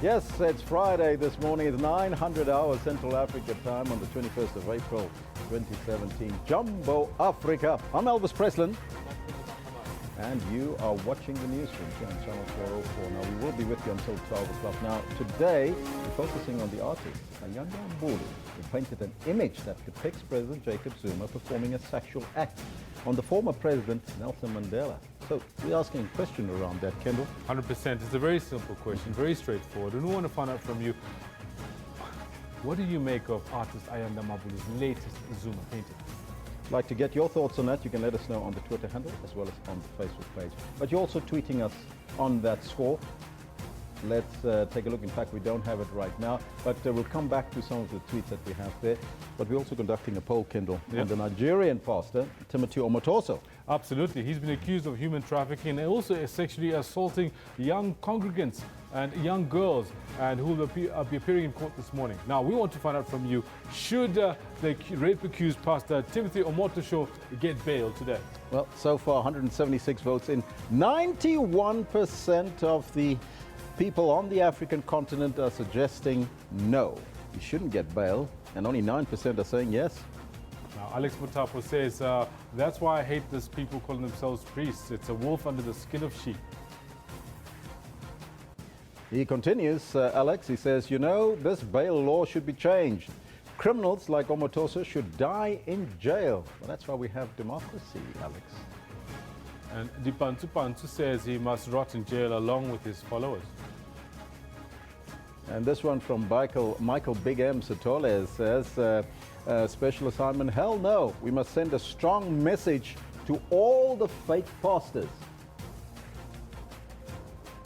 Yes, it's Friday this morning. It's 900 hours Central Africa time on the 21st of April, 2017. Jumbo Africa. I'm Elvis Presslin. And you are watching the Newsroom here on Channel 404. Now, we will be with you until 12 o'clock. Now, today, we're focusing on the artist, Ayanda Mbulu, who painted an image that depicts President Jacob Zuma performing a sexual act on the former President, Nelson Mandela. So, we're asking a question around that, Kendall. 100%. It's a very simple question, very straightforward. And we want to find out from you, what do you make of artist Ayanda Mbulu's latest Zuma painting? Like to get your thoughts on that, you can let us know on the Twitter handle as well as on the Facebook page. But you're also tweeting us on that score. Let's take a look. In fact, we don't have it right now, but we'll come back to some of the tweets that we have there. But we're also conducting a poll, Kendall, on the Nigerian pastor, Timothy Omotoso. Absolutely. He's been accused of human trafficking and also sexually assaulting young congregants and young girls, and who will be appearing in court this morning. Now, we want to find out from you, should the rape-accused pastor Timothy Omotoso get bail today? Well, so far, 176 votes in. 91% of the people on the African continent are suggesting no, he shouldn't get bail, and only 9% are saying yes. Now, Alex Mutapo says, that's why I hate these people calling themselves priests. It's a wolf under the skin of sheep. He continues, Alex, he says, you know, this bail law should be changed. Criminals like Omotoso should die in jail. Well, that's why we have democracy, Alex. And Dipantu Pantu says he must rot in jail along with his followers. And this one from Michael Big M Sotole says, special assignment, hell no. We must send a strong message to all the fake pastors.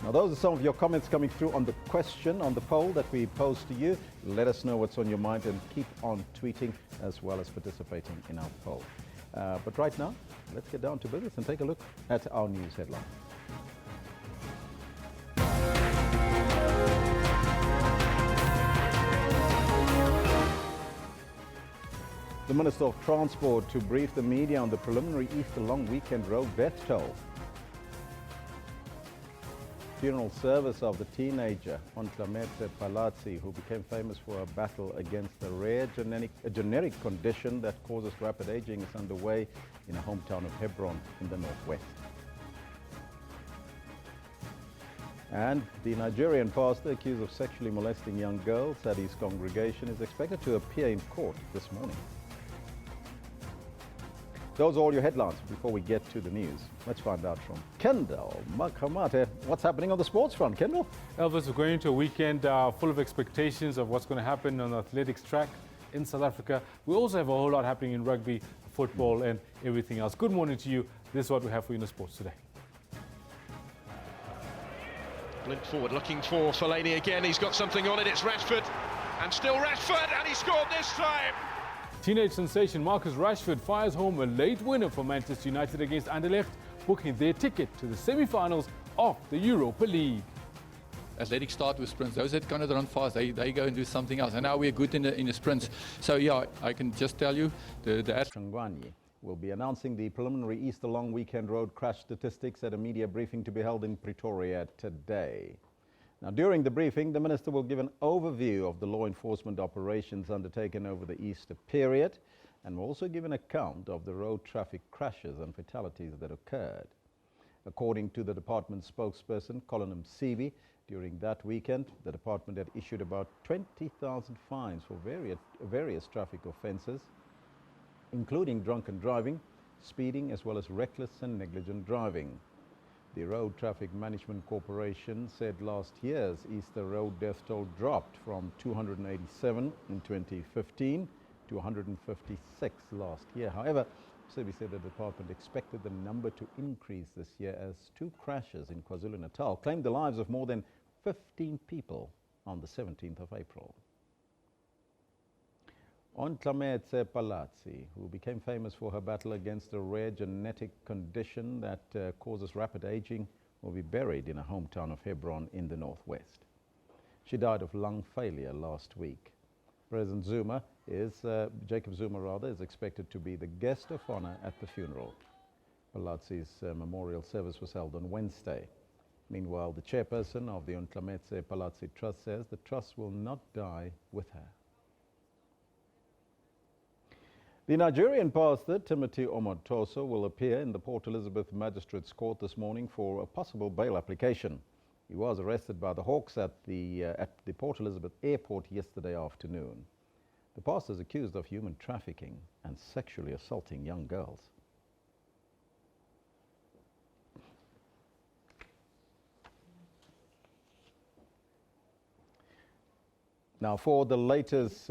Now, those are some of your comments coming through on the question, on the poll that we posed to you. Let us know what's on your mind and keep on tweeting as well as participating in our poll. But right now, let's get down to business and take a look at our news headline. The Minister of Transport to brief the media on the preliminary Easter long weekend road death toll. Funeral service of the teenager Palazzi, who became famous for her battle against a rare genetic condition that causes rapid aging, is underway in a hometown of Hebron in the northwest. And the Nigerian pastor accused of sexually molesting young girls at his congregation is expected to appear in court this morning. Those are all your headlines before we get to the news. Let's find out from Kendall Makamate what's happening on the sports front. Kendall? Elvis, we're going into a weekend full of expectations of what's going to happen on the athletics track in South Africa. We also have a whole lot happening in rugby, football, and everything else. Good morning to you. This is what we have for you in the sports today. Blink forward, looking for Fellaini again. He's got something on it. It's Rashford, and still Rashford, and he scored this time. Teenage sensation Marcus Rashford fires home a late winner for Manchester United against Anderlecht, booking their ticket to the semi-finals of the Europa League. Athletics start with sprints. Those that cannot run fast, they go and do something else. And now we're good in the sprints. So yeah, I can just tell you, the Changwani will be announcing the preliminary Easter long weekend road crash statistics at a media briefing to be held in Pretoria today. Now, during the briefing, the minister will give an overview of the law enforcement operations undertaken over the Easter period and will also give an account of the road traffic crashes and fatalities that occurred. According to the department spokesperson, Colin Msibi, during that weekend, the department had issued about 20,000 fines for various traffic offences, including drunken driving, speeding, as well as reckless and negligent driving. The Road Traffic Management Corporation said last year's Easter road death toll dropped from 287 in 2015 to 156 last year. However, SABC said the department expected the number to increase this year as two crashes in KwaZulu-Natal claimed the lives of more than 15 people on the 17th of April. Ontlametse Palazzi, who became famous for her battle against a rare genetic condition that causes rapid aging, will be buried in a hometown of Hebron in the northwest. She died of lung failure last week. President Jacob Zuma is expected to be the guest of honor at the funeral. Palazzi's memorial service was held on Wednesday. Meanwhile, the chairperson of the Untlametse Palazzi Trust says the trust will not die with her. The Nigerian pastor, Timothy Omotoso, will appear in the Port Elizabeth Magistrates Court this morning for a possible bail application. He was arrested by the Hawks at the Port Elizabeth Airport yesterday afternoon. The pastor is accused of human trafficking and sexually assaulting young girls. Now, for the latest...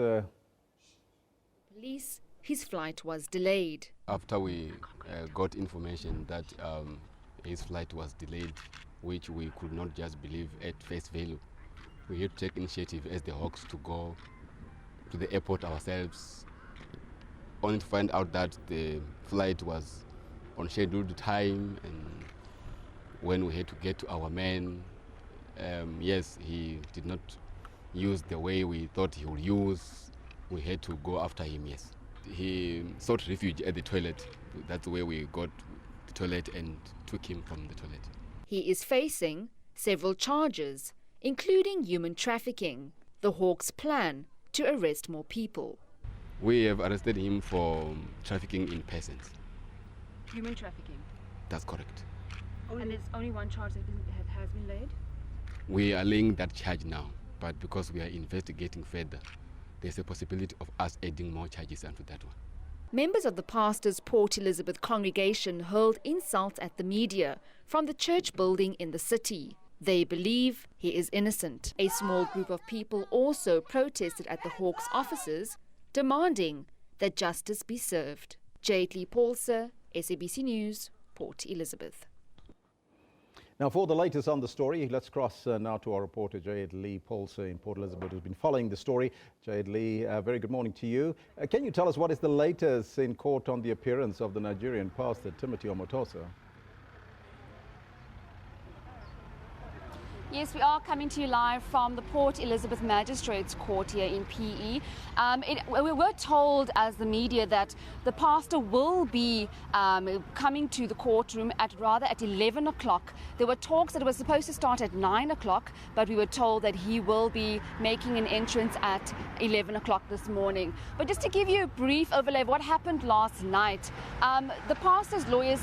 Police, his flight was delayed. After we got information that his flight was delayed, which we could not just believe at face value, we had to take initiative as the Hawks to go to the airport ourselves, only to find out that the flight was on scheduled time, and when we had to get to our man, yes, he did not use the way we thought he would use. We had to go after him, yes. He sought refuge at the toilet. That's where we got the toilet and took him from the toilet. He is facing several charges, including human trafficking. The Hawks plan to arrest more people. We have arrested him for trafficking in persons. Human trafficking? That's correct. And there's only one charge that has been laid? We are laying that charge now, but because we are investigating further, there's a possibility of us adding more charges onto that one. Members of the pastor's Port Elizabeth congregation hurled insults at the media from the church building in the city. They believe he is innocent. A small group of people also protested at the Hawks' offices, demanding that justice be served. Jade Lee Paulser, SABC News, Port Elizabeth. Now, for the latest on the story, let's cross now to our reporter, Jade Lee Paulser in Port Elizabeth, who's been following the story. Jade Lee, very good morning to you. Can you tell us what is the latest in court on the appearance of the Nigerian pastor, Timothy Omotoso? Yes, we are coming to you live from the Port Elizabeth Magistrates Court here in PE. We were told as the media that the pastor will be coming to the courtroom at 11 o'clock. There were talks that it was supposed to start at 9 o'clock, but we were told that he will be making an entrance at 11 o'clock this morning. But just to give you a brief overlay of what happened last night, the pastor's lawyers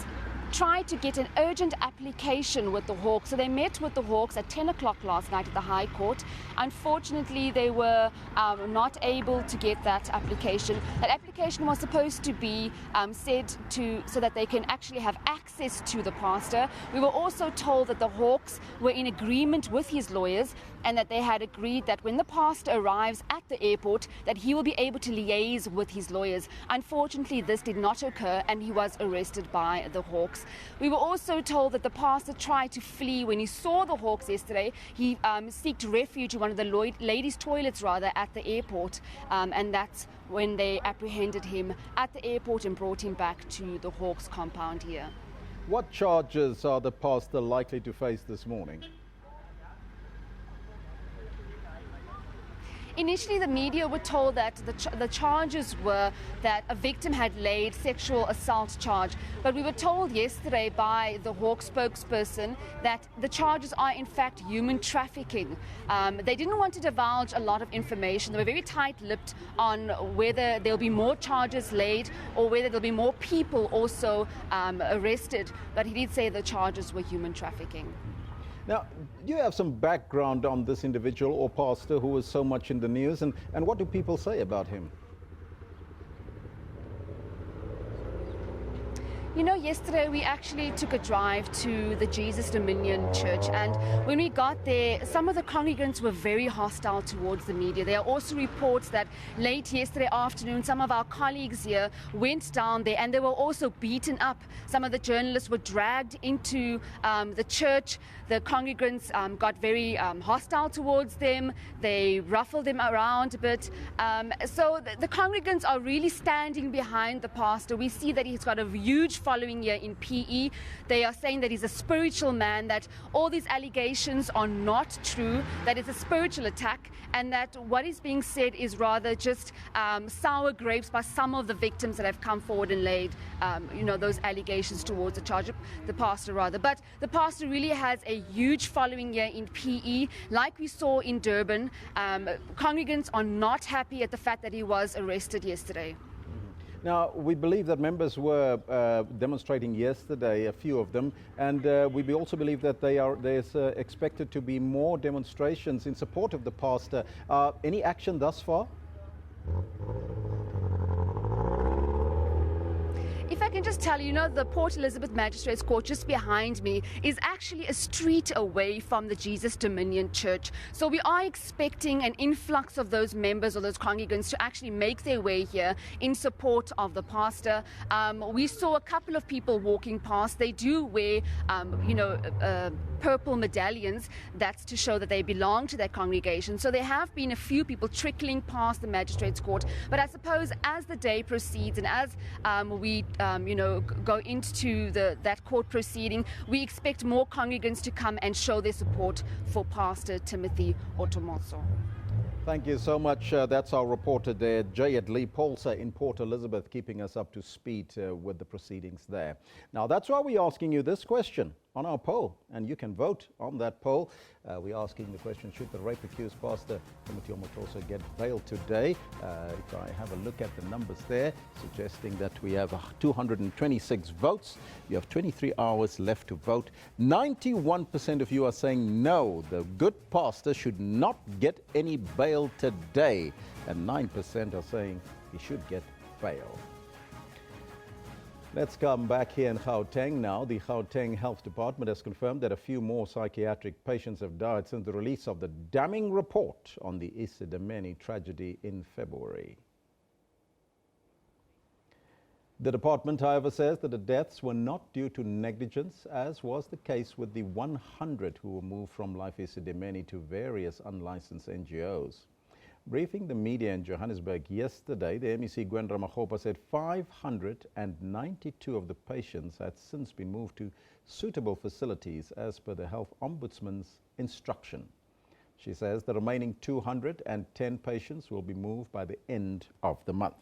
tried to get an urgent application with the Hawks. So they met with the Hawks at 10 o'clock last night at the High Court. Unfortunately, they were not able to get that application. That application was supposed to be so that they can actually have access to the pastor. We were also told that the Hawks were in agreement with his lawyers and that they had agreed that when the pastor arrives at the airport, that he will be able to liaise with his lawyers. Unfortunately, this did not occur and he was arrested by the Hawks. We were also told that the pastor tried to flee when he saw the Hawks yesterday. He sought refuge in one of the ladies' toilets at the airport, and that's when they apprehended him at the airport and brought him back to the Hawks compound here. What charges are the pastor likely to face this morning? Initially, the media were told that the charges were that a victim had laid sexual assault charge. But we were told yesterday by the Hawk spokesperson that the charges are in fact human trafficking. They didn't want to divulge a lot of information. They were very tight-lipped on whether there'll be more charges laid or whether there'll be more people also arrested. But he did say the charges were human trafficking. Now, do you have some background on this individual or pastor who is so much in the news, and what do people say about him? You know, yesterday we actually took a drive to the Jesus Dominion Church, and when we got there, some of the congregants were very hostile towards the media. There are also reports that late yesterday afternoon, some of our colleagues here went down there and they were also beaten up. Some of the journalists were dragged into the church. The congregants got very hostile towards them. They ruffled them around a bit. So the congregants are really standing behind the pastor. We see that he's got a huge following here in PE. They are saying that he's a spiritual man, that all these allegations are not true, that it's a spiritual attack, and that what is being said is rather just sour grapes by some of the victims that have come forward and laid, those allegations towards the pastor rather. But the pastor really has a huge following here in PE. Like we saw in Durban, congregants are not happy at the fact that he was arrested yesterday. Now, we believe that members were demonstrating yesterday, a few of them, and we also believe that there's expected to be more demonstrations in support of the pastor. Any action thus far? If I can just tell you, the Port Elizabeth Magistrates Court just behind me is actually a street away from the Jesus Dominion Church. So we are expecting an influx of those members or those congregants to actually make their way here in support of the pastor. We saw a couple of people walking past. They do wear, purple medallions. That's to show that they belong to that congregation. So there have been a few people trickling past the Magistrates Court. But I suppose as the day proceeds and as we go into that court proceeding, we expect more congregants to come and show their support for Pastor Timothy Otomoso. Thank you so much. That's our reporter there, Jayed Lee Paulser in Port Elizabeth, keeping us up to speed with the proceedings there. Now, that's why we're asking you this question on our poll, and you can vote on that poll. We're asking the question, should the rape-accused pastor Timothy Otomoso get bail today? If I have a look at the numbers there, suggesting that we have 226 votes. You have 23 hours left to vote. 91% of you are saying no, the good pastor should not get any bail today. And 9% are saying he should get bail. Let's come back here in Gauteng now. The Gauteng Health Department has confirmed that a few more psychiatric patients have died since the release of the damning report on the Isidameni tragedy in February. The department, however, says that the deaths were not due to negligence, as was the case with the 100 who were moved from Life Isidameni to various unlicensed NGOs. Briefing the media in Johannesburg yesterday, the MEC Gwen Ramakgopa said 592 of the patients had since been moved to suitable facilities as per the Health Ombudsman's instruction. She says the remaining 210 patients will be moved by the end of the month.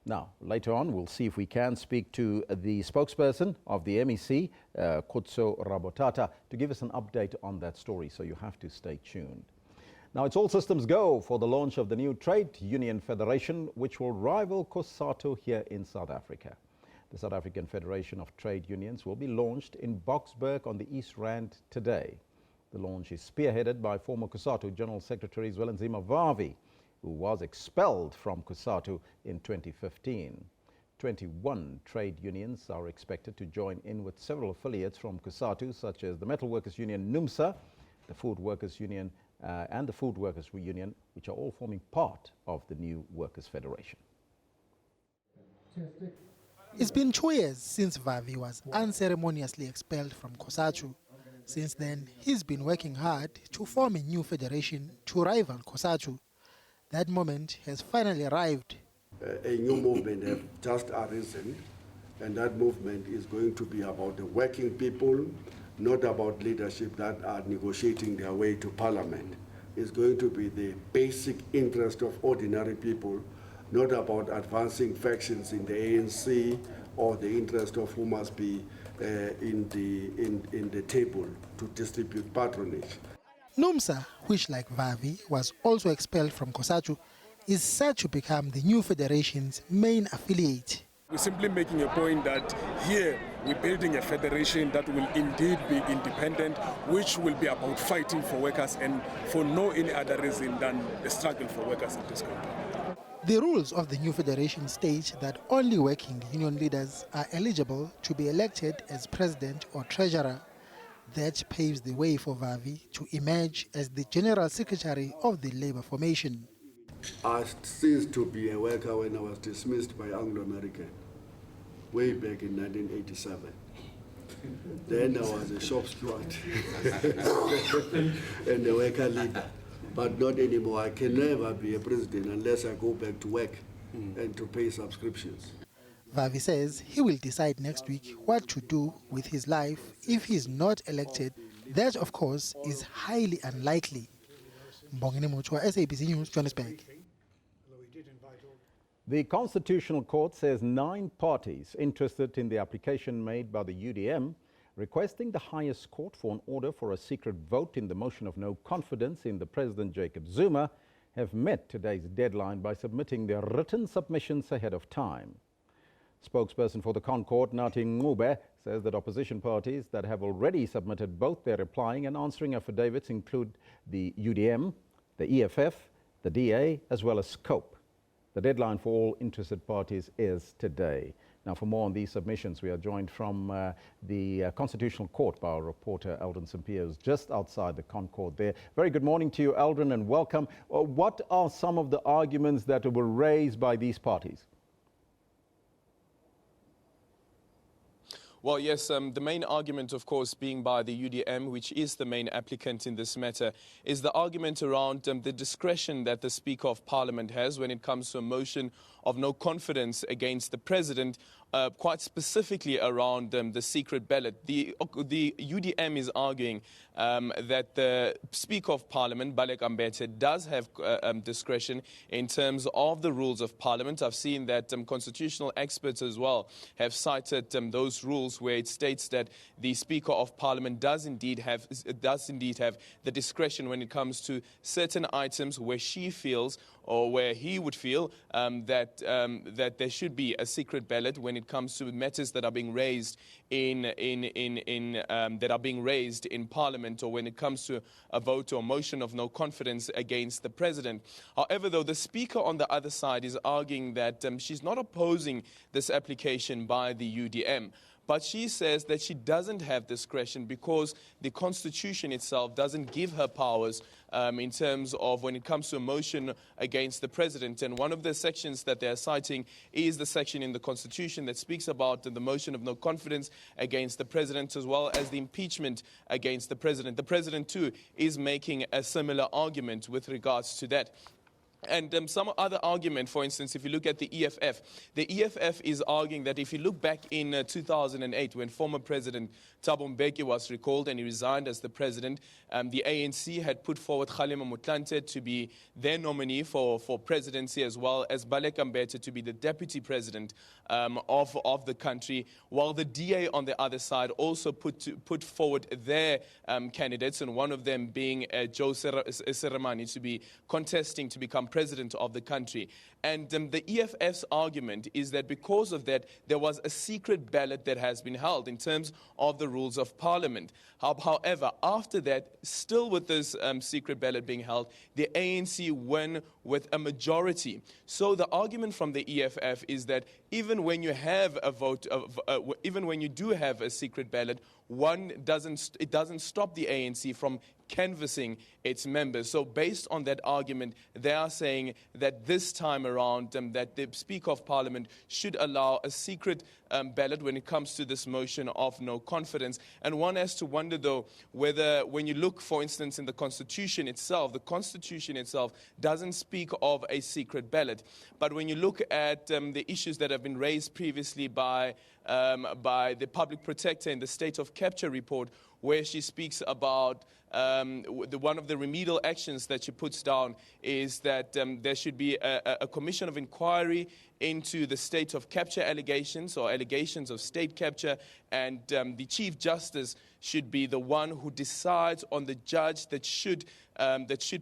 Now, later on, we'll see if we can speak to the spokesperson of the MEC, Kutso Rabotata, to give us an update on that story, so you have to stay tuned. Now, it's all systems go for the launch of the new Trade Union Federation, which will rival COSATU here in South Africa. The South African Federation of Trade Unions will be launched in Boksburg on the East Rand today. The launch is spearheaded by former COSATU General Secretary Zwelinzima Vavi, who was expelled from COSATU in 2015. 21 trade unions are expected to join in with several affiliates from COSATU, such as the Metal Workers Union NUMSA, the Food Workers Union and the Food Workers Union, which are all forming part of the new Workers' Federation. It's been 2 years since Vavi was unceremoniously expelled from COSATU. Since then, he's been working hard to form a new federation to rival COSATU. That moment has finally arrived. A new movement has just arisen, and that movement is going to be about the working people, not about leadership that are negotiating their way to parliament. It's going to be the basic interest of ordinary people, not about advancing factions in the ANC or the interest of who must be in the table to distribute patronage. NUMSA, which like Vavi was also expelled from COSATU, is set to become the new federation's main affiliate. We're simply making a point that here we're building a federation that will indeed be independent, which will be about fighting for workers and for no any other reason than the struggle for workers in this country. The rules of the new federation state that only working union leaders are eligible to be elected as president or treasurer. That paves the way for Vavi to emerge as the general secretary of the labor formation. I ceased to be a worker when I was dismissed by Anglo-American, way back in 1987. Then I was a shop steward and a worker leader, but not anymore. I can never be a president unless I go back to work. and to pay subscriptions. Vavi says he will decide next week what to do with his life if he is not elected. That, of course, is highly unlikely. Mbongeni Muchwa, SABC News, Johannesburg. The Constitutional Court says 9 parties interested in the application made by the UDM requesting the highest court for an order for a secret vote in the motion of no confidence in the President Jacob Zuma have met today's deadline by submitting their written submissions ahead of time. Spokesperson for the ConCourt, Nati Ngube, says that opposition parties that have already submitted both their replying and answering affidavits include the UDM, the EFF, the DA, as well as SCOPE. The deadline for all interested parties is today. Now, for more on these submissions, we are joined from the Constitutional Court by our reporter, Eldrin Sampier, who's just outside the ConCourt there. Very good morning to you, Eldrin, and welcome. What are some of the arguments that were raised by these parties? Well, yes, the main argument, of course, being by the UDM, which is the main applicant in this matter, is the argument around the discretion that the Speaker of Parliament has when it comes to a motion of no confidence against the President, quite specifically around the secret ballot. The UDM is arguing that the Speaker of Parliament, Balek Mbete, does have discretion in terms of the rules of Parliament. I've seen that constitutional experts as well have cited those rules where it states that the Speaker of Parliament does indeed have the discretion when it comes to certain items where she feels or where he would feel that there should be a secret ballot when it comes to matters that are being raised in Parliament, or when it comes to a vote or motion of no confidence against the President. However, though, the Speaker on the other side is arguing that she's not opposing this application by the UDM. But she says that she doesn't have discretion because the Constitution itself doesn't give her powers in terms of when it comes to a motion against the President. And one of the sections that they're citing is the section in the Constitution that speaks about the motion of no confidence against the President, as well as the impeachment against the President. The President, too, is making a similar argument with regards to that. And some other argument, for instance, if you look at the EFF is arguing that if you look back in 2008, when former President Thabo Mbeki was recalled and he resigned as the president, the ANC had put forward Kgalema Motlanthe to be their nominee for presidency, as well as Balek Mbete to be the deputy president of the country, while the DA on the other side also put forward their candidates, and one of them being Joe Seremani to be contesting to become president of the country. And the EFF's argument is that because of that, there was a secret ballot that has been held in terms of the rules of Parliament. However, after that, still with this secret ballot being held, the ANC won with a majority. So the argument from the EFF is that even when you have a vote, even when you do have a secret ballot, it doesn't stop the ANC from canvassing its members. So based on that argument, they are saying that this time around that the Speaker of Parliament should allow a secret ballot when it comes to this motion of no confidence. And one has to wonder, though, whether when you look, for instance, in the Constitution itself, the Constitution itself doesn't speak of a secret ballot. But when you look at the issues that have been raised previously by the Public Protector in the State of Capture report, where she speaks about one of the remedial actions that she puts down is that there should be a commission of inquiry into the state of capture allegations or allegations of state capture, and the Chief Justice should be the one who decides on the judge that should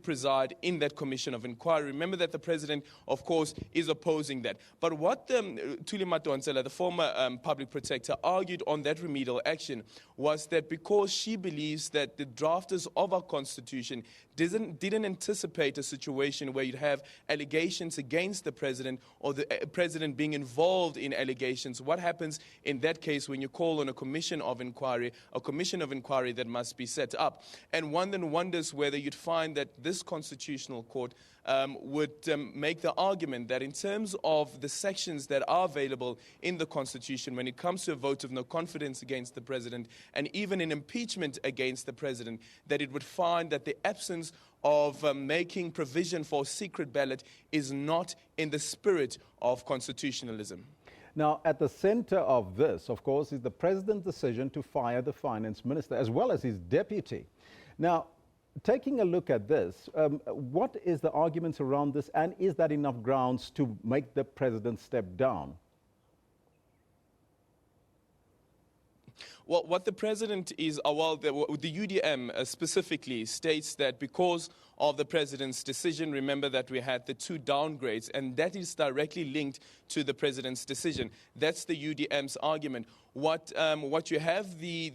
preside in that commission of inquiry. Remember that the President, of course, is opposing that. But what Thuli Madonsela, the former Public Protector, argued on that remedial action was that because she believes that the drafters of our Constitution didn't anticipate a situation where you'd have allegations against the President or the President being involved in allegations. What happens in that case when you call on a commission of inquiry that must be set up? And one then wonders whether you'd find that this Constitutional Court would make the argument that in terms of the sections that are available in the Constitution when it comes to a vote of no confidence against the President and even an impeachment against the President, that it would find that the absence of making provision for a secret ballot is not in the spirit of constitutionalism. Now, at the center of this, of course, is the president's decision to fire the finance minister as well as his deputy. Now, taking a look at this, what is the arguments around this, and is that enough grounds to make the president step down? Well, what the president is, the UDM specifically states that because of the president's decision, remember that we had the 2 downgrades, and that is directly linked to the president's decision. That's the UDM's argument. What you have the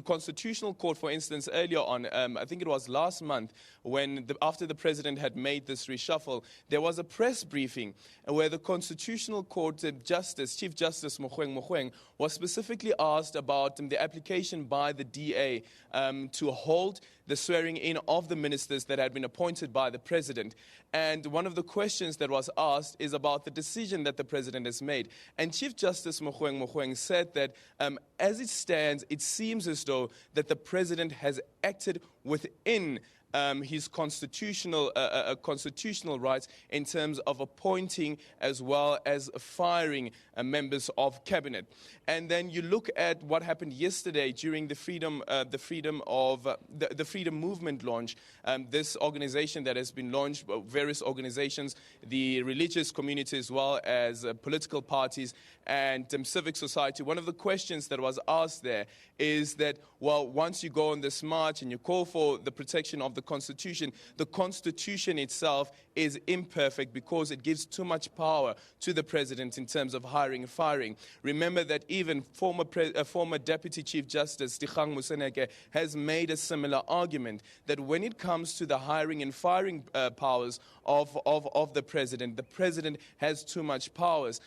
Constitutional Court, for instance, earlier on, I think it was last month, when after the president had made this reshuffle, there was a press briefing where the Constitutional Court Chief Justice Mogoeng was specifically asked about the application by the DA to hold the swearing in of the ministers that had been appointed by the president. And one of the questions that was asked is about the decision that the president has made. And Chief Justice Mogoeng said that as it stands, it seems as though that the president has acted within his constitutional rights in terms of appointing as well as firing members of cabinet. And then you look at what happened yesterday during the Freedom Movement launch. This organization that has been launched, various organizations, the religious community as well as political parties and civic society. One of the questions that was asked there is that, well, once you go on this march and you call for the protection of the Constitution itself is imperfect because it gives too much power to the president in terms of hiring and firing. Remember that even former Deputy Chief Justice Dikgang Moseneke has made a similar argument that when it comes to the hiring and firing powers of the president has too much powers.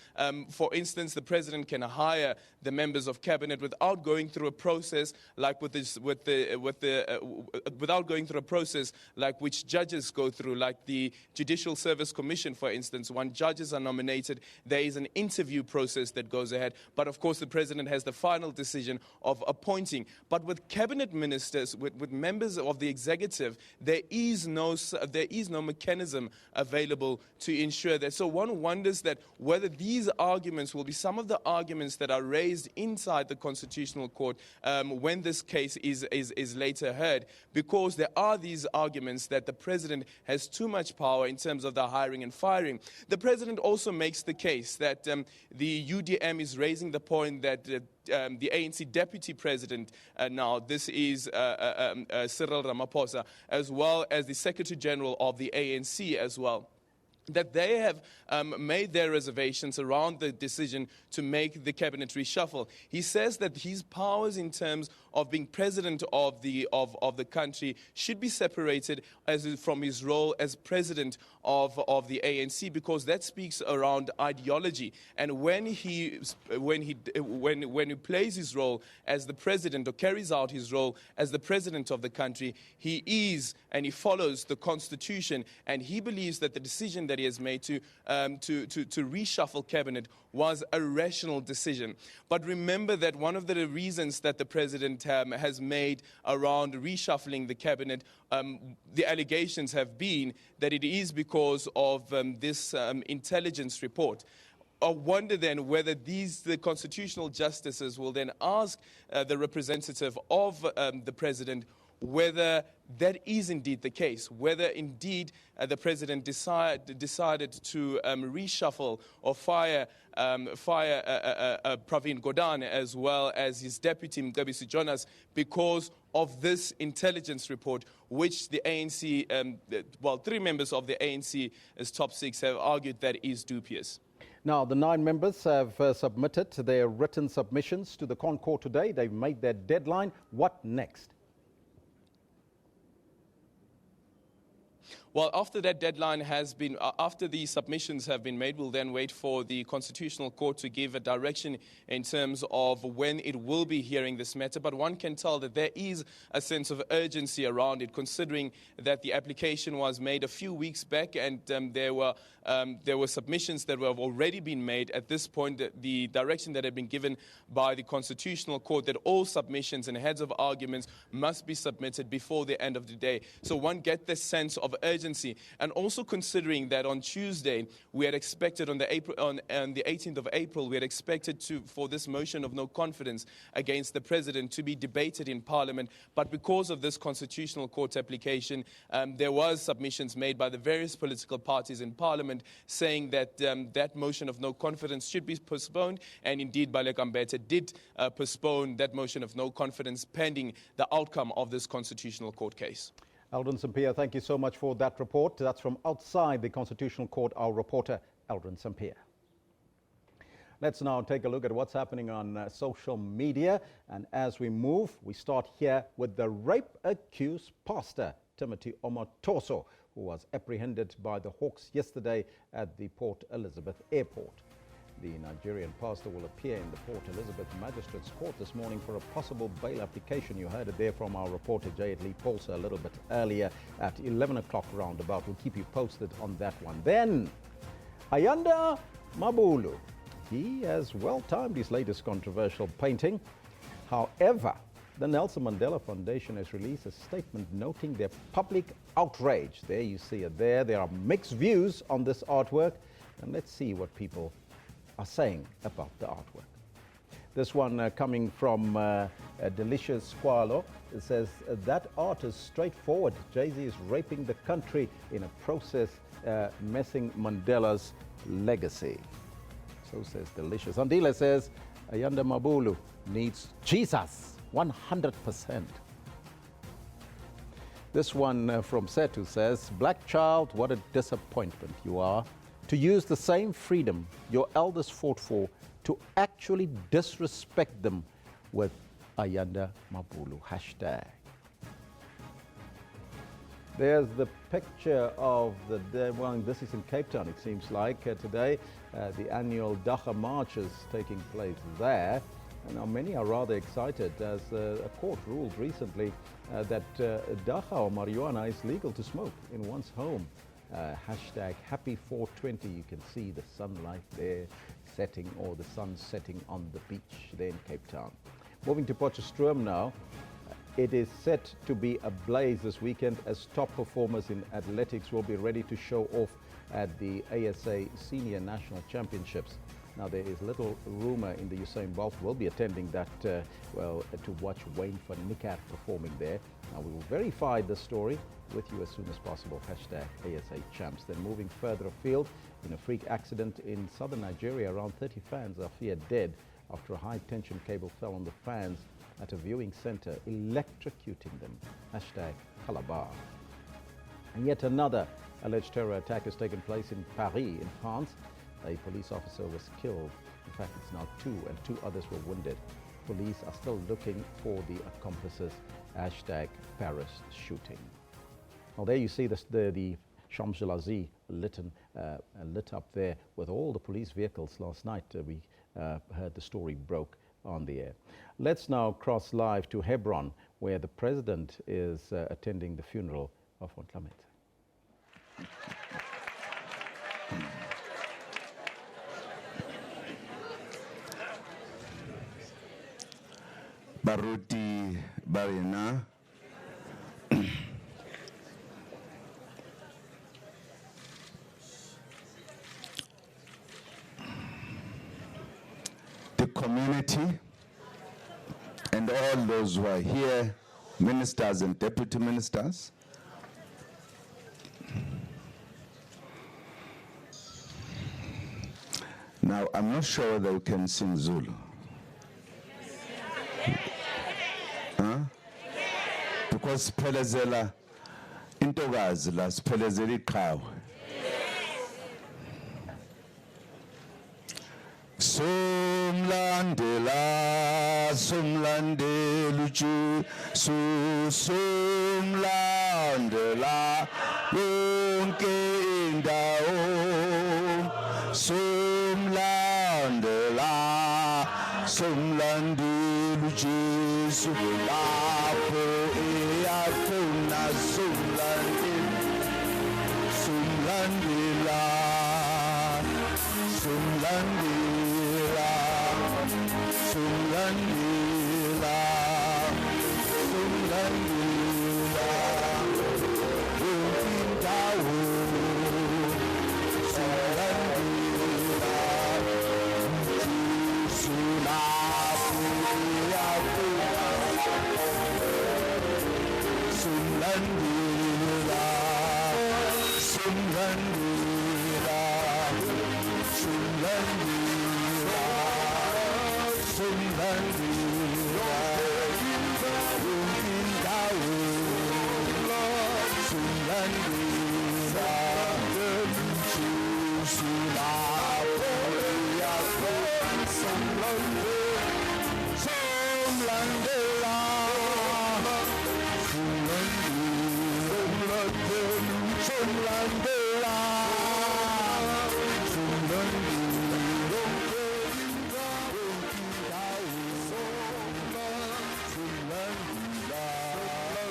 For instance, the president can hire the members of cabinet without going through a process like without going through a process like which judges go through, like the Judicial Service Commission, for instance. When judges are nominated, there is an interview process that goes ahead. But of course, the president has the final decision of appointing. But with cabinet ministers, with members of the executive, there is no mechanism available to ensure that. So one wonders that whether these arguments will be some of the arguments that are raised inside the Constitutional Court when this case is later heard, because there are these arguments that the president has too much power in terms of the hiring and firing. The president also makes the case that the UDM is raising the point that the ANC deputy president now, this is Cyril Ramaphosa, as well as the Secretary General of the ANC as well, that they have made their reservations around the decision to make the cabinet reshuffle. He says that his powers in terms of being president of the country should be separated from his role as president of the ANC, because that speaks around ideology. And when he plays his role as the president, or carries out his role as the president of the country, he follows the Constitution, and he believes that the decision that he has made to reshuffle cabinet was a rational decision. But remember that one of the reasons that the president has made around reshuffling the cabinet, the allegations have been that it is because of this intelligence report. I wonder then whether the constitutional justices will then ask the representative of the president whether that is indeed the case, whether indeed the president decided to reshuffle or fire Pravin Gordhan as well as his deputy Mcebisi Jonas because of this intelligence report, which the ANC, 3 members of the ANC's top 6 have argued that is dubious. Now, the 9 members have submitted their written submissions to the ConCourt today. They've made their deadline. What next? Well, after that deadline has been, after the submissions have been made, we'll then wait for the Constitutional Court to give a direction in terms of when it will be hearing this matter. But one can tell that there is a sense of urgency around it, considering that the application was made a few weeks back, and there were submissions that have already been made. At this point, the direction that had been given by the Constitutional Court that all submissions and heads of arguments must be submitted before the end of the day. So one gets this sense of urgency. And also considering that on Tuesday, we had expected on the 18th of April, we had expected for this motion of no confidence against the president to be debated in Parliament. But because of this Constitutional Court application, there was submissions made by the various political parties in Parliament saying that that motion of no confidence should be postponed. And indeed, Baleka Mbete did postpone that motion of no confidence pending the outcome of this Constitutional Court case. Eldrin Sampear, thank you so much for that report. That's from outside the Constitutional Court, our reporter, Eldrin Sampear. Let's now take a look at what's happening on social media. And as we move, we start here with the rape-accused pastor, Timothy Omotoso, who was apprehended by the Hawks yesterday at the Port Elizabeth Airport. The Nigerian pastor will appear in the Port Elizabeth Magistrates Court this morning for a possible bail application. You heard it there from our reporter Jayed Lee Polsa a little bit earlier at 11 o'clock roundabout. We'll keep you posted on that one. Then, Ayanda Mabulu. He has well timed his latest controversial painting. However, the Nelson Mandela Foundation has released a statement noting their public outrage. There you see it there. There are mixed views on this artwork. And let's see what people are saying about the artwork. This one coming from Delicious Squalo. It says, that art is straightforward. Jay-Z is raping the country in a process messing Mandela's legacy. So says Delicious. Andile says, Ayanda Mabulu needs Jesus, 100%. This one from Setu says, Black child, what a disappointment you are. To use the same freedom your elders fought for, to actually disrespect them with Ayanda Mabulu hashtag. There's the picture of the day. Well, this is in Cape Town, it seems like, today. The annual Dacha March is taking place there. And now many are rather excited as a court ruled recently that Dacha or marijuana is legal to smoke in one's home. Hashtag happy 420. You can see the sunlight there setting, or the sun setting on the beach there in Cape Town. Moving to Potchefstroom now. It is set to be ablaze this weekend as top performers in athletics will be ready to show off at the ASA Senior National Championships. Now, there is little rumor in the Usain Bolt will be attending that, to watch Wayne van Niekerk performing there. Now, we will verify the story with you as soon as possible. Hashtag ASA Champs. Then moving further afield, in a freak accident in southern Nigeria, around 30 fans are feared dead after a high-tension cable fell on the fans at a viewing center, electrocuting them. Hashtag Calabar. And yet another alleged terror attack has taken place in Paris, in France. A police officer was killed. In fact, it's now two, and two others were wounded. Police are still looking for the accomplices. Hashtag Paris shooting. Well, there you see the Champs-Élysées lit up there with all the police vehicles last night. We heard the story broke on the air. Let's now cross live to Hebron, where the president is attending the funeral of Ontlamet. Baruti Barina. The community and all those who are here, ministers and deputy ministers. Now, I'm not sure whether we can sing Zulu. Because Pelezela intokazi la siphelezela iqhawe. Somlandela uJesu somlandela yonke indawo somlandela somlandela uJesu lapho eyafuna somlandela somlandela somlandela somlandela indawo somlandela uJesu lapho eyafuna somlandela somlandela somlandela somlandela indawo somlandela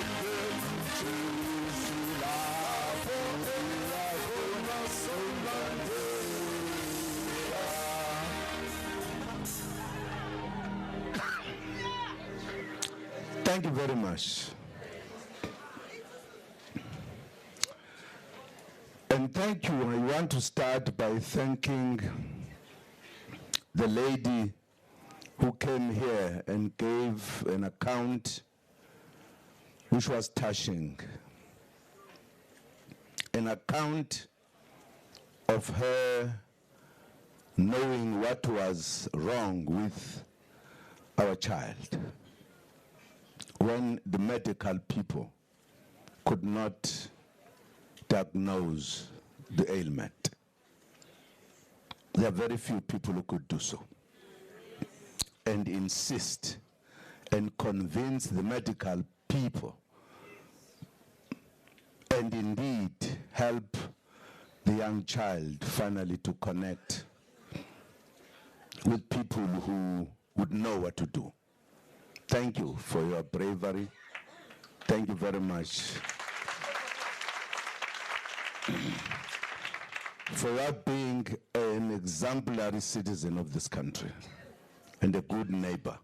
uJesu lapho eyafuna somlandela Thank you very much. And thank you. I want to start by thanking the lady who came here and gave an account which was touching. An account of her knowing what was wrong with our child when the medical people could not diagnose the ailment. There are very few people who could do so and insist and convince the medical people and indeed help the young child finally to connect with people who would know what to do. Thank you for your bravery. Thank you very much for your being an exemplary citizen of this country and a good neighbor.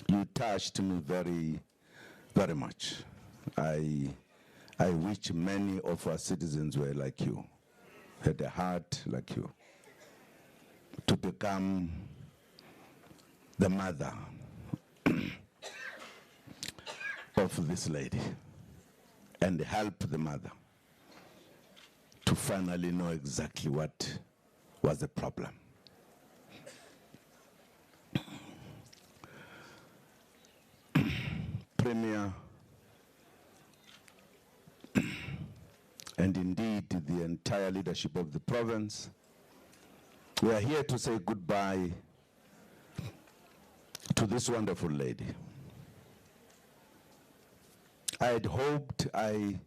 You touched me very, very much. I wish many of our citizens were like you, had a heart like you, to become the mother of this lady and help the mother to finally know exactly what was the problem. Premier, and indeed the entire leadership of the province, we are here to say goodbye to this wonderful lady. I had hoped I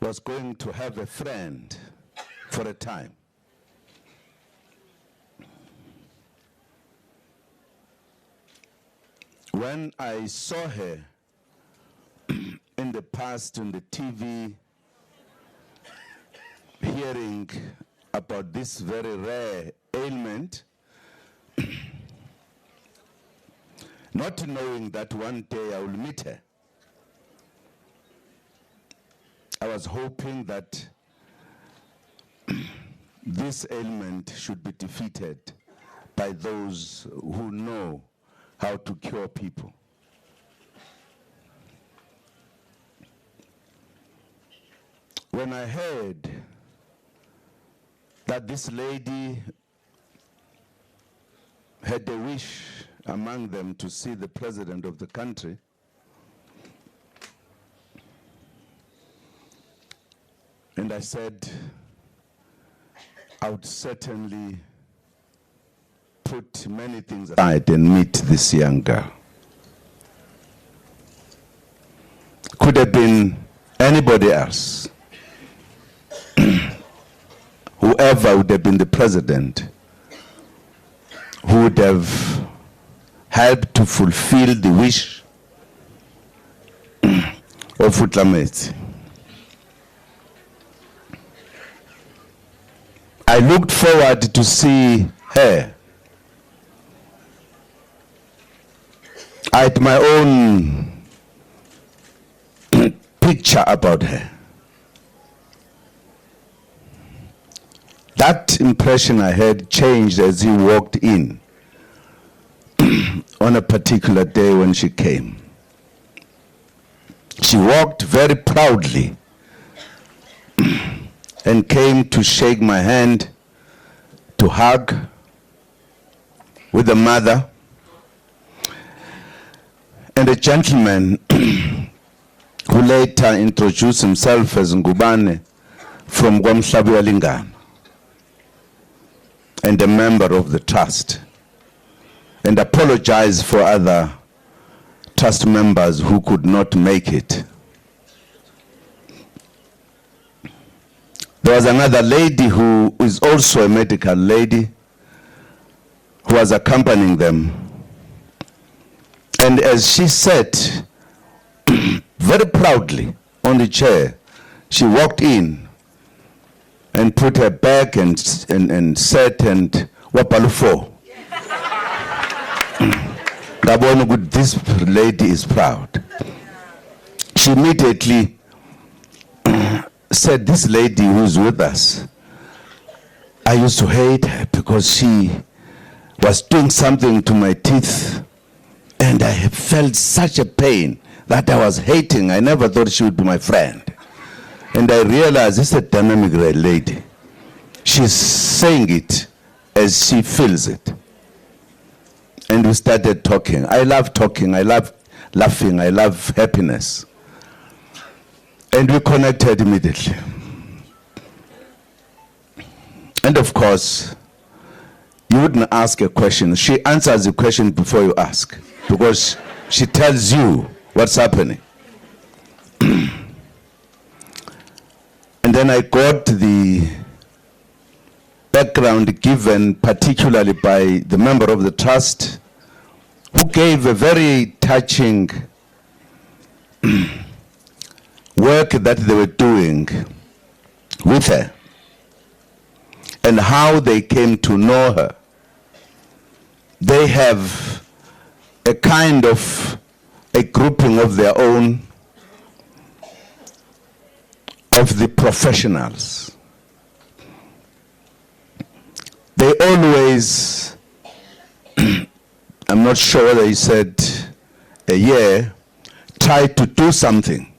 was going to have a friend for a time. When I saw her in the past on the TV, hearing about this very rare ailment, not knowing that one day I will meet her, I was hoping that this ailment should be defeated by those who know how to cure people. When I heard that this lady had a wish among them to see the president of the country, and I said, I would certainly put many things aside and meet this young girl. Could have been anybody else, whoever would have been the president, who would have helped to fulfill the wish of Utlametsi. I looked forward to see her. I had my own picture about her. That impression I had changed as he walked in on a particular day when she came. She walked very proudly and came to shake my hand, to hug with the mother and a gentleman who later introduced himself as Ngubane from Kwamhlabu Lingana and a member of the trust, and apologized for other trust members who could not make it. There was another lady who is also a medical lady who was accompanying them. And as she sat very proudly on the chair, she walked in and put her back and sat and wapalufo. This lady is proud. She immediately said, this lady who's with us, I used to hate her because she was doing something to my teeth, and I felt such a pain that I was hating. I never thought she would be my friend. And I realized this is a dynamic lady. She's saying it as she feels it. And we started talking. I love talking, I love laughing, I love happiness. And we connected immediately. And of course, you wouldn't ask a question. She answers the question before you ask, because she tells you what's happening. And then I got the background given particularly by the member of the trust, who gave a very touching work that they were doing with her and how they came to know her. They have a kind of a grouping of their own of the professionals. They always, I'm not sure whether he said a year, try to do something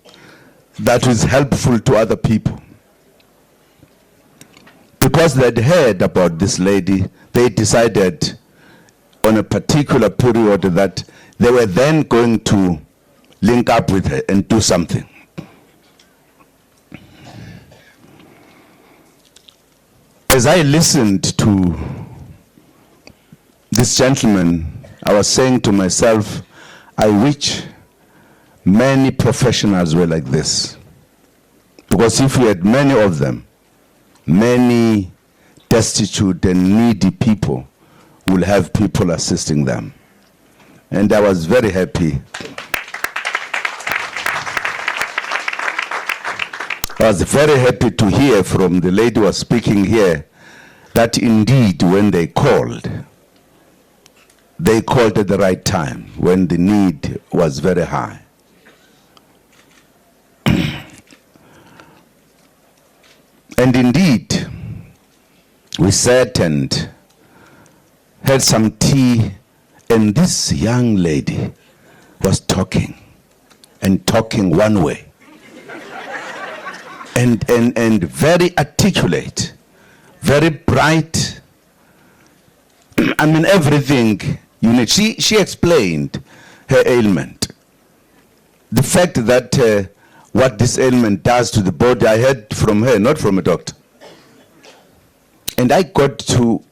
that is helpful to other people. Because they'd heard about this lady, they decided on a particular period that they were then going to link up with her and do something. As I listened to this gentleman, I was saying to myself, I wish many professionals were like this. Because if we had many of them, many destitute and needy people will have people assisting them. And I was very happy. I was very happy to hear from the lady who was speaking here that indeed when they called at the right time, when the need was very high. And indeed, we sat and had some tea, and this young lady was talking, and talking one way. And very articulate, very bright. I mean, everything you need. She explained her ailment. The fact that what this ailment does to the body, I heard from her, not from a doctor. And I got to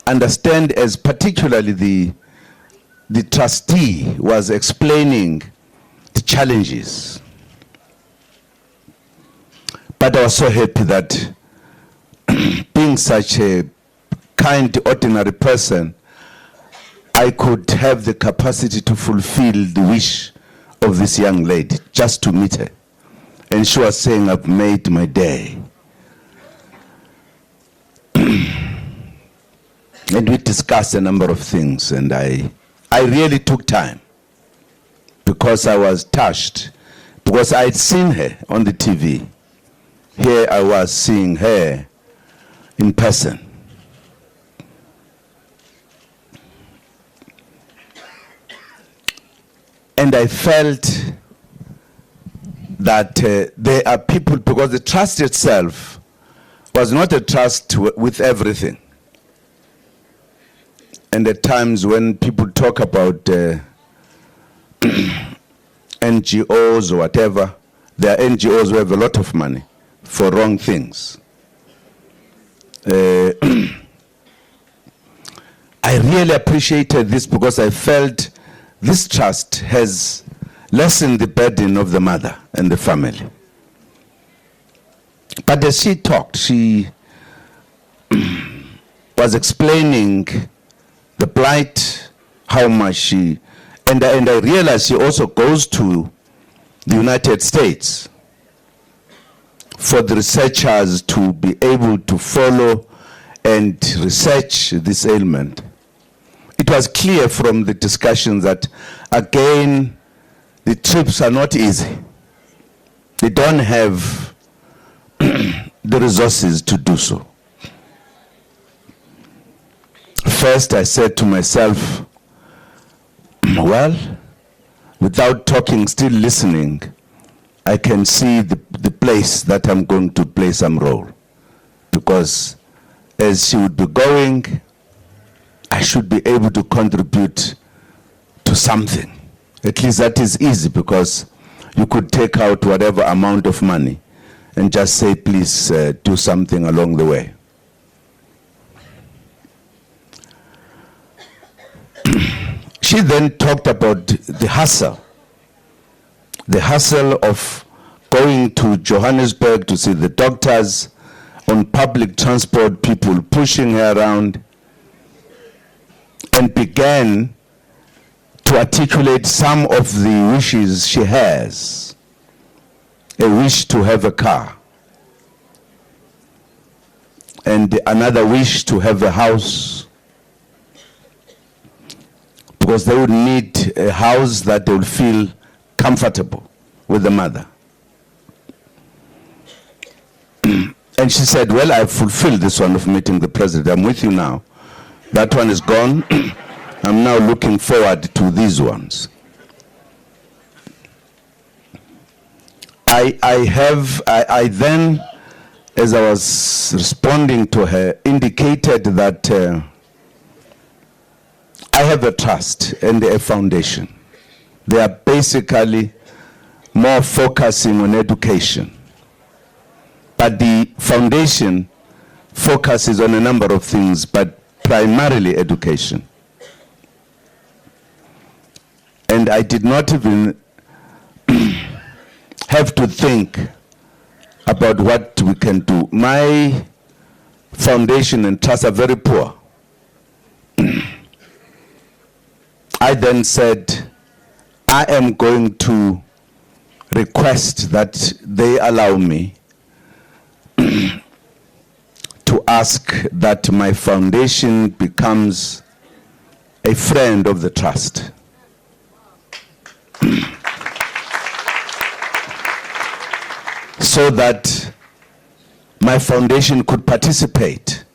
understand, as particularly the trustee was explaining the challenges. But I was so happy that being such a kind, ordinary person, I could have the capacity to fulfill the wish of this young lady, just to meet her. And she was saying, I've made my day. And we discussed a number of things, and I really took time because I was touched, because I had seen her on the TV. Here I was seeing her in person. And I felt that there are people, because the trust itself was not a trust with everything. And at times when people talk about NGOs or whatever, there are NGOs who have a lot of money for wrong things. I really appreciated this because I felt this trust has lessened the burden of the mother and the family. But as she talked, she was explaining the plight, how much she, and I realized she also goes to the United States for the researchers to be able to follow and research this ailment. It was clear from the discussions that, again, the trips are not easy. They don't have the resources to do so. First, I said to myself, well, without talking, still listening, I can see the place that I'm going to play some role. Because as she would be going, I should be able to contribute to something. At least that is easy, because you could take out whatever amount of money and just say, please do something along the way. She then talked about the hustle of going to Johannesburg to see the doctors, on public transport, people pushing her around, and began to articulate some of the wishes she has. A wish to have a car, and another wish to have a house, because they would need a house that they would feel comfortable with the mother. And she said, well, I've fulfilled this one of meeting the president. I'm with you now. That one is gone. I'm now looking forward to these ones. I then, as I was responding to her, indicated that I have a trust and a foundation. They are basically more focusing on education. But the foundation focuses on a number of things, but primarily education. And I did not even have to think about what we can do. My foundation and trust are very poor. I then said, I am going to request that they allow me to ask that my foundation becomes a friend of the trust. So that my foundation could participate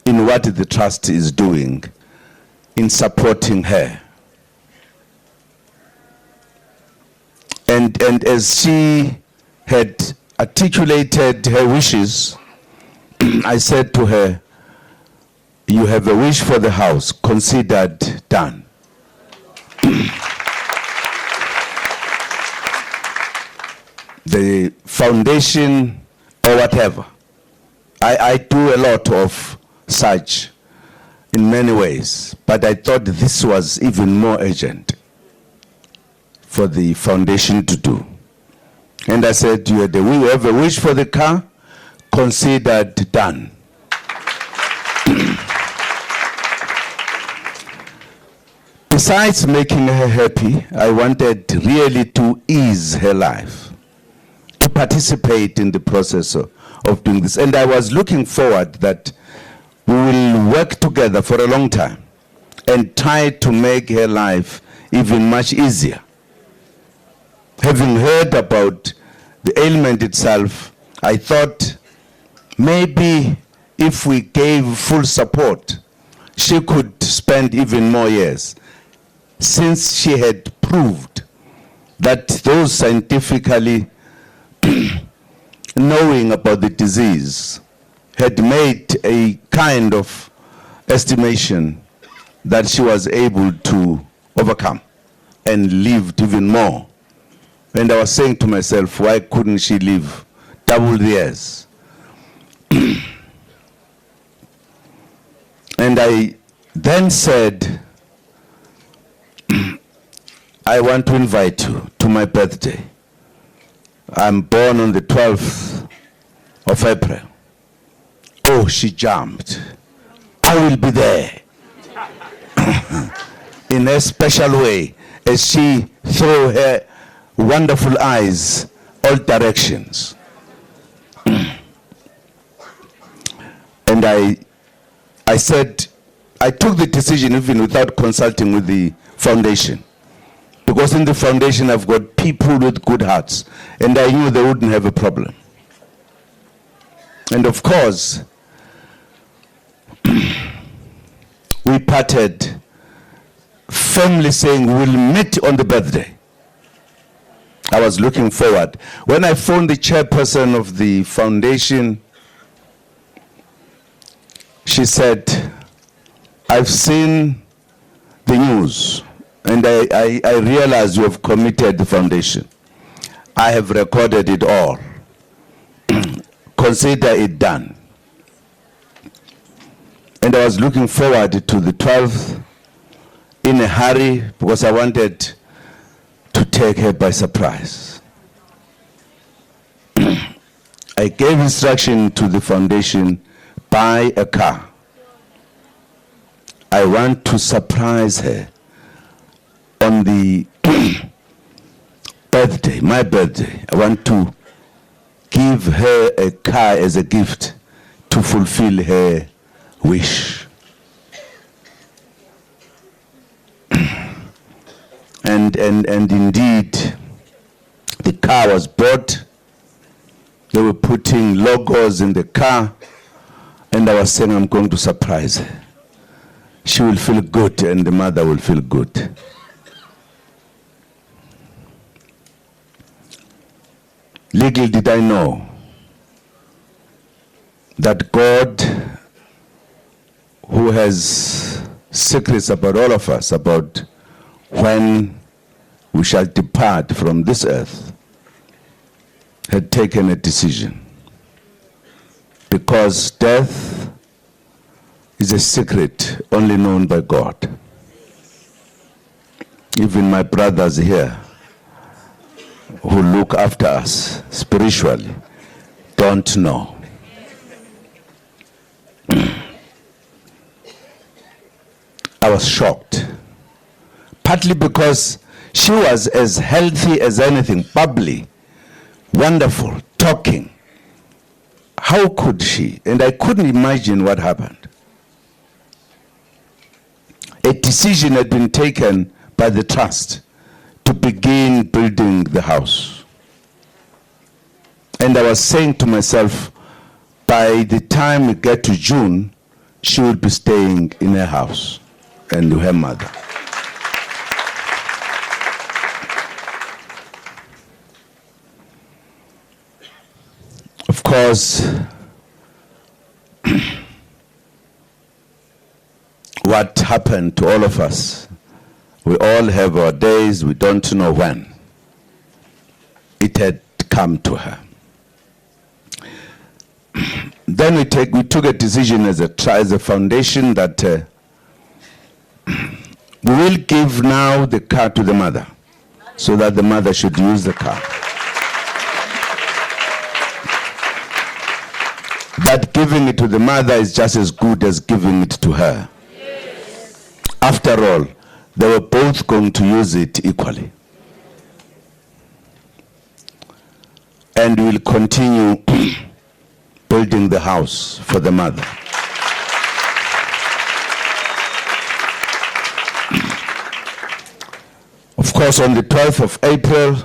in what the trust is doing in supporting her. And as she had articulated her wishes, I said to her, you have a wish for the house, considered done. The foundation or whatever. I do a lot of such in many ways, but I thought this was even more urgent for the foundation to do. And I said, you have a wish for the car, considered done. Besides making her happy, I wanted really to ease her life, to participate in the process of doing this. And I was looking forward that we will work together for a long time and try to make her life even much easier. Having heard about the ailment itself, I thought maybe if we gave full support, she could spend even more years, since she had proved that those scientifically knowing about the disease had made a kind of estimation that she was able to overcome and lived even more. And I was saying to myself, why couldn't she live double the years? And I then said, I want to invite you to my birthday. I'm born on the 12th of April. Oh, she jumped. I will be there. In a special way, as she threw her wonderful eyes all directions. And I said, I took the decision even without consulting with the foundation. Because in the foundation, I've got people with good hearts, and I knew they wouldn't have a problem. And of course, we parted, firmly saying we'll meet on the birthday. I was looking forward. When I phoned the chairperson of the foundation, she said, I've seen the news. And I realize you have committed the foundation. I have recorded it all. Consider it done. And I was looking forward to the 12th in a hurry because I wanted to take her by surprise. I gave instruction to the foundation, buy a car. I want to surprise her on the birthday, my birthday. I want to give her a car as a gift to fulfill her wish. And indeed, the car was bought. They were putting logos in the car, and I was saying, I'm going to surprise her. She will feel good, and the mother will feel good. Little did I know that God, who has secrets about all of us, about when we shall depart from this earth, had taken a decision. Because death is a secret only known by God. Even my brothers here, who look after us spiritually, don't know. I was shocked, partly because she was as healthy as anything, bubbly, wonderful, talking. How could she? And I couldn't imagine what happened. A decision had been taken by the trust to begin building the house. And I was saying to myself, by the time we get to June, she will be staying in her house and her mother. Of course, what happened to all of us, we all have our days, we don't know when. It had come to her. Then we took a decision as a foundation that we will give now the car to the mother, so that the mother should use the car. that giving it to the mother is just as good as giving it to her. After all, they were both going to use it equally. And we'll continue building the house for the mother. Of course, on the 12th of April,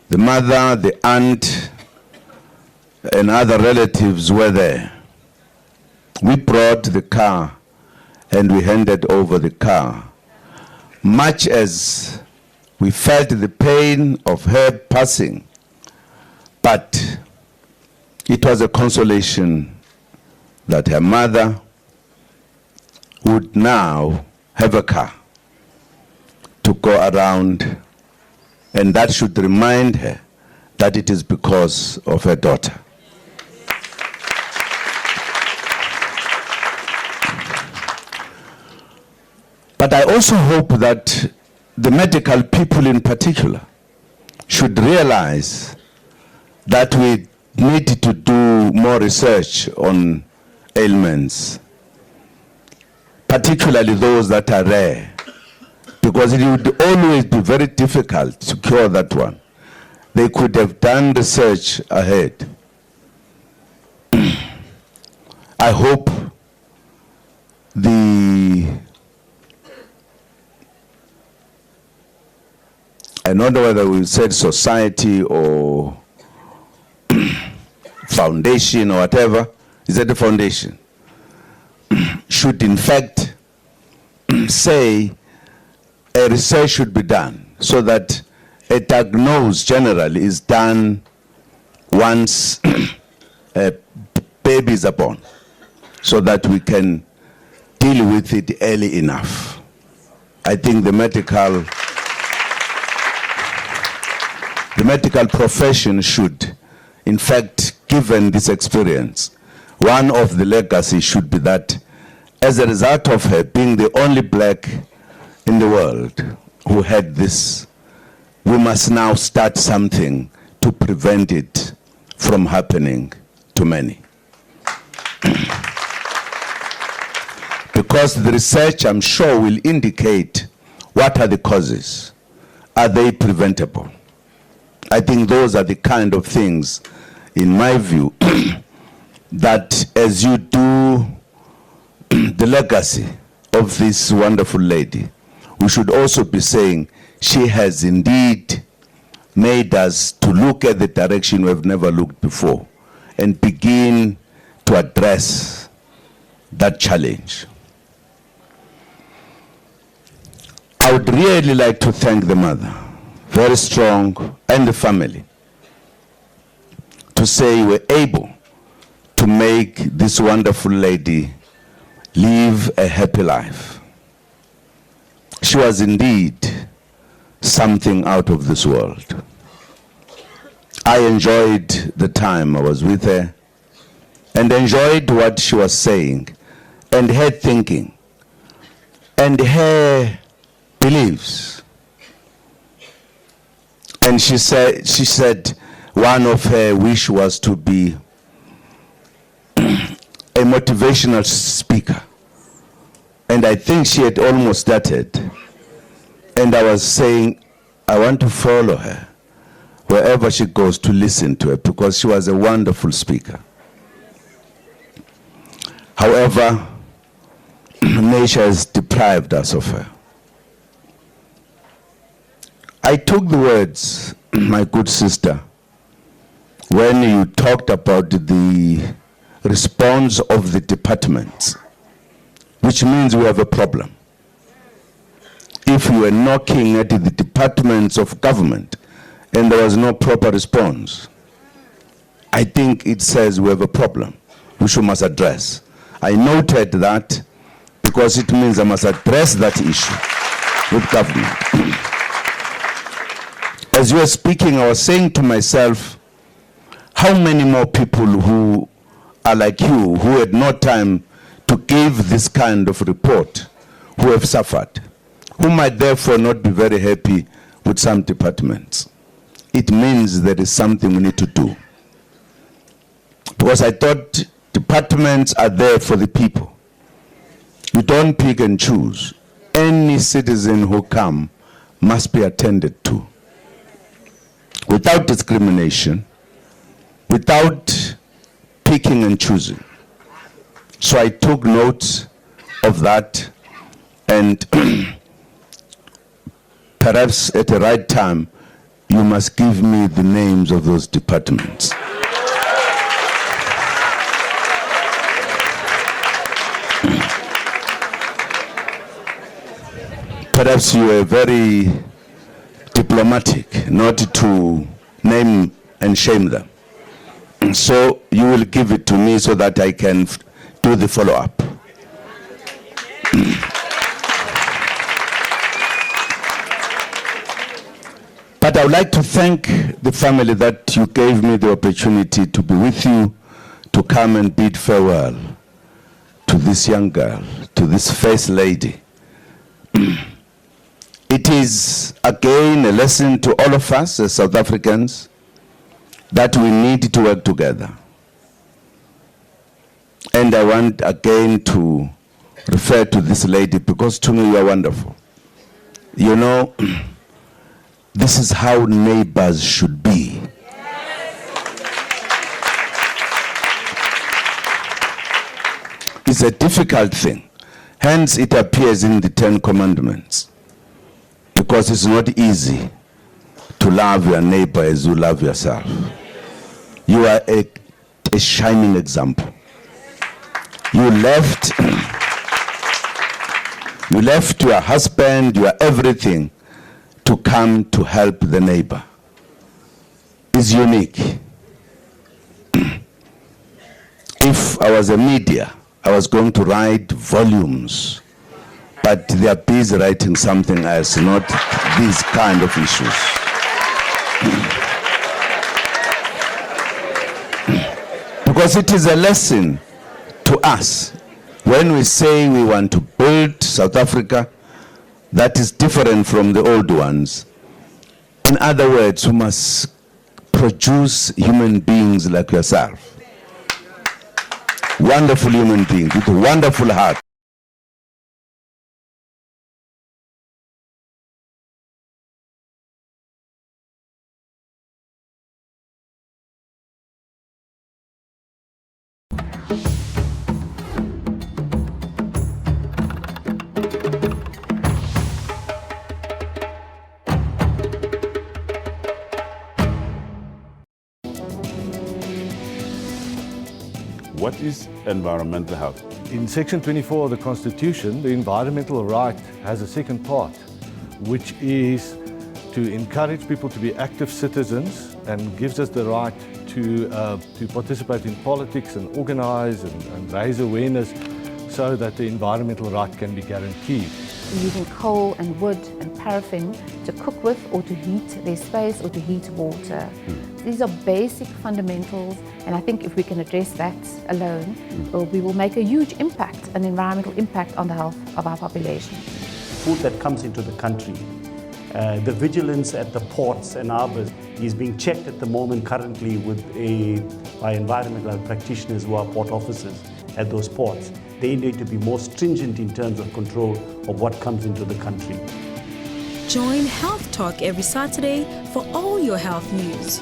the mother, the aunt, and other relatives were there. We brought the car and we handed over the car. Much as we felt the pain of her passing, but it was a consolation that her mother would now have a car to go around, and that should remind her that it is because of her daughter. But I also hope that the medical people in particular should realize that we need to do more research on ailments, particularly those that are rare, because it would always be very difficult to cure that one. They could have done research ahead. I hope I don't know whether we said society or foundation or whatever, is that the foundation? Should in fact say a research should be done so that a diagnosis generally is done once a baby is born, so that we can deal with it early enough. I think the medical profession should, in fact, given this experience, one of the legacies should be that as a result of her being the only black in the world who had this, we must now start something to prevent it from happening to many. Because the research, I'm sure, will indicate what are the causes. Are they preventable? I think those are the kind of things, in my view, that as you do the legacy of this wonderful lady, we should also be saying she has indeed made us to look at the direction we've never looked before and begin to address that challenge. I would really like to thank the mother, very strong, and the family, to say we're able to make this wonderful lady live a happy life. She was indeed something out of this world. I enjoyed the time I was with her and enjoyed what she was saying and her thinking and her beliefs. And she said one of her wish was to be a motivational speaker. And I think she had almost started. And I was saying, I want to follow her wherever she goes to listen to her, because she was a wonderful speaker. However, nature has deprived us of her. I took the words, my good sister, when you talked about the response of the departments, which means we have a problem. If you were knocking at the departments of government and there was no proper response, I think it says we have a problem which we must address. I noted that because it means I must address that issue with government. As you were speaking, I was saying to myself, how many more people who are like you, who had no time to give this kind of report, who have suffered, who might therefore not be very happy with some departments. It means there is something we need to do. Because I thought departments are there for the people. You don't pick and choose. Any citizen who come must be attended to without discrimination, without picking and choosing. So I took note of that, and perhaps at the right time, you must give me the names of those departments. Perhaps you were very diplomatic not to name and shame them. So you will give it to me so that I can do the follow-up. But I would like to thank the family that you gave me the opportunity to be with you, to come and bid farewell to this young girl, to this first lady. It is again a lesson to all of us as South Africans that we need to work together. And I want again to refer to this lady because to me you are wonderful. You know, this is how neighbors should be. It's a difficult thing. Hence it appears in the 10 Commandments. Because it's not easy to love your neighbor as you love yourself. You are a shining example. You left your husband, your everything, to come to help the neighbor. It's unique. If I was a media, I was going to write volumes, but they are busy writing something else, not these kind of issues. Because it is a lesson to us when we say we want to build South Africa that is different from the old ones. In other words, we must produce human beings like yourself. Wonderful human beings with a wonderful heart. What is environmental health? In Section 24 of the Constitution, the environmental right has a second part, which is to encourage people to be active citizens and gives us the right to participate in politics and organize and raise awareness so that the environmental right can be guaranteed. Using coal and wood and paraffin to cook with or to heat their space or to heat water. These are basic fundamentals, and I think if we can address that alone, we will make a huge impact, an environmental impact on the health of our population. Food that comes into the country, the vigilance at the ports and harbours is being checked at the moment currently by environmental practitioners who are port officers at those ports. They need to be more stringent in terms of control of what comes into the country. Join Health Talk every Saturday for all your health news.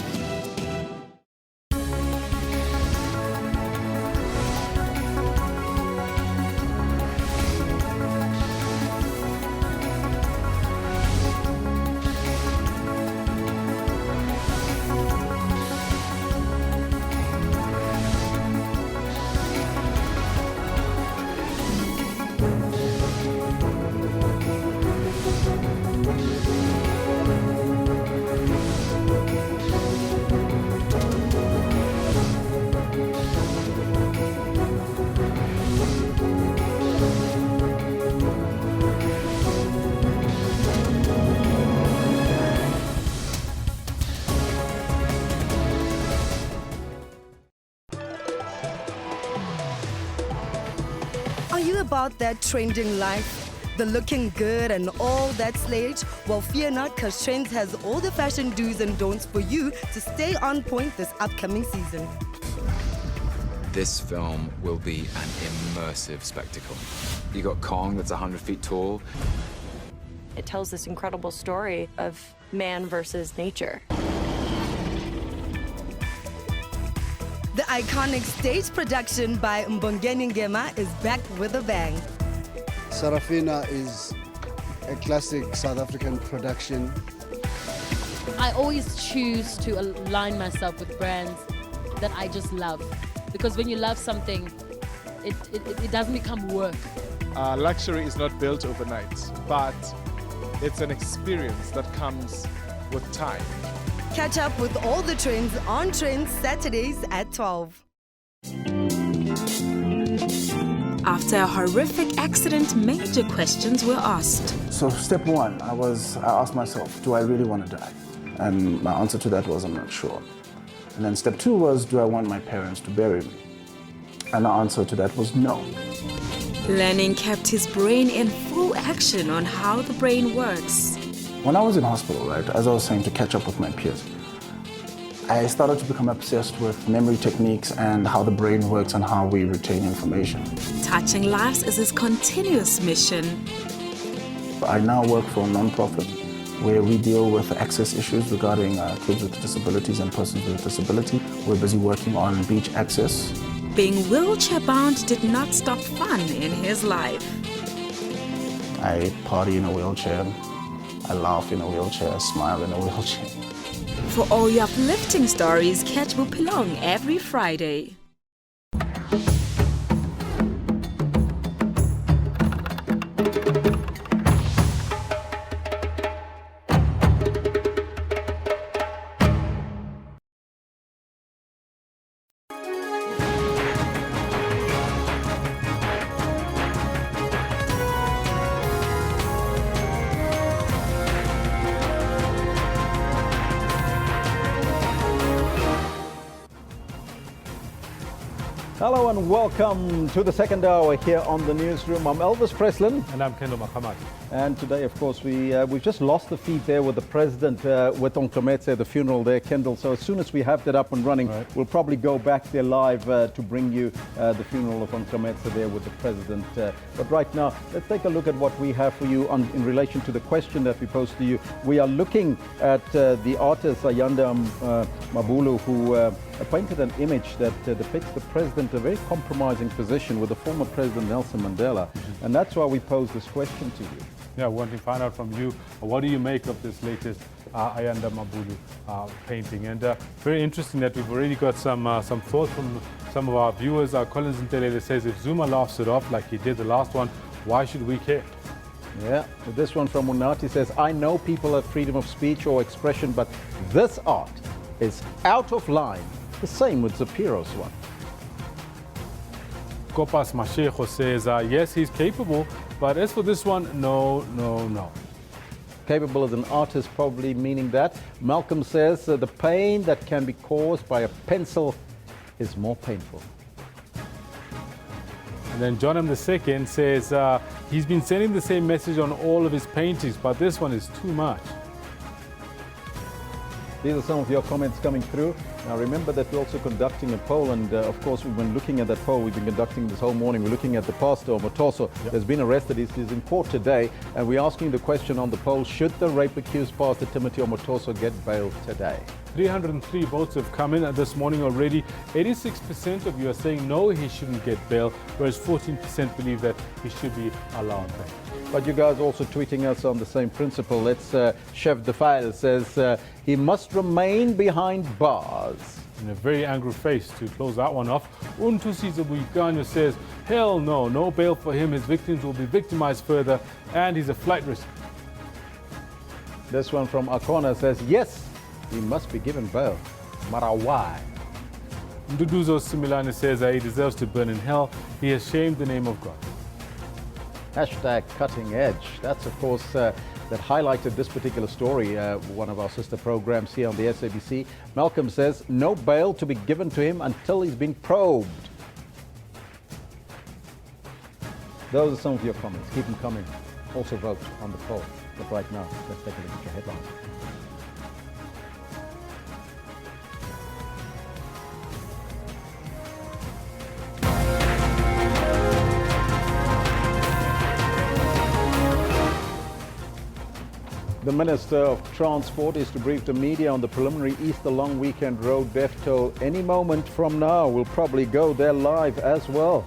Are you about that trending life? The looking good and all that stage? Well, fear not, because Trends has all the fashion do's and don'ts for you to stay on point this upcoming season. this film will be an immersive spectacle. You got Kong that's 100 feet tall. It tells this incredible story of man versus nature. The iconic stage production by Mbongeni Ngema is back with a bang. Sarafina is a classic South African production. I always choose to align myself with brands that I just love. Because when you love something, it doesn't become work. Luxury is not built overnight, but it's an experience that comes with time. Catch up with all the trends on Trends Saturdays at 12. After a horrific accident, major questions were asked. So step one, I asked myself, do I really want to die? And my answer to that was, I'm not sure. And then step two was, do I want my parents to bury me? And the answer to that was no. Learning kept his brain in full action on how the brain works. When I was in hospital, right, as I was saying, to catch up with my peers, I started to become obsessed with memory techniques and how the brain works and how we retain information. Touching lives is his continuous mission. I now work for a non-profit where we deal with access issues regarding kids with disabilities and persons with disability. We're busy working on beach access. Being wheelchair-bound did not stop fun in his life. I party in a wheelchair. I laugh in a wheelchair, I smile in a wheelchair. For all your uplifting stories, catch Bupilong every Friday. Hello and welcome to the second hour here on the Newsroom. I'm Elvis Preslin. And I'm Kendall Makamati. And today, of course, we've just lost the feed there with the president, with Onkometse, the funeral there, Kendall. So as soon as we have that up and running, we'll probably go back there live to bring you the funeral of Onkometse there with the president. But right now, let's take a look at what we have for you in relation to the question that we posed to you. We are looking at the artist Ayanda Mabulu, who painted an image that depicts the president in a very compromising position with the former President Nelson Mandela. And that's why we pose this question to you. Yeah, we want to find out from you, what do you make of this latest Ayanda Mabulu painting? And very interesting that we've already got some thoughts from some of our viewers. Collins Ntelele says, if Zuma laughs it off like he did the last one, why should we care? Yeah, this one from Munati says, I know people have freedom of speech or expression, but this art is out of line. The same with Zapiro's one. Kopas Mashejo says, yes, he's capable, but as for this one, no. Capable as an artist, probably meaning that. Malcolm says, the pain that can be caused by a pencil is more painful. And then John M. II says, he's been sending the same message on all of his paintings, but this one is too much. These are some of your comments coming through. Now remember that we're also conducting a poll, and of course we've been looking at that poll. We've been conducting this whole morning. We're looking at the pastor of Motoso that's been arrested. He's in court today, and we're asking the question on the poll, should the rape-accused pastor Timothy Omotoso get bail today? 303 votes have come in this morning already. 86% of you are saying no, he shouldn't get bail, whereas 14% believe that he should be allowed bail. But you guys also tweeting us on the same principle. Let's Chef the File says he must remain behind bars. In a very angry face to close that one off, Untusi Zabuikanya says, hell no, no bail for him. His victims will be victimized further, and he's a flight risk. This one from Akona says, yes, he must be given bail. Mara why? Nduduzo Similane says he deserves to burn in hell. He has shamed the name of God. Hashtag cutting edge. That's, of course, that highlighted this particular story, one of our sister programs here on the SABC. Malcolm says, no bail to be given to him until he's been probed. Those are some of your comments. Keep them coming. Also vote on the poll. But right now, let's take a look at your headlines. The Minister of Transport is to brief the media on the preliminary Easter long weekend road death toll any moment from now. We'll probably go there live as well.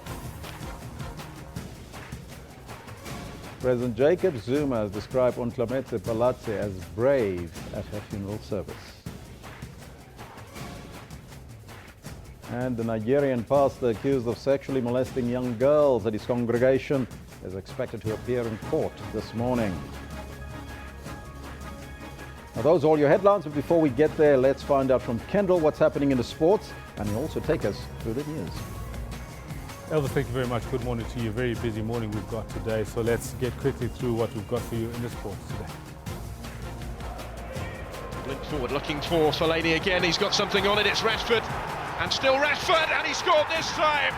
President Jacob Zuma has described Palazzi as brave at her funeral service. And the Nigerian pastor accused of sexually molesting young girls at his congregation is expected to appear in court this morning. Now, those are all your headlines, but before we get there, let's find out from Kendall what's happening in the sports, and he'll also take us through the news. Elvis, thank you very much. Good morning to you. Very busy morning we've got today, so let's get quickly through what we've got for you in the sports today. Blink forward, looking for Fellaini again. He's got something on it. It's Rashford, and still Rashford, and he scored this time.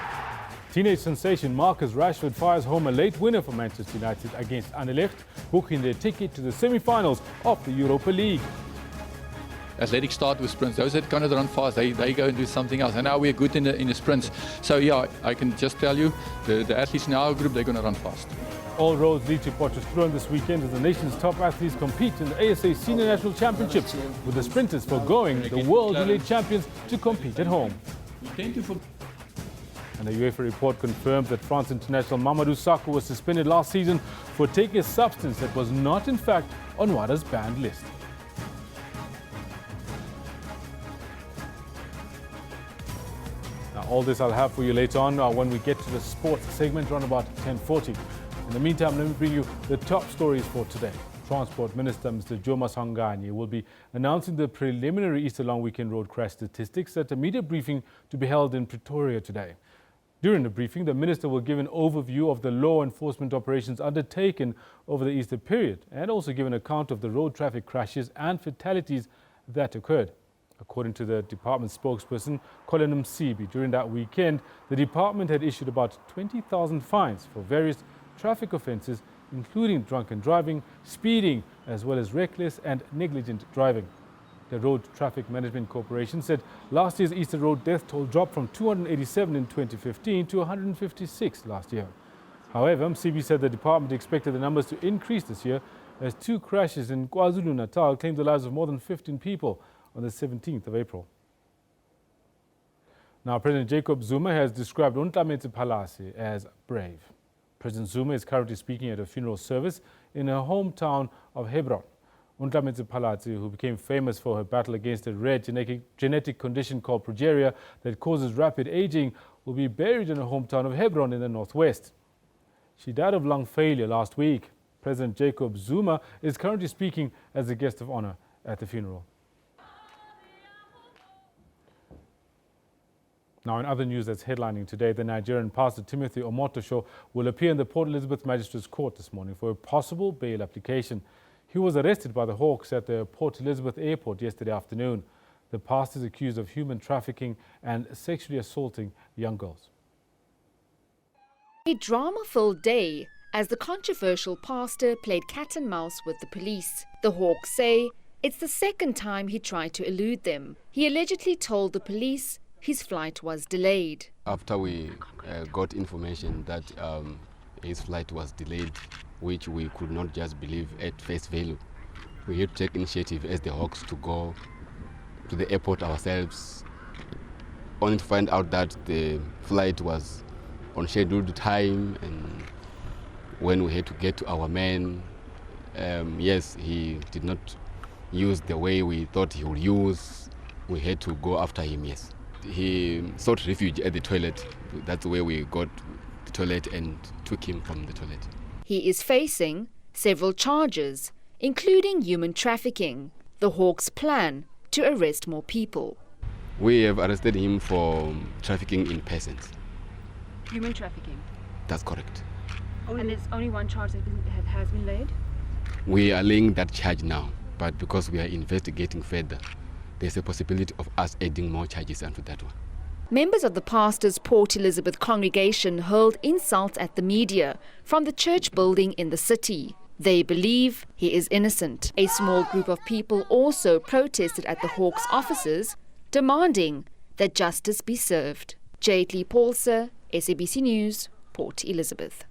Teenage sensation Marcus Rashford fires home a late winner for Manchester United against Anderlecht, booking their ticket to the semi-finals of the Europa League. Athletic start with sprints. Those that cannot run fast, they go and do something else. And now we're good in the sprints. So yeah, I can just tell you, the athletes in our group, they're going to run fast. All roads lead to Potchefstroom this weekend as the nation's top athletes compete in the ASA Senior National Championships, with the sprinters foregoing the world relay champions to compete at home. And a UEFA report confirms that France international Mamadou Sakho was suspended last season for taking a substance that was not in fact on WADA's banned list. Now, all this I'll have for you later on when we get to the sports segment around about 10:40. In the meantime, let me bring you the top stories for today. Transport Minister Mr. Jomas Hanganye will be announcing the preliminary Easter long weekend road crash statistics at a media briefing to be held in Pretoria today. During the briefing, the Minister will give an overview of the law enforcement operations undertaken over the Easter period and also give an account of the road traffic crashes and fatalities that occurred. According to the department spokesperson, Colin Msibi, during that weekend, the department had issued about 20,000 fines for various traffic offences, including drunken driving, speeding, as well as reckless and negligent driving. The Road Traffic Management Corporation said last year's Easter road death toll dropped from 287 in 2015 to 156 last year. However, Msibi said the department expected the numbers to increase this year as 2 crashes in KwaZulu-Natal claimed the lives of more than 15 people on the 17th of April. Now, President Jacob Zuma has described Palazzi as brave. President Zuma is currently speaking at a funeral service in her hometown of Hebron. Palazzi, who became famous for her battle against a rare genetic condition called progeria that causes rapid aging, will be buried in her hometown of Hebron in the northwest. She died of lung failure last week. President Jacob Zuma is currently speaking as a guest of honor at the funeral. Now, in other news that's headlining today, the Nigerian pastor Timothy Omotosho will appear in the Port Elizabeth Magistrates Court this morning for a possible bail application. He was arrested by the Hawks at the Port Elizabeth Airport yesterday afternoon. The pastor is accused of human trafficking and sexually assaulting young girls. A drama-filled day as the controversial pastor played cat and mouse with the police. The Hawks say it's the second time he tried to elude them. He allegedly told the police his flight was delayed. After we got information that his flight was delayed, which we could not just believe at face value, we had to take initiative as the Hawks to go to the airport ourselves, only to find out that the flight was on scheduled time. And when we had to get to our man, yes, he did not use the way we thought he would use. We had to go after him, yes. He sought refuge at the toilet. That's where we got the toilet and took him from the toilet. He is facing several charges, including human trafficking. The Hawks plan to arrest more people. We have arrested him for trafficking in persons. Human trafficking? That's correct. And there's only one charge that has been laid? We are laying that charge now, but because we are investigating further, there's a possibility of us adding more charges onto that one. Members of the pastor's Port Elizabeth congregation hurled insults at the media from the church building in the city. They believe he is innocent. A small group of people also protested at the Hawks' offices, demanding that justice be served. Jade Lee Paulser, SABC News, Port Elizabeth.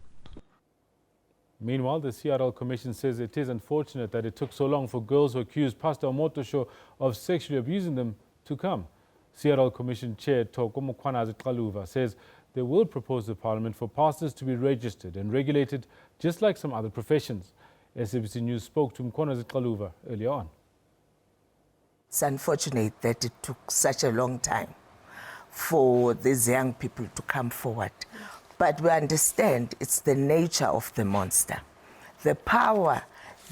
Meanwhile, the CRL Commission says it is unfortunate that it took so long for girls who accused Pastor Omotosho of sexually abusing them to come. CRL Commission Chair Toko Mukwanazi says they will propose to Parliament for pastors to be registered and regulated just like some other professions. SABC News spoke to Mukwanazi earlier on. It's unfortunate that it took such a long time for these young people to come forward. But we understand it's the nature of the monster. The power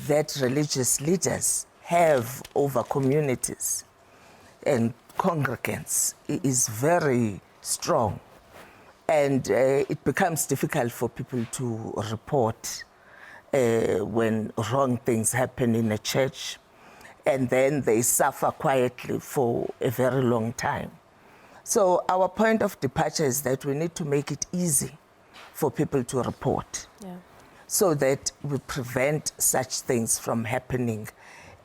that religious leaders have over communities and congregants is very strong. And it becomes difficult for people to report when wrong things happen in a church. And then they suffer quietly for a very long time. So our point of departure is that we need to make it easy for people to report, so that we prevent such things from happening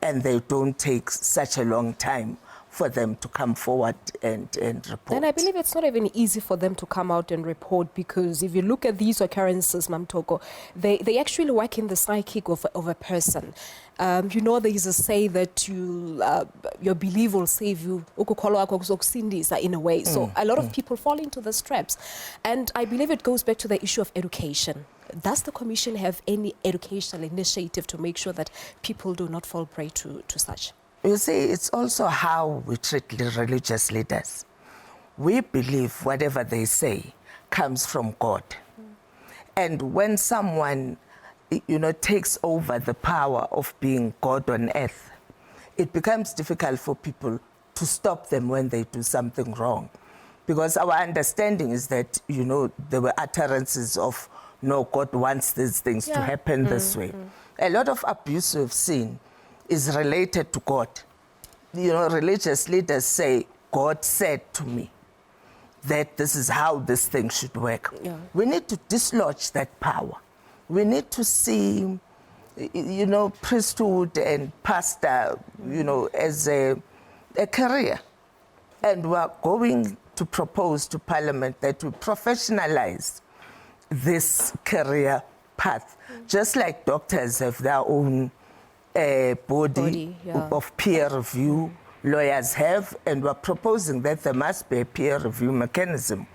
and they don't take such a long time for them to come forward and report. And I believe it's not even easy for them to come out and report, because if you look at these occurrences, Mam Toko, they actually work in the psychic of a person. You know, there is a say that your belief will save you, in a way. So a lot of people fall into these traps. And I believe it goes back to the issue of education. Does the Commission have any educational initiative to make sure that people do not fall prey to such? You see, it's also how we treat the religious leaders. We believe whatever they say comes from God. And when someone, takes over the power of being God on earth, it becomes difficult for people to stop them when they do something wrong. Because our understanding is that, there were utterances of, no, God wants these things to happen this way. A lot of abuse we've seen is related to God. Religious leaders say, God said to me that this is how this thing should work. We need to dislodge that power. We need to see, priesthood and pastor, as a career. And we're going to propose to Parliament that we professionalize this career path, just like doctors have their own body of peer review, lawyers have, and we're proposing that there must be a peer review mechanism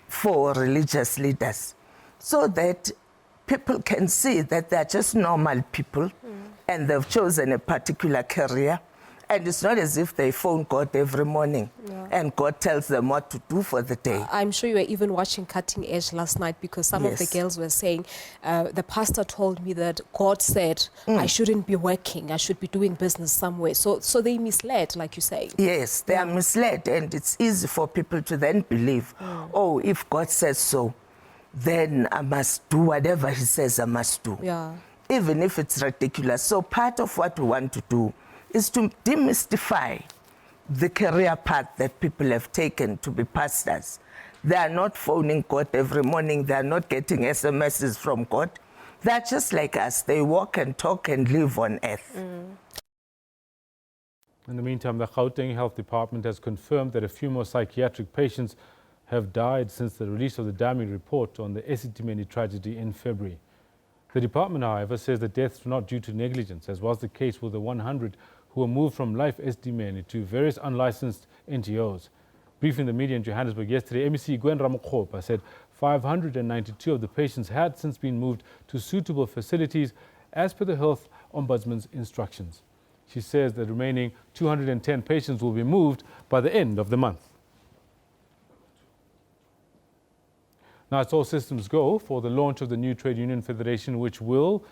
for religious leaders, so that people can see that they're just normal people and they've chosen a particular career. And it's not as if they phone God every morning and God tells them what to do for the day. I'm sure you were even watching Cutting Edge last night, because some of the girls were saying, the pastor told me that God said I shouldn't be working, I should be doing business somewhere. So they misled, like you say. Yes, they are misled, and it's easy for people to then believe, oh, if God says so, then I must do whatever he says I must do. Even if it's ridiculous. So part of what we want to do is to demystify the career path that people have taken to be pastors. They are not phoning God every morning. They are not getting SMSs from God. They are just like us. They walk and talk and live on earth. In the meantime, the Gauteng Health Department has confirmed that a few more psychiatric patients have died since the release of the damning report on the eSitimeni tragedy in February. The department, however, says the deaths were not due to negligence, as was the case with the 100 who were moved from Life eSitimeni to various unlicensed NGOs. Briefing the media in Johannesburg yesterday, MEC Gwen Ramokgopa said 592 of the patients had since been moved to suitable facilities as per the Health Ombudsman's instructions. She says the remaining 210 patients will be moved by the end of the month. Now it's all systems go for the launch of the new trade union federation, which will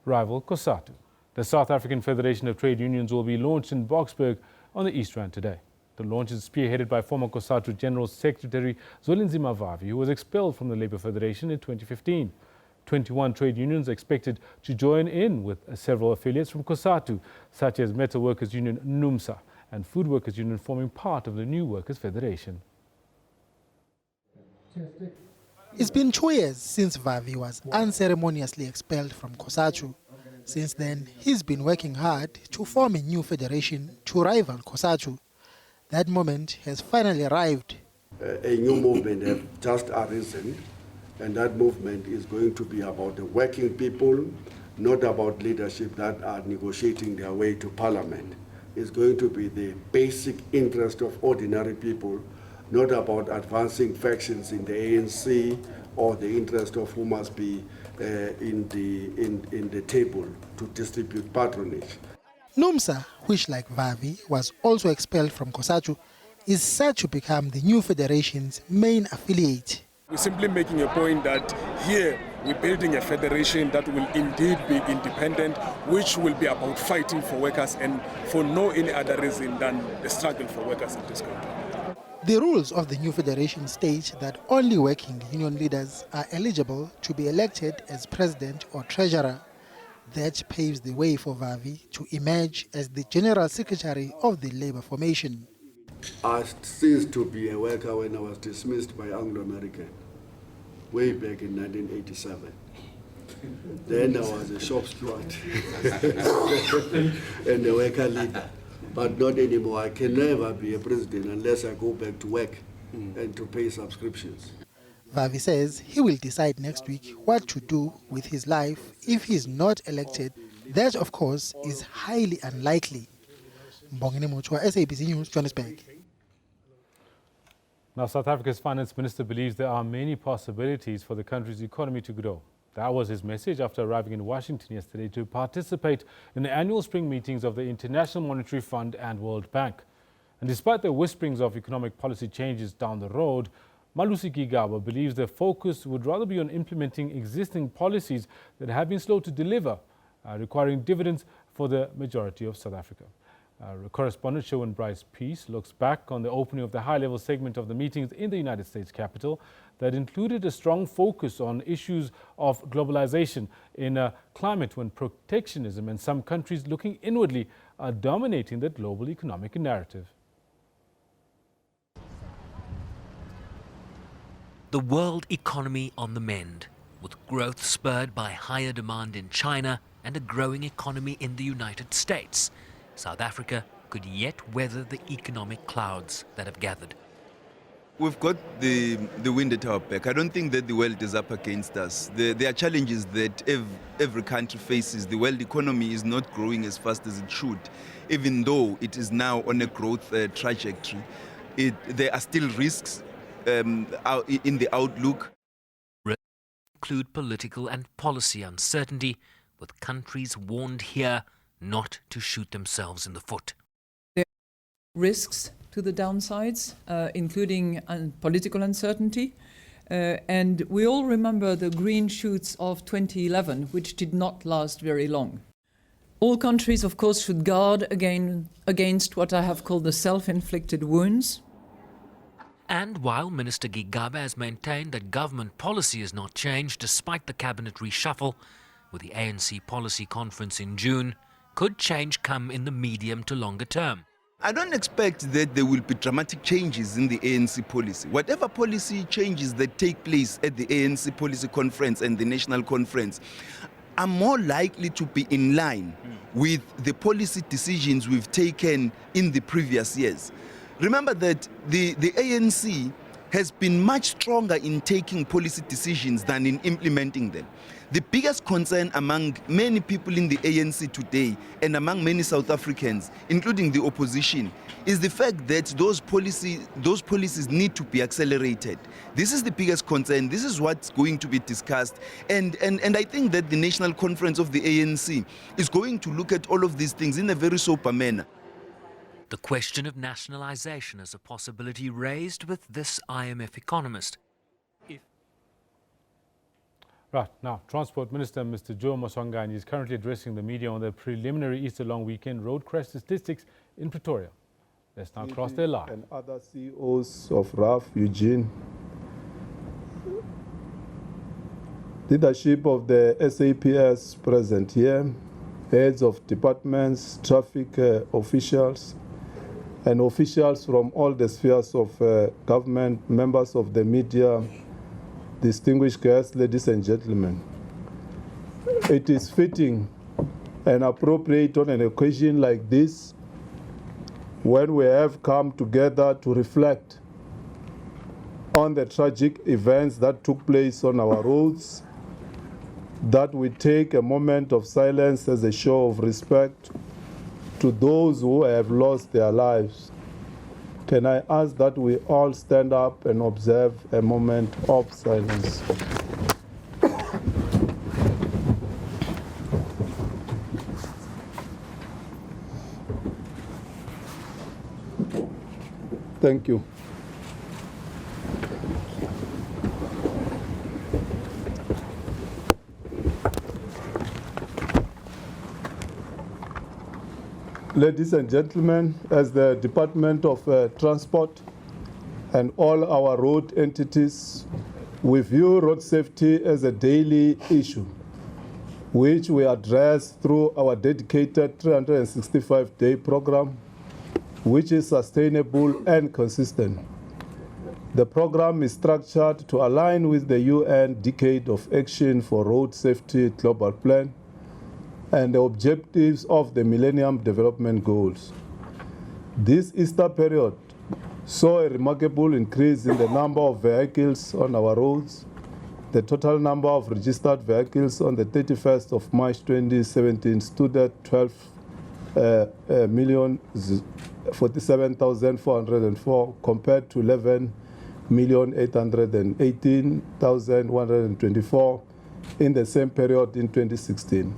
rival COSATU. The South African Federation of Trade Unions will be launched in Boksburg on the East Rand today. The launch is spearheaded by former COSATU General Secretary Zwelinzima Vavi, who was expelled from the Labour Federation in 2015. 21 trade unions are expected to join in with several affiliates from COSATU, such as Metal Workers Union NUMSA and Food Workers Union, forming part of the new Workers' Federation. It's been 2 years since Vavi was unceremoniously expelled from COSATU. Since then, he's been working hard to form a new federation to rival COSATU. That moment has finally arrived. A new movement has just arisen And that movement is going to be about the working people, not about leadership that are negotiating their way to parliament. It's going to be the basic interest of ordinary people, not about advancing factions in the ANC or the interest of who must be in the table to distribute patronage. NUMSA, which like Vavi was also expelled from COSATU, is set to become the new federation's main affiliate. We're simply making a point that here we're building a federation that will indeed be independent, which will be about fighting for workers and for no any other reason than the struggle for workers in this country. The rules of the new federation state that only working union leaders are eligible to be elected as president or treasurer. That paves the way for Vavi to emerge as the general secretary of the labor formation. I ceased to be a worker when I was dismissed by Anglo-American, way back in 1987. Then I was a shop steward and a worker leader, but not anymore. I can never be a president unless I go back to work and to pay subscriptions. Vavi says he will decide next week what to do with his life if he is not elected. That, of course, is highly unlikely. Mbongeni Muchwa, SABC News, Johannesburg. Now, South Africa's finance minister believes there are many possibilities for the country's economy to grow. That was his message after arriving in Washington yesterday to participate in the annual spring meetings of the International Monetary Fund and World Bank. And despite the whisperings of economic policy changes down the road, Malusi Gigaba believes the focus would rather be on implementing existing policies that have been slow to deliver, requiring dividends for the majority of South Africa. Correspondent Sherwin Bryce Peace looks back on the opening of the high-level segment of the meetings in the United States Capitol that included a strong focus on issues of globalization in a climate when protectionism and some countries looking inwardly are dominating the global economic narrative. The world economy on the mend, with growth spurred by higher demand in China and a growing economy in the United States. South Africa could yet weather the economic clouds that have gathered. We've got the wind at our back. I don't think that the world is up against us. There are challenges that every country faces. The world economy is not growing as fast as it should. Even though it is now on a growth trajectory, there are still risks in the outlook. Include political and policy uncertainty, with countries warned here not to shoot themselves in the foot. There are risks to the downsides, including political uncertainty. And we all remember the green shoots of 2011, which did not last very long. All countries, of course, should guard against what I have called the self-inflicted wounds. And while Minister Gigaba has maintained that government policy has not changed despite the cabinet reshuffle, with the ANC policy conference in June, could change come in the medium to longer term? I don't expect that there will be dramatic changes in the ANC policy. Whatever policy changes that take place at the ANC policy conference and the national conference are more likely to be in line with the policy decisions we've taken in the previous years. Remember that the ANC has been much stronger in taking policy decisions than in implementing them. The biggest concern among many people in the ANC today and among many South Africans, including the opposition, is the fact that those policies need to be accelerated. This is the biggest concern. This is what's going to be discussed. And I think that the National Conference of the ANC is going to look at all of these things in a very sober manner. The question of nationalization is a possibility raised with this IMF economist. Right, now, Transport Minister Mr. Joe Maswangani is currently addressing the media on the preliminary Easter long weekend road crash statistics in Pretoria. Let's now cross their line. And other CEOs of RAF, Eugene, leadership of the SAPS present here, heads of departments, traffic officials, and officials from all the spheres of government, members of the media, distinguished guests, ladies and gentlemen. It is fitting and appropriate on an occasion like this, when we have come together to reflect on the tragic events that took place on our roads, that we take a moment of silence as a show of respect to those who have lost their lives. Can I ask that we all stand up and observe a moment of silence? Thank you. Ladies and gentlemen, as the Department of Transport and all our road entities, we view road safety as a daily issue, which we address through our dedicated 365-day program, which is sustainable and consistent. The program is structured to align with the UN Decade of Action for Road Safety Global Plan and the objectives of the Millennium Development Goals. This Easter period saw a remarkable increase in the number of vehicles on our roads. The total number of registered vehicles on the 31st of March 2017 stood at 12,047,404 compared to 11,818,124 in the same period in 2016.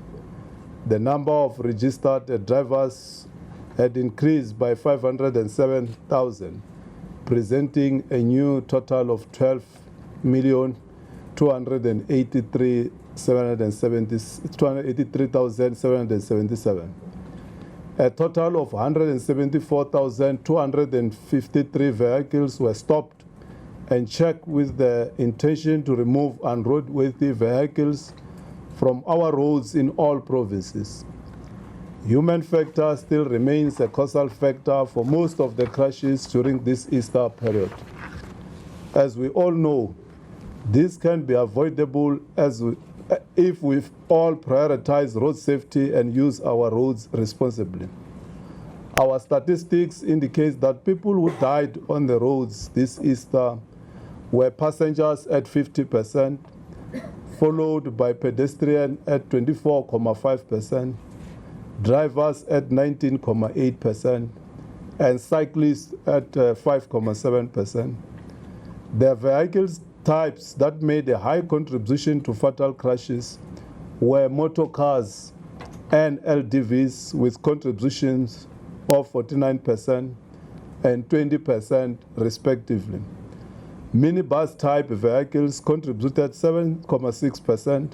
The number of registered drivers had increased by 507,000, presenting a new total of 12,283,777. A total of 174,253 vehicles were stopped and checked with the intention to remove unroadworthy vehicles from our roads in all provinces. Human factor still remains a causal factor for most of the crashes during this Easter period. As we all know, this can be avoidable if we all prioritize road safety and use our roads responsibly. Our statistics indicate that people who died on the roads this Easter were passengers at 50%, followed by pedestrian at 24.5%, drivers at 19.8%, and cyclists at 5.7%. The vehicles types that made a high contribution to fatal crashes were motor cars and LDVs with contributions of 49% and 20% respectively. Minibus type vehicles contributed 7.6%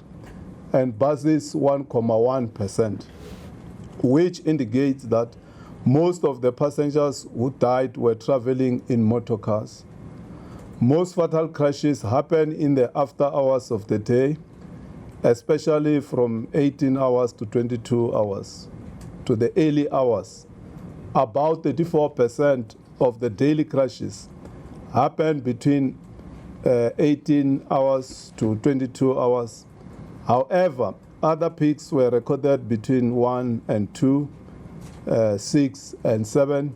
and buses 1.1%, which indicates that most of the passengers who died were traveling in motor cars. Most fatal crashes happen in the after hours of the day, especially from 18 hours to 22 hours to the early hours. About 34% of the daily crashes happen between 18 hours to 22 hours. However, other peaks were recorded between 1 and 2, 6 and 7,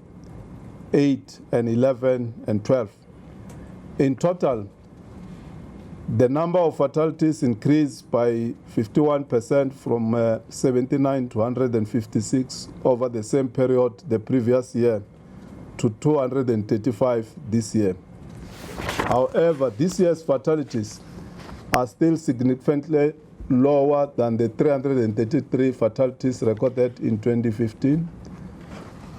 8 and 11 and 12. In total, the number of fatalities increased by 51% from 79 to 156 over the same period the previous year to 235 this year. However, this year's fatalities are still significantly lower than the 333 fatalities recorded in 2015.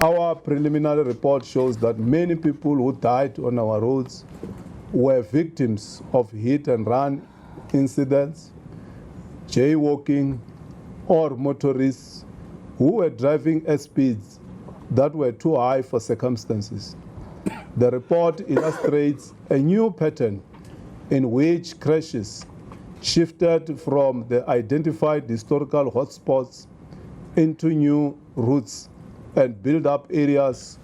Our preliminary report shows that many people who died on our roads were victims of hit-and-run incidents, jaywalking, or motorists who were driving at speeds that were too high for circumstances. The report illustrates a new pattern in which crashes shifted from the identified historical hotspots into new routes and build-up areas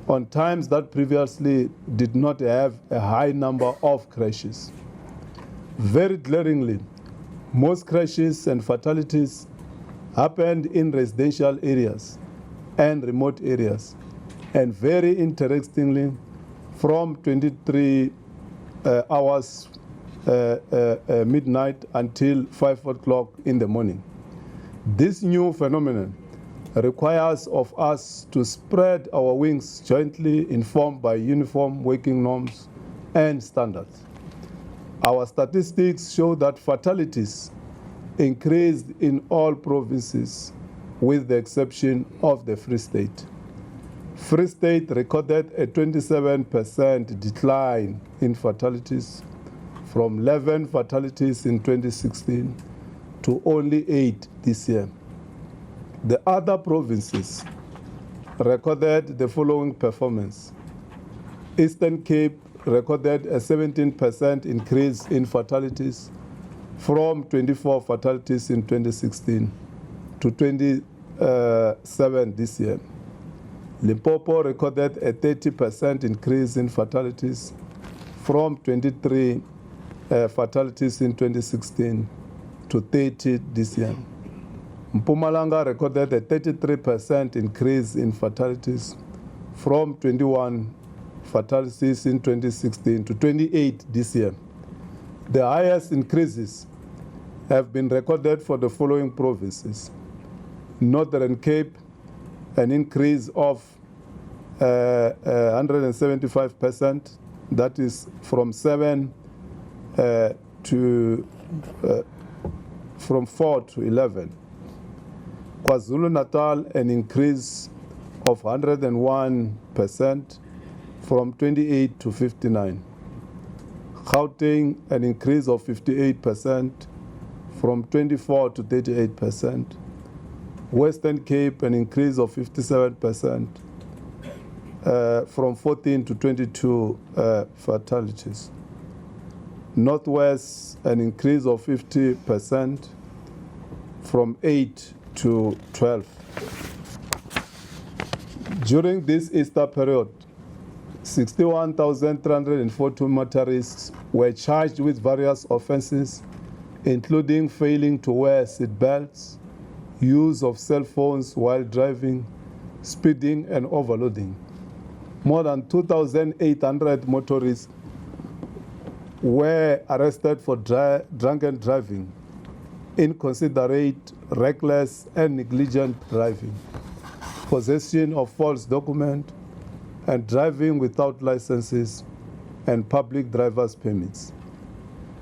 on times that previously did not have a high number of crashes. Very glaringly, most crashes and fatalities happened in residential areas and remote areas, and very interestingly, from 23 hours midnight until 5 o'clock in the morning. This new phenomenon requires of us to spread our wings jointly informed by uniform working norms and standards. Our statistics show that fatalities increased in all provinces with the exception of the Free State. Free State recorded a 27% decline in fatalities from 11 fatalities in 2016 to only 8 this year. The other provinces recorded the following performance. Eastern Cape recorded a 17% increase in fatalities from 24 fatalities in 2016 to 27 this year. Limpopo recorded a 30% increase in fatalities from 23 fatalities in 2016 to 30 this year. Mpumalanga recorded a 33% increase in fatalities from 21 fatalities in 2016 to 28 this year. The highest increases have been recorded for the following provinces. Northern Cape, an increase of 175%, that is from 4 to 11. KwaZulu-Natal, an increase of 101% from 28 to 59. Gauteng, an increase of 58% from 24 to 38%. Western Cape, an increase of 57% from 14 to 22 fatalities. Northwest, an increase of 50% from 8 to 12. During this Easter period, 61,342 motorists were charged with various offenses, including failing to wear seat belts, use of cell phones while driving, speeding and overloading. More than 2,800 motorists were arrested for drunken driving, inconsiderate, reckless and negligent driving, possession of false documents, and driving without licenses and public driver's permits.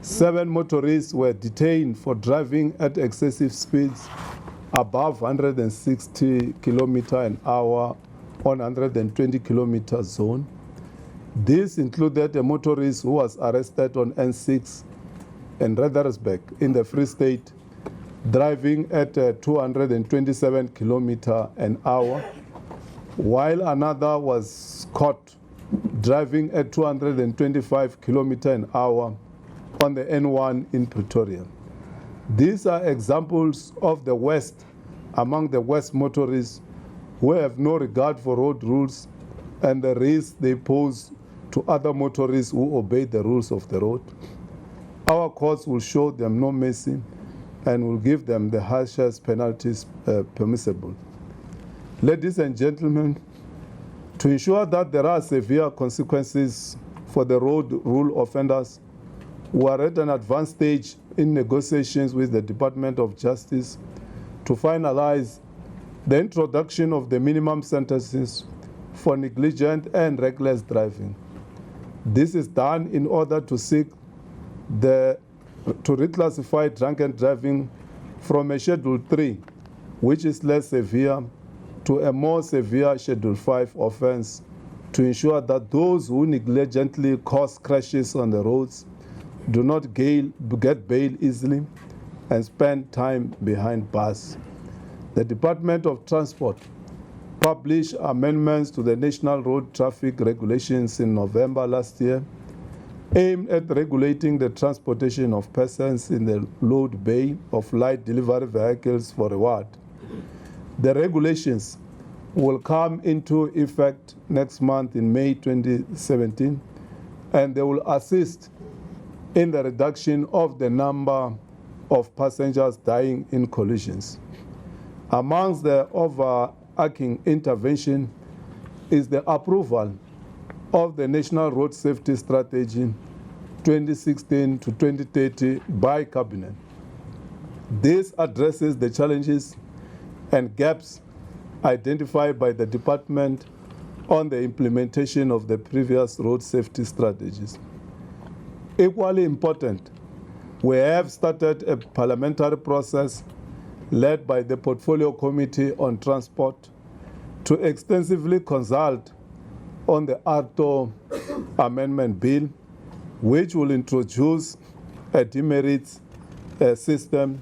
7 motorists were detained for driving at excessive speeds above 160 km an hour on 120 km zone. This included a motorist who was arrested on N6 in Reddersburg in the Free State, driving at 227 km an hour, while another was caught driving at 225 km an hour on the N1 in Pretoria. These are examples of the West among the West motorists who have no regard for road rules and the risk they pose to other motorists who obey the rules of the road. Our courts will show them no mercy and will give them the harshest penalties permissible. Ladies and gentlemen, to ensure that there are severe consequences for the road rule offenders, we are at an advanced stage in negotiations with the Department of Justice to finalize the introduction of the minimum sentences for negligent and reckless driving. This is done in order to seek to reclassify drunken driving from a Schedule 3, which is less severe, to a more severe Schedule 5 offense, to ensure that those who negligently cause crashes on the roads do not get bail easily and spend time behind bars. The Department of Transport published amendments to the National Road Traffic Regulations in November last year, aimed at regulating the transportation of persons in the load bay of light delivery vehicles for reward. The regulations will come into effect next month in May 2017, and they will assist in the reduction of the number of passengers dying in collisions. Amongst the overarching intervention is the approval of the National Road Safety Strategy 2016 to 2030 by Cabinet. This addresses the challenges and gaps identified by the department on the implementation of the previous road safety strategies. Equally important, we have started a parliamentary process led by the Portfolio Committee on Transport to extensively consult on the ARTO Amendment Bill, which will introduce a demerits system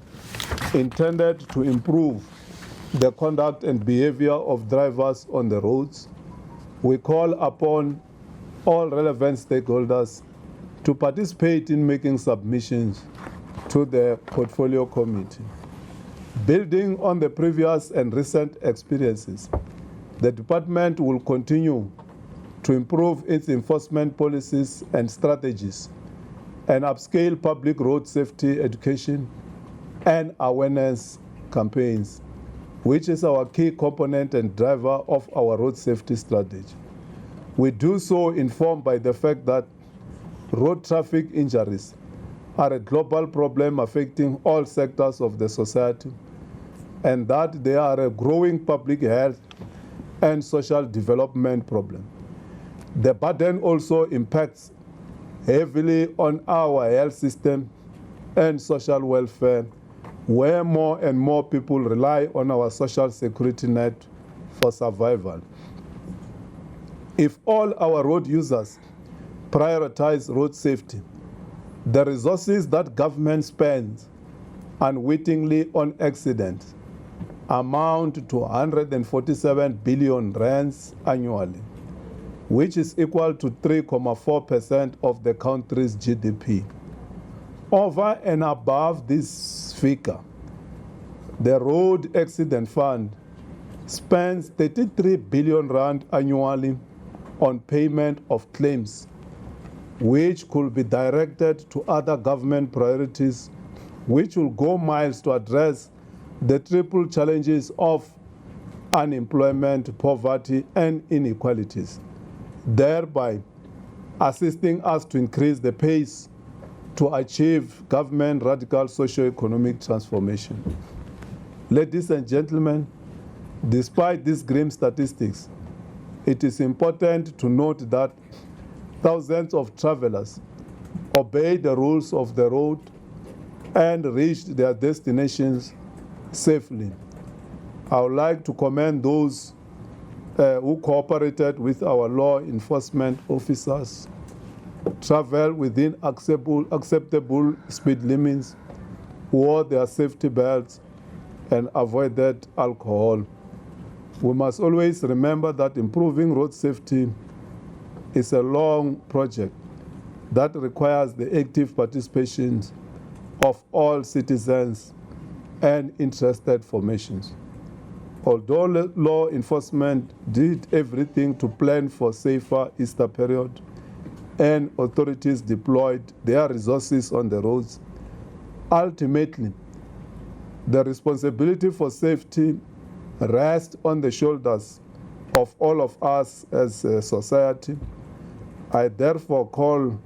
intended to improve the conduct and behavior of drivers on the roads. We call upon all relevant stakeholders to participate in making submissions to the Portfolio Committee. Building on the previous and recent experiences, the department will continue to improve its enforcement policies and strategies and upscale public road safety education and awareness campaigns, which is our key component and driver of our road safety strategy. We do so informed by the fact that road traffic injuries are a global problem affecting all sectors of the society, and that they are a growing public health and social development problem. The burden also impacts heavily on our health system and social welfare, where more and more people rely on our social security net for survival. If all our road users prioritize road safety, the resources that government spends unwittingly on accidents amount to 147 billion rands annually, which is equal to 3.4% of the country's GDP. Over and above this figure, the Road Accident Fund spends 33 billion rand annually on payment of claims, which could be directed to other government priorities, which will go miles to address the triple challenges of unemployment, poverty, and inequalities, thereby assisting us to increase the pace to achieve government radical socio-economic transformation. Ladies and gentlemen, despite these grim statistics, it is important to note that thousands of travelers obeyed the rules of the road and reached their destinations safely. I would like to commend those who cooperated with our law enforcement officers, traveled within acceptable speed limits, wore their safety belts, and avoided alcohol. We must always remember that improving road safety is a long project that requires the active participation of all citizens and interested formations. Although law enforcement did everything to plan for safer Easter period and authorities deployed their resources on the roads, ultimately, the responsibility for safety rests on the shoulders of all of us as a society. I therefore call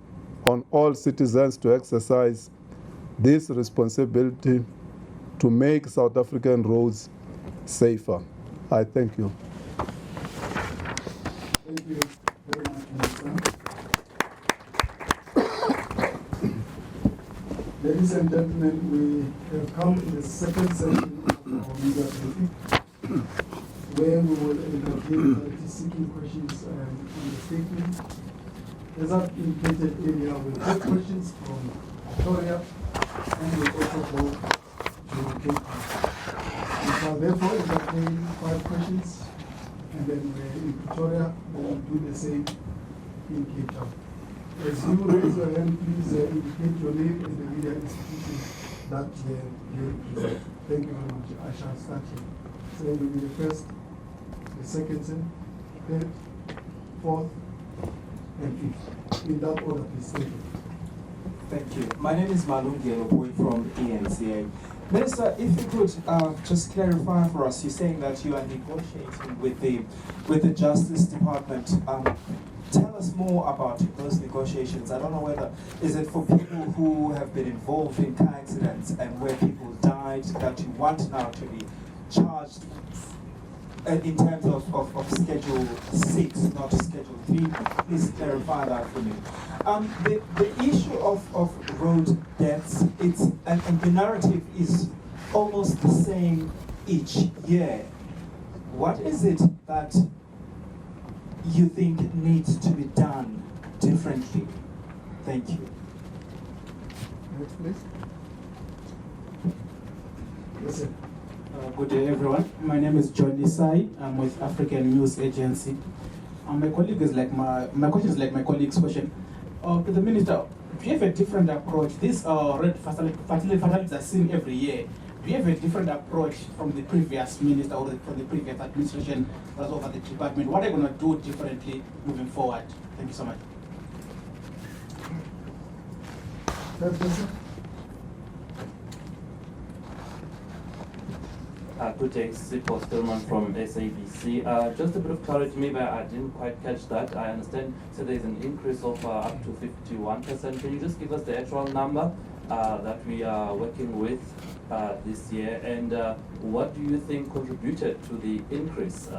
on all citizens to exercise this responsibility to make South African roads safer. I thank you. Thank you very much, Minister. Ladies and gentlemen, we have come to the second session of our media briefing, where we will entertain seeking questions on the statement. As I've indicated earlier, we'll take questions from Victoria and we'll also go to Cape Town. We shall therefore entertain 5 questions, and then in Victoria, we will do the same in Cape Town. As you raise your hand, please indicate your name and the media institution that you represent. Thank you very much. I shall start here. So will be the first, the second, third, fourth, and fifth. In that order, please. Thank you. Thank you. My name is Malunge Oboy from ENCA. Minister, if you could just clarify for us, you're saying that you are negotiating with the Justice Department. tell us more about those negotiations. I don't know whether, is it for people who have been involved in car accidents and where people died that you want now to be charged in terms of Schedule 6, not Schedule 3? Please clarify that for me. The issue of road deaths, and the narrative is almost the same each year. What is it that you think needs to be done differently? Thank you. Next, please. Listen. Good day, everyone. My name is John Isai. I'm with African News Agency. My colleague is like my question is like my colleague's question. To the minister, do you have a different approach? These red fatalities are seen every year. Do you have a different approach from the previous minister or from the previous administration that's over the department? What are you going to do differently moving forward? Thank you so much. Good day, Sipho Stillman from SABC. Just a bit of clarity, maybe I didn't quite catch that. I understand so there's an increase of up to 51%. Can you just give us the actual number that we are working with this year, and what do you think contributed to the increase?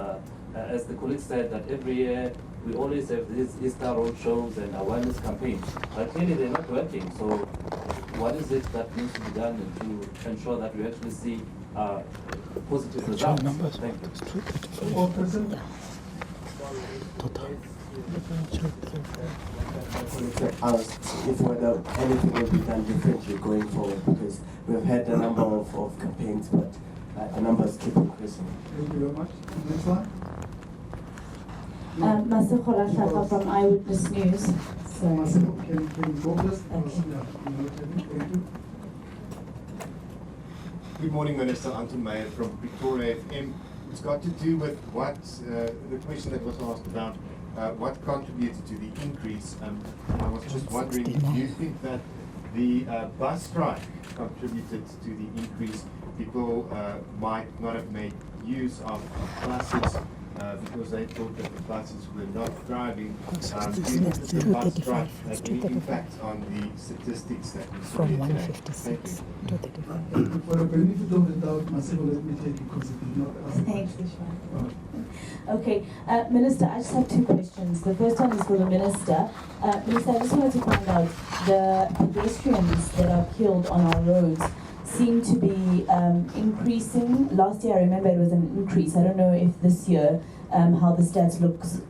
As the colleague said, that every year we always have these Easter road shows and awareness campaigns, but clearly they're not working. So what is it that needs to be done to ensure that we actually see positive results? Thank you. Asked if whether anything will be done differently going forward, because we've had a number of campaigns, but the numbers keep increasing. Thank you very much. Next one. Masikola Shaka from Eyewitness News. Masiko, can you go first? Thank you. Good morning, Minister. Anton Meyer from Pretoria FM. It's got to do with what the question that was asked about what contributed to the increase. I was just wondering, do you think that the bus strike contributed to the increase? People might not have made use of buses because they thought that the buses were not driving. Do you think that the bus strike had any impact on the statistics that we saw From today? 156 to 35. For the benefit of the doubt, Masiko, let me take it because it did not ask. Thanks, Okay, Minister, I just have two questions. The first one is for the Minister. Minister, I just wanted to find out, the pedestrians that are killed on our roads seem to be increasing. Last year, I remember it was an increase. I don't know if this year, how the stats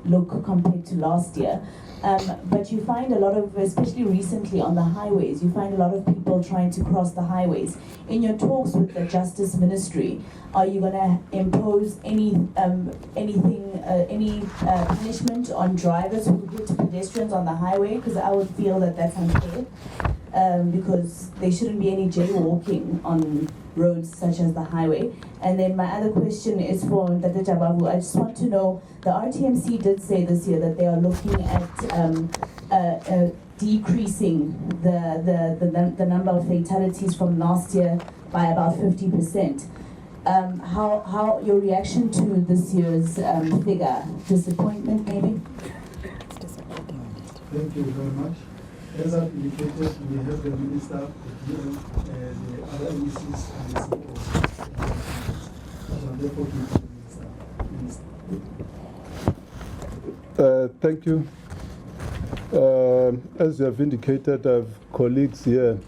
look compared to last year. But you find a lot of, especially recently on the highways, you find a lot of people trying to cross the highways. In your talks with the Justice Ministry, are you going to impose any punishment on drivers who hit pedestrians on the highway? Because I would feel that that's unfair. Because there shouldn't be any jaywalking on roads such as the highway. And then my other question is for Dr. Jabavu. I just want to know, the RTMC did say this year that they are looking at decreasing the number of fatalities from last year by about 50%. How your reaction to this year's figure? Disappointment, maybe? Thank you very much. As I've indicated, we have the Minister, the DM, the other MECs, and the CEOs. So therefore, give the Minister. Thank you. As you have indicated, I have colleagues here.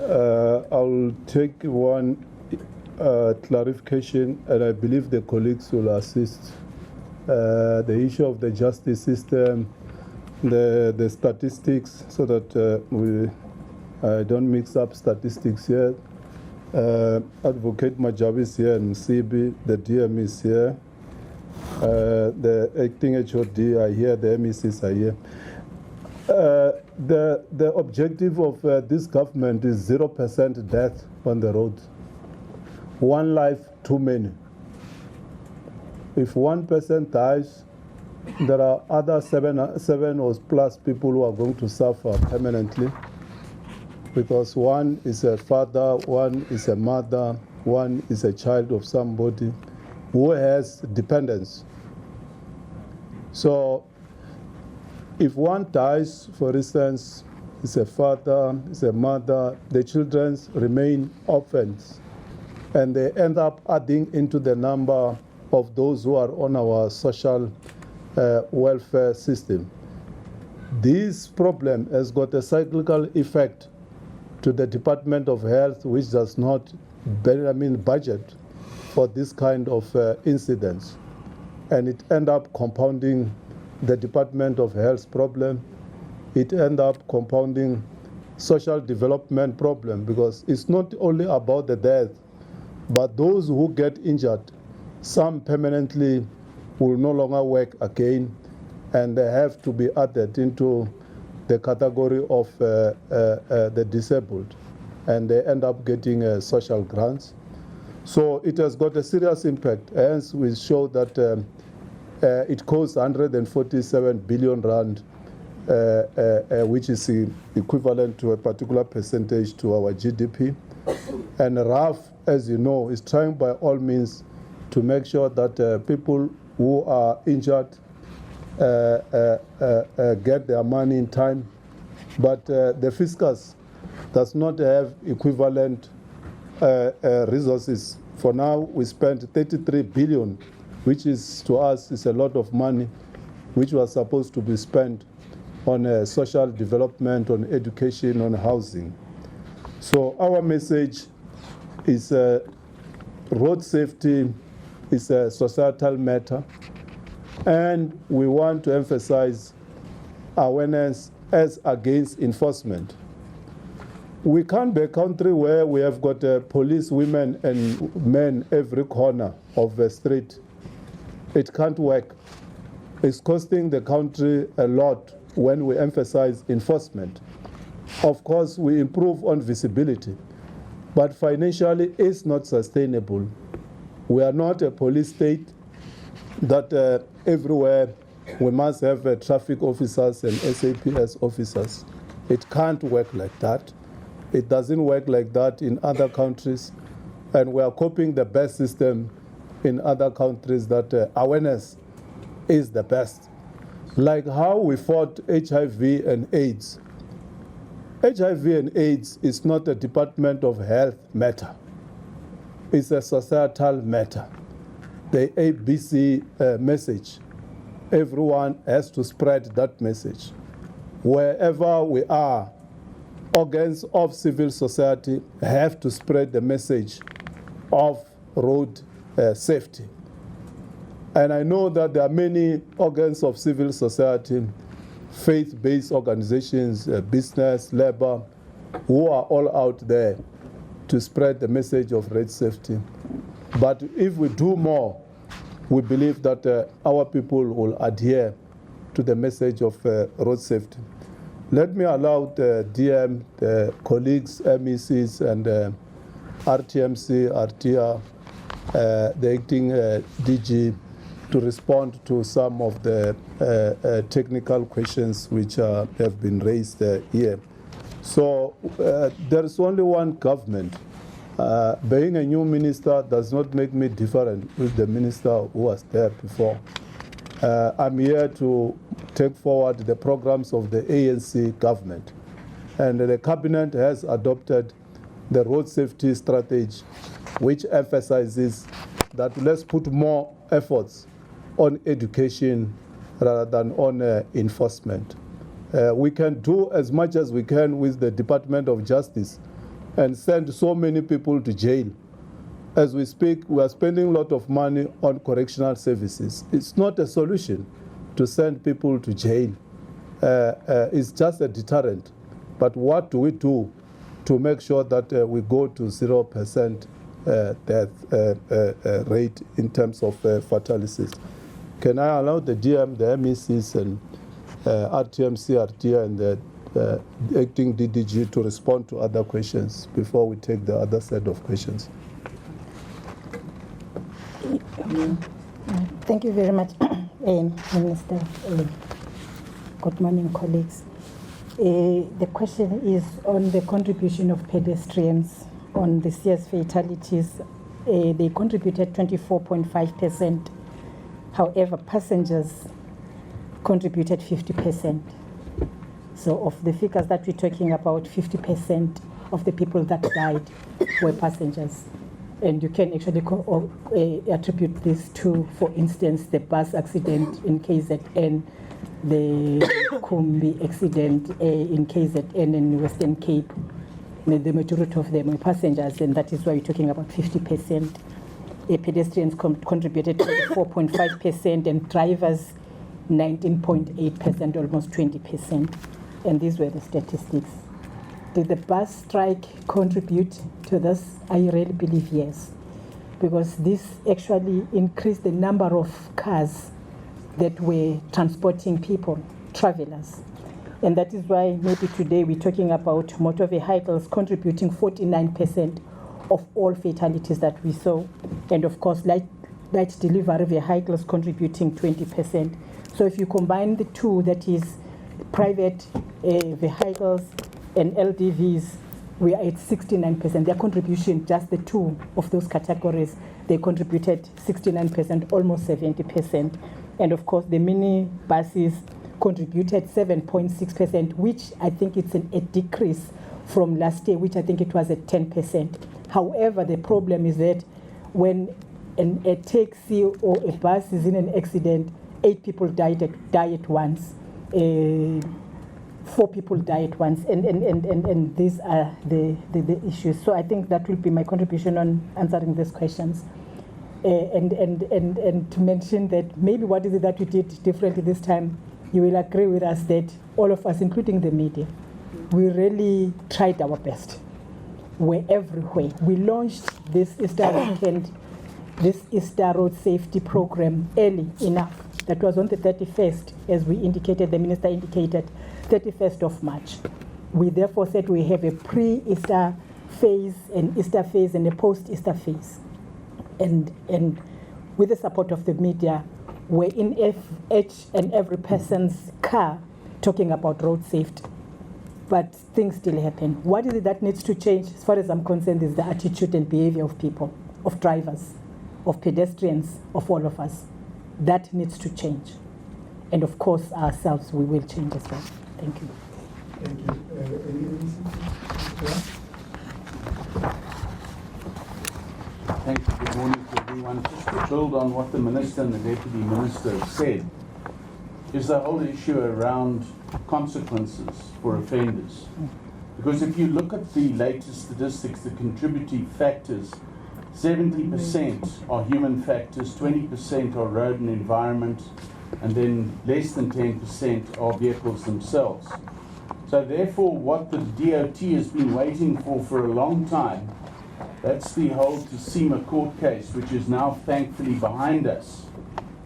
I'll take one clarification, and I believe the colleagues will assist. The issue of the justice system, the statistics, so that we don't mix up statistics here. Advocate Majabi is here, and CB, the DM is here. The acting HOD are here, the MECs are here. The objective of this government is 0% death on the road. One life too many. If one person dies, there are other seven or plus people who are going to suffer permanently, because one is a father, one is a mother, one is a child of somebody who has dependence. So If one dies, for instance, it's a father, it's a mother, the children remain orphans, and they end up adding into the number of those who are on our social welfare system. This problem has got a cyclical effect to the Department of Health, which does not budget for this kind of incidents. And it ends up compounding the Department of Health problem. It ends up compounding social development problem, because it's not only about the death, but those who get injured, some permanently will no longer work again, and they have to be added into the category of the disabled, and they end up getting social grants. So it has got a serious impact. Hence, we show that it costs 147 billion rand, which is equivalent to a particular percentage to our GDP. And RAF, as you know, is trying by all means to make sure that people who are injured get their money in time. But the fiscus does not have equivalent resources. For now, we spent 33 billion, which is to us is a lot of money, which was supposed to be spent on social development, on education, on housing. So our message is road safety is a societal matter, and we want to emphasize awareness as against enforcement. We can't be a country where we have got police women and men every corner of the street. It can't work. It's costing the country a lot when we emphasize enforcement. Of course, we improve on visibility, but financially it's not sustainable. We are not a police state that everywhere we must have traffic officers and SAPS officers. It can't work like that. It doesn't work like that in other countries, and we are copying the best system in other countries that awareness is the best. Like how we fought HIV and AIDS. HIV and AIDS is not a Department of Health matter. It's a societal matter. The ABC message, everyone has to spread that message. Wherever we are, organs of civil society have to spread the message of road safety. And I know that there are many organs of civil society, faith-based organizations, business, labor, who are all out there to spread the message of road safety. But if we do more, we believe that our people will adhere to the message of road safety. Let me allow the DM, the colleagues, MECs, and RTMC, RTR, the acting DG, to respond to some of the technical questions which have been raised here. So there is only one government. Being a new minister does not make me different with the minister who was there before. I'm here to take forward the programs of the ANC government. And the cabinet has adopted the road safety strategy, which emphasizes that let's put more efforts on education rather than on enforcement. We can do as much as we can with the Department of Justice and send so many people to jail. As we speak, we are spending a lot of money on correctional services. It's not a solution to send people to jail. It's just a deterrent. But what do we do to make sure that we go to 0% death rate in terms of fatalities? Can I allow the DM, the MECs, and RTMC, RTR, and the acting DDG to respond to other questions before we take the other set of questions? Thank you very much, Minister. Good morning, colleagues. The question is on the contribution of pedestrians on this year's fatalities. They contributed 24.5%. However, passengers contributed 50%. So of the figures that we're talking about, 50% of the people that died were passengers. And you can actually attribute this to, for instance, the bus accident in KZN, the Kumbi accident in KZN in Western Cape. The majority of them were passengers, and that is why we're talking about 50%. Pedestrians contributed 24.5%, and drivers 19.8%, almost 20%. And these were the statistics. Did the bus strike contribute to this? I really believe yes, because this actually increased the number of cars that were transporting people, travelers. And that is why maybe today we're talking about motor vehicles contributing 49% of all fatalities that we saw. And of course, light delivery vehicles contributing 20%. So if you combine the two, that is private vehicles and LDVs, we are at 69%. Their contribution, just the two of those categories, they contributed 69%, almost 70%. And of course, the mini buses contributed 7.6%, which I think it's a decrease from last year, which I think it was at 10%. However, the problem is that when a taxi or a bus is in an accident, 8 people die at once. 4 people die at once, and these are the issues. So I think that will be my contribution on answering these questions. And to mention that maybe what is it that we did differently this time, you will agree with us that all of us, including the media, we really tried our best. We're everywhere. We launched this Easter weekend, this Easter road safety program early enough. That was on the 31st, as we indicated, the minister indicated, 31st of March. We therefore said we have a pre-Easter phase, an Easter phase, and a post-Easter phase. And with the support of the media, we're in each and every person's car talking about road safety. But things still happen. What is it that needs to change, as far as I'm concerned, is the attitude and behavior of people, of drivers, of pedestrians, of all of us. That needs to change. And of course, ourselves, we will change as well. Thank you. Thank you. Thank you. Good morning to everyone. Just to build on what the Minister and the Deputy Minister said, is the whole issue around consequences for offenders. Because if you look at the latest statistics, the contributing factors, 70% are human factors, 20% are road and environment, and then less than 10% are vehicles themselves. So therefore, what the DOT has been waiting for a long time, that's the whole Tsima court case, which is now thankfully behind us.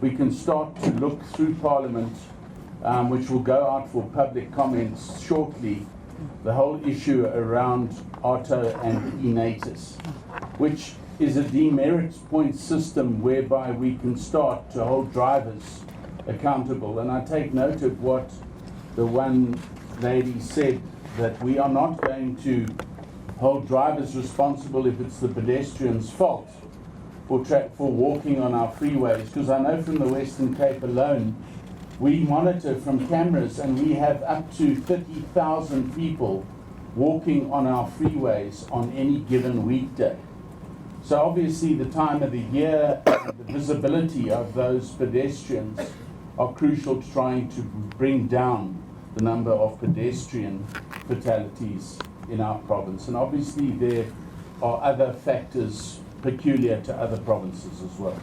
We can start to look through Parliament, which will go out for public comments shortly, the whole issue around AUTO and eNatus, which is a demerit point system whereby we can start to hold drivers accountable. And I take note of what the one lady said, that we are not going to hold drivers responsible if it's the pedestrian's fault for walking on our freeways, because I know from the Western Cape alone, we monitor from cameras and we have up to 30,000 people walking on our freeways on any given weekday. So obviously the time of the year and the visibility of those pedestrians are crucial to trying to bring down the number of pedestrian fatalities in our province. And obviously there are other factors peculiar to other provinces as well.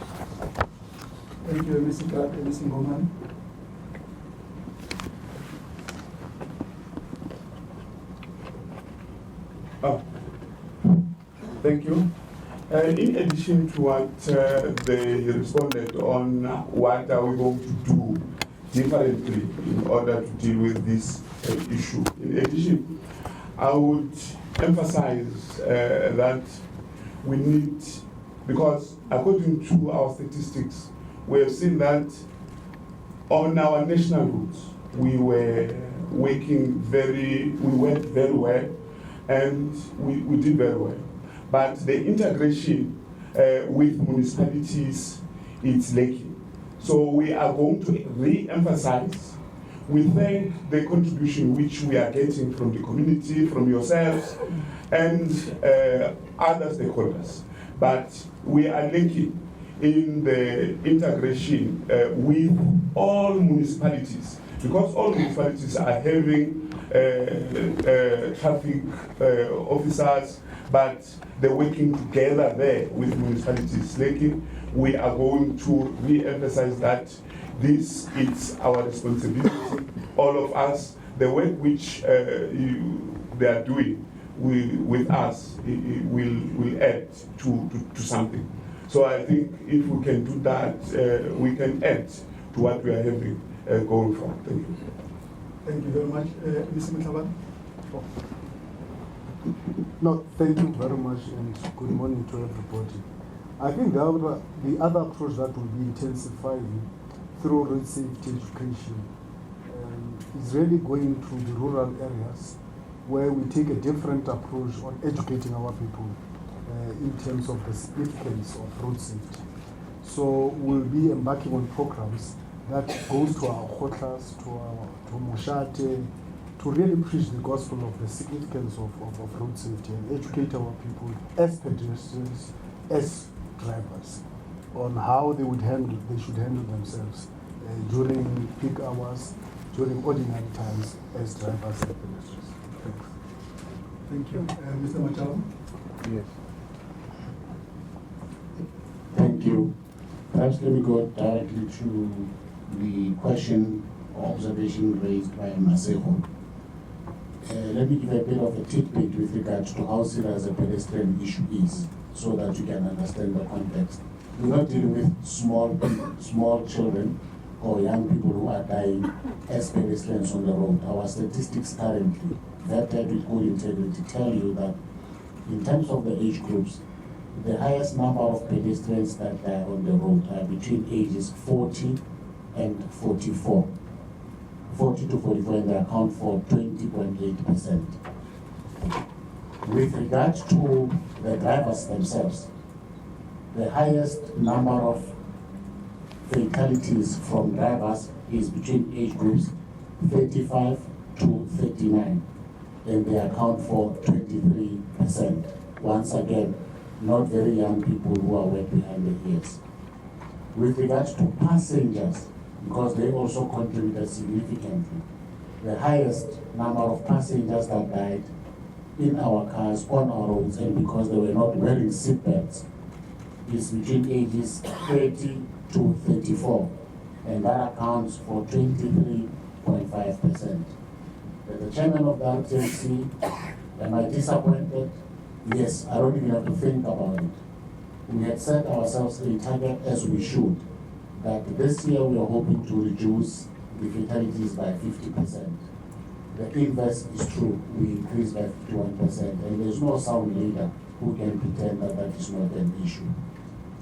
Thank you, Mr. Ngomane. Thank you. In addition to what they responded on, what are we going to do differently in order to deal with this issue? In addition, I would emphasize that we need, because according to our statistics, we have seen that on our national routes, we were working we went very well, and we did very well. But the integration with municipalities, it's lacking. So we are going to re-emphasize. We thank the contribution which we are getting from the community, from yourselves, and other stakeholders. But we are linking in the integration with all municipalities, because all municipalities are having traffic officers, but they're working together there with municipalities. Linking, we are going to re-emphasize that this is our responsibility, all of us. The work which they are doing with us will add to something. So I think if we can do that, we can add to what we are having going forward. Thank you. Thank you very much. Mr. Mutaban? No, thank you very much, and good morning to everybody. I think the other approach that will be intensifying through road safety education is really going to the rural areas, where we take a different approach on educating our people in terms of the significance of road safety. So we'll be embarking on programs that goes to our khotlas, to Moshate, to really preach the gospel of the significance of road safety and educate our people as pedestrians, as drivers, on how they should handle themselves during peak hours, during ordinary times as drivers and pedestrians. Thanks. Thank you. Mr. Machado? Yes. Thank you. Perhaps let me go directly to the question or observation raised by Maseko. Let me give a bit of a tidbit with regard to how serious a pedestrian issue is, so that you can understand the context. We're not dealing with small children or young people who are dying as pedestrians on the road. Our statistics currently, vetted with good integrity, tell you that in terms of the age groups, the highest number of pedestrians that die on the road are between ages 40 and 44. 40 to 44, and they account for 20.8%. With regard to the drivers themselves, the highest number of fatalities from drivers is between age groups 35 to 39, and they account for 23%. Once again, not very young people who are wet behind the ears. With regard to passengers, because they also contributed significantly, the highest number of passengers that died in our cars, on our roads, and because they were not wearing seatbelts, is between ages 30 to 34, and that accounts for 23.5%. The chairman of the RTMC, am I disappointed? Yes, I don't even have to think about it. We had set ourselves a target, as we should, that this year we are hoping to reduce the fatalities by 50%. The inverse is true, we increased by 51%, and there's no sound leader who can pretend that that is not an issue.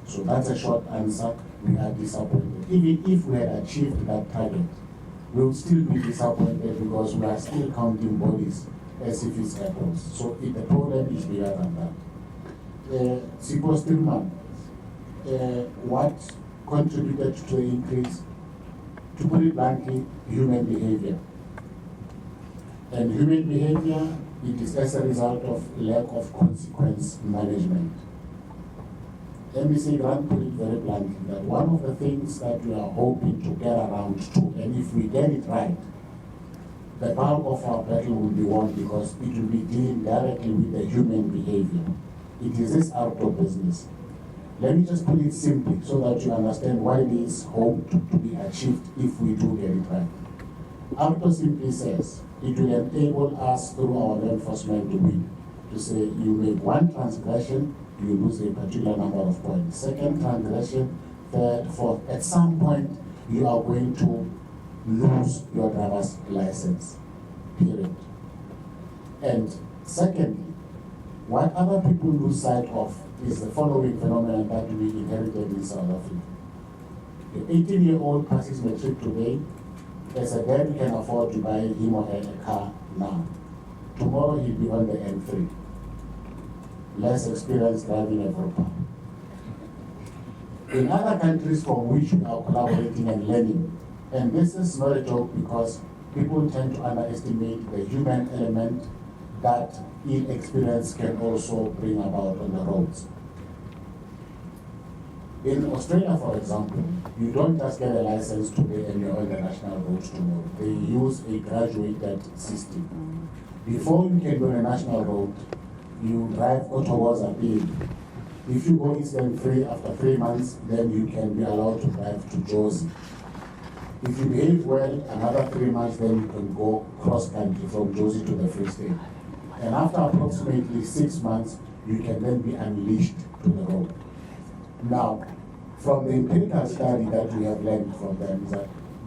So that's a short answer. We are disappointed. Even if we had achieved that target, we would still be disappointed because we are still counting bodies as if it's apples. So the problem is bigger than that. Sipo Stillman, what contributed to the increase? To put it bluntly, human behavior. And human behavior, it is as a result of lack of consequence management. MBC Grant put it very bluntly that one of the things that we are hoping to get around to, and if we get it right, the bulk of our battle will be won, because it will be dealing directly with the human behavior. It is this out of business. Let me just put it simply so that you understand why this hoped to be achieved if we do get it right. Auto simply says it will enable us through our law enforcement to win. To say you make one transgression, you lose a particular number of points. Second transgression, third, fourth. At some point, you are going to lose your driver's license, period. And secondly, what other people lose sight of is the following phenomenon that we inherited in South Africa. The 18-year-old passes matric today. As a dad, we can afford to buy him or her a car now. Tomorrow he'll be on the M3. Less experience driving a Europa. in other countries from which we are collaborating and learning. And this is not a joke because people tend to underestimate the human element that ill experience can also bring about on the roads. In Australia, for example, you don't just get a license today and you're on the national roads tomorrow. They use a graduated system. Before you can go on a national road, you drive towards a bill. If you go incident free after 3 months, then you can be allowed to drive to Jersey. If you behave well, another 3 months, then you can go cross country from Jersey to the Free State. And after approximately 6 months, you can then be unleashed to the road. Now, from the empirical study that we have learned from them, is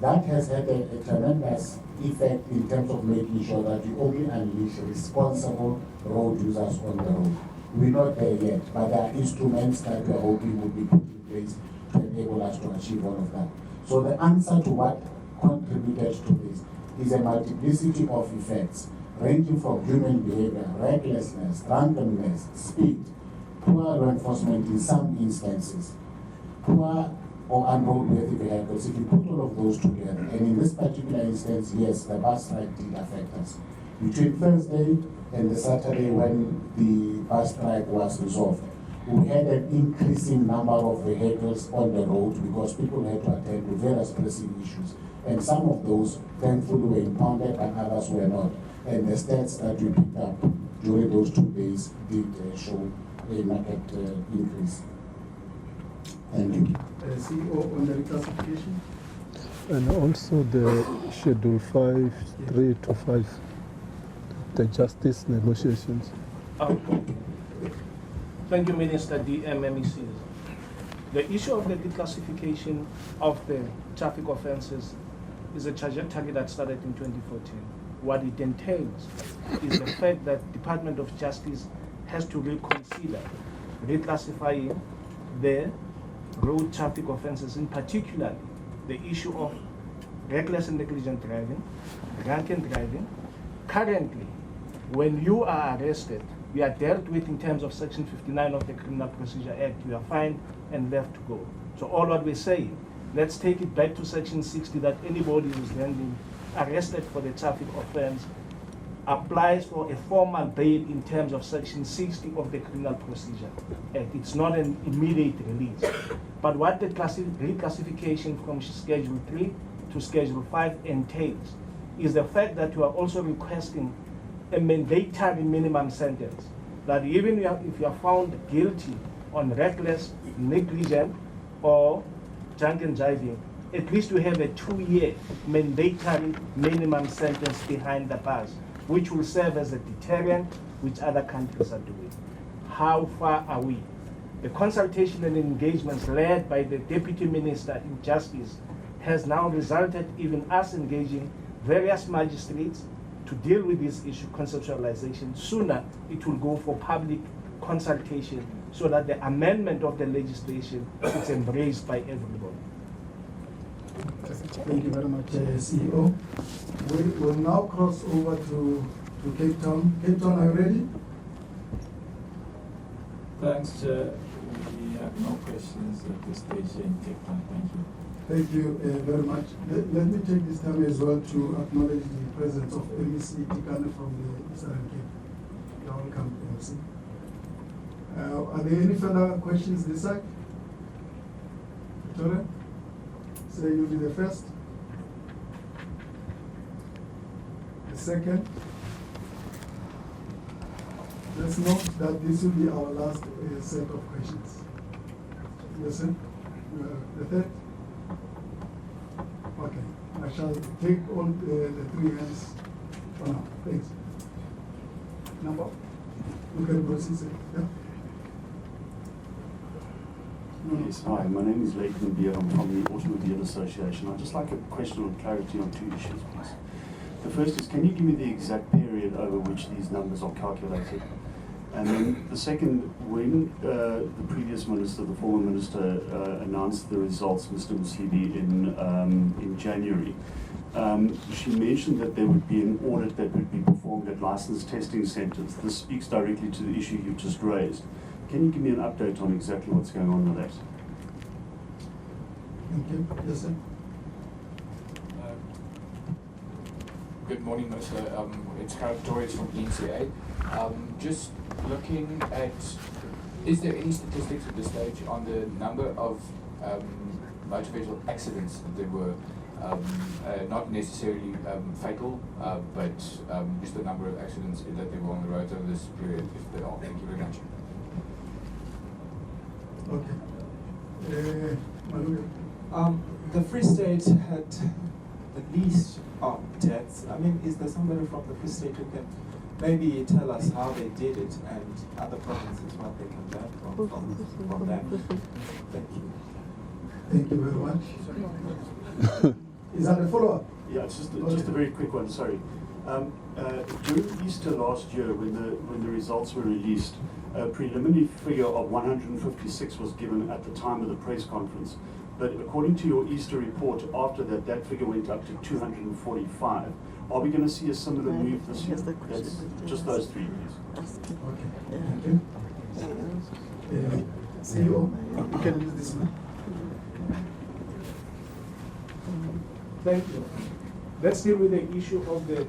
that has had a tremendous effect in terms of making sure that we only unleash responsible road users on the road. We're not there yet, but there are instruments that we're hoping will be put in place to enable us to achieve all of that. So the answer to what contributed to this is a multiplicity of effects, ranging from human behavior, recklessness, drunkenness, speed, poor law enforcement in some instances, poor or unroadworthy vehicles. If you put all of those together, and in this particular instance, yes, the bus strike did affect us. Between Thursday and the Saturday when the bus strike was resolved, we had an increasing number of vehicles on the road because people had to attend to various pressing issues. And some of those, thankfully, were impounded and others were not. And the stats that we picked up during those 2 days did show a marked increase. Thank you. CEO on the reclassification. And also the Schedule 5, 3 to 5, the justice negotiations. Thank you, Minister DMMEC. The issue of the declassification of the traffic offences is a trajectory that started in 2014. What it entails is the fact that Department of Justice has to reconsider reclassifying the road traffic offences, in particular the issue of reckless and negligent driving, drunken driving. Currently, when you are arrested, you are dealt with in terms of Section 59 of the Criminal Procedure Act. You are fined and left to go. So all what we're saying, let's take it back to Section 60, that anybody who's then been arrested for the traffic offense applies for a formal bail in terms of Section 60 of the Criminal Procedure Act. It's not an immediate release. But what the reclassification from Schedule 3 to Schedule 5 entails is the fact that you are also requesting a mandatory minimum sentence, that even if you are found guilty on reckless, negligent, or drunken driving, at least you have a 2-year mandatory minimum sentence behind the bars, which will serve as a deterrent, which other countries are doing. How far are we? The consultation and engagements led by the Deputy Minister in Justice has now resulted in us engaging various magistrates to deal with this issue, conceptualization. Sooner it will go for public consultation so that the amendment of the legislation is embraced by everybody. Thank you very much, CEO. We will now cross over to Cape Town. Cape Town, are you ready? Thanks, Chair. We have no questions at this stage in Cape Town. Thank you. Thank you very much. Let me take this time as well to acknowledge the presence of MEC Tikane from the Eastern Cape. You're welcome, MEC. Are there any further questions this side? Victoria? So you'll be the first. The second. Let's note that this will be our last set of questions. Listen. The third. Okay. I shall take all the 3 hands for now. Thanks. Number. You can proceed, sir. Yeah. Yes, hi, my name is Leighton Beer. I'm from the Automobile Association. I'd just like a question of clarity on 2 issues, please. The first is, can you give me the exact period over which these numbers are calculated? And then the second, when the previous minister, the former minister, announced the results, Mr. Muslibi, in January, she mentioned that there would be an audit that would be performed at licensed testing centres. This speaks directly to the issue you just raised. Can you give me an update on exactly what's going on with that? Thank you. Yes, sir. Good morning, Minister. It's Gareth Torres from NCA. Just looking at, is there any statistics at this stage on the number of motor vehicle accidents that there were, not necessarily fatal, but just the number of accidents that there were on the roads over this period, if there are? Thank you very much. Okay. The Free State had the least deaths. I mean, is there somebody from the Free State who can maybe tell us how they did it and other provinces what they can learn from them? Thank you. Thank you very much. Is that a follow-up? Yeah, it's just a very quick one, sorry. During Easter last year, when the results were released, a preliminary figure of 156 was given at the time of the press conference. But according to your Easter report, after that, that figure went up to 245. Are we going to see a similar move this year? That's just those three, please. Okay. Thank you. CEO, you can use this one. Thank you. Let's deal with the issue of the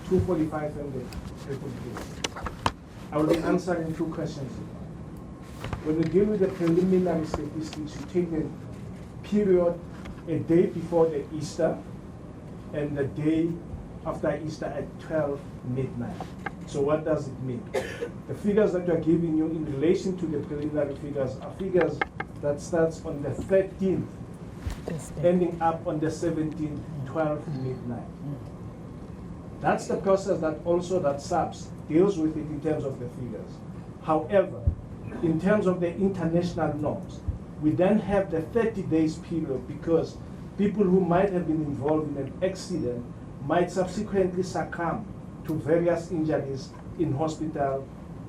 245 and the 343. I will be answering two questions. When you deal with the preliminary statistics, you take the period a day before the Easter and the day after Easter at 12 midnight. So what does it mean? The figures that we are giving you in relation to the preliminary figures are figures that starts on the 13th, ending up on the 17th, 12 midnight. That's the process that also that SABC deals with it in terms of the figures. However, in terms of the international norms, we then have the 30 days period because people who might have been involved in an accident might subsequently succumb to various injuries in hospital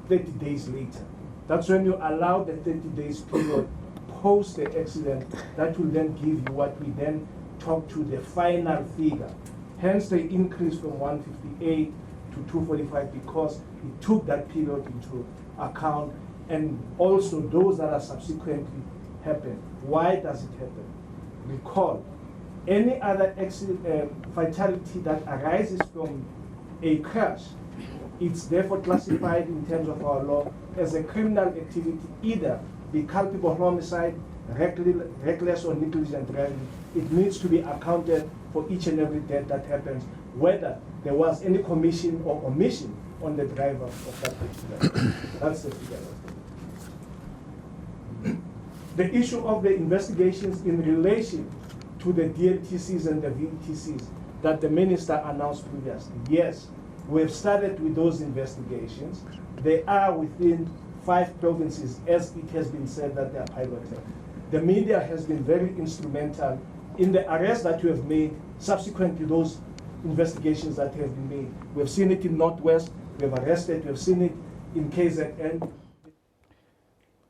30 days later. That's when you allow the 30 days period post the accident. That will then give you what we then talk to the final figure. Hence the increase from 158 to 245 because it took that period into account and also those that are subsequently happened. Why does it happen? Recall, any other accident, fatality that arises from a crash, it's therefore classified in terms of our law as a criminal activity, either the culpable homicide, reckless or negligent driving. It needs to be accounted for each and every death that happens, whether there was any commission or omission on the driver of that particular. That's the figure. The issue of the investigations in relation to the DLTCs and the VTCs that the minister announced previously. Yes, we have started with those investigations. They are within 5 provinces, as it has been said that they are piloted. The media has been very instrumental in the arrests that we have made, subsequent to those investigations that have been made. We have seen it in Northwest, we have arrested, we have seen it in KZN.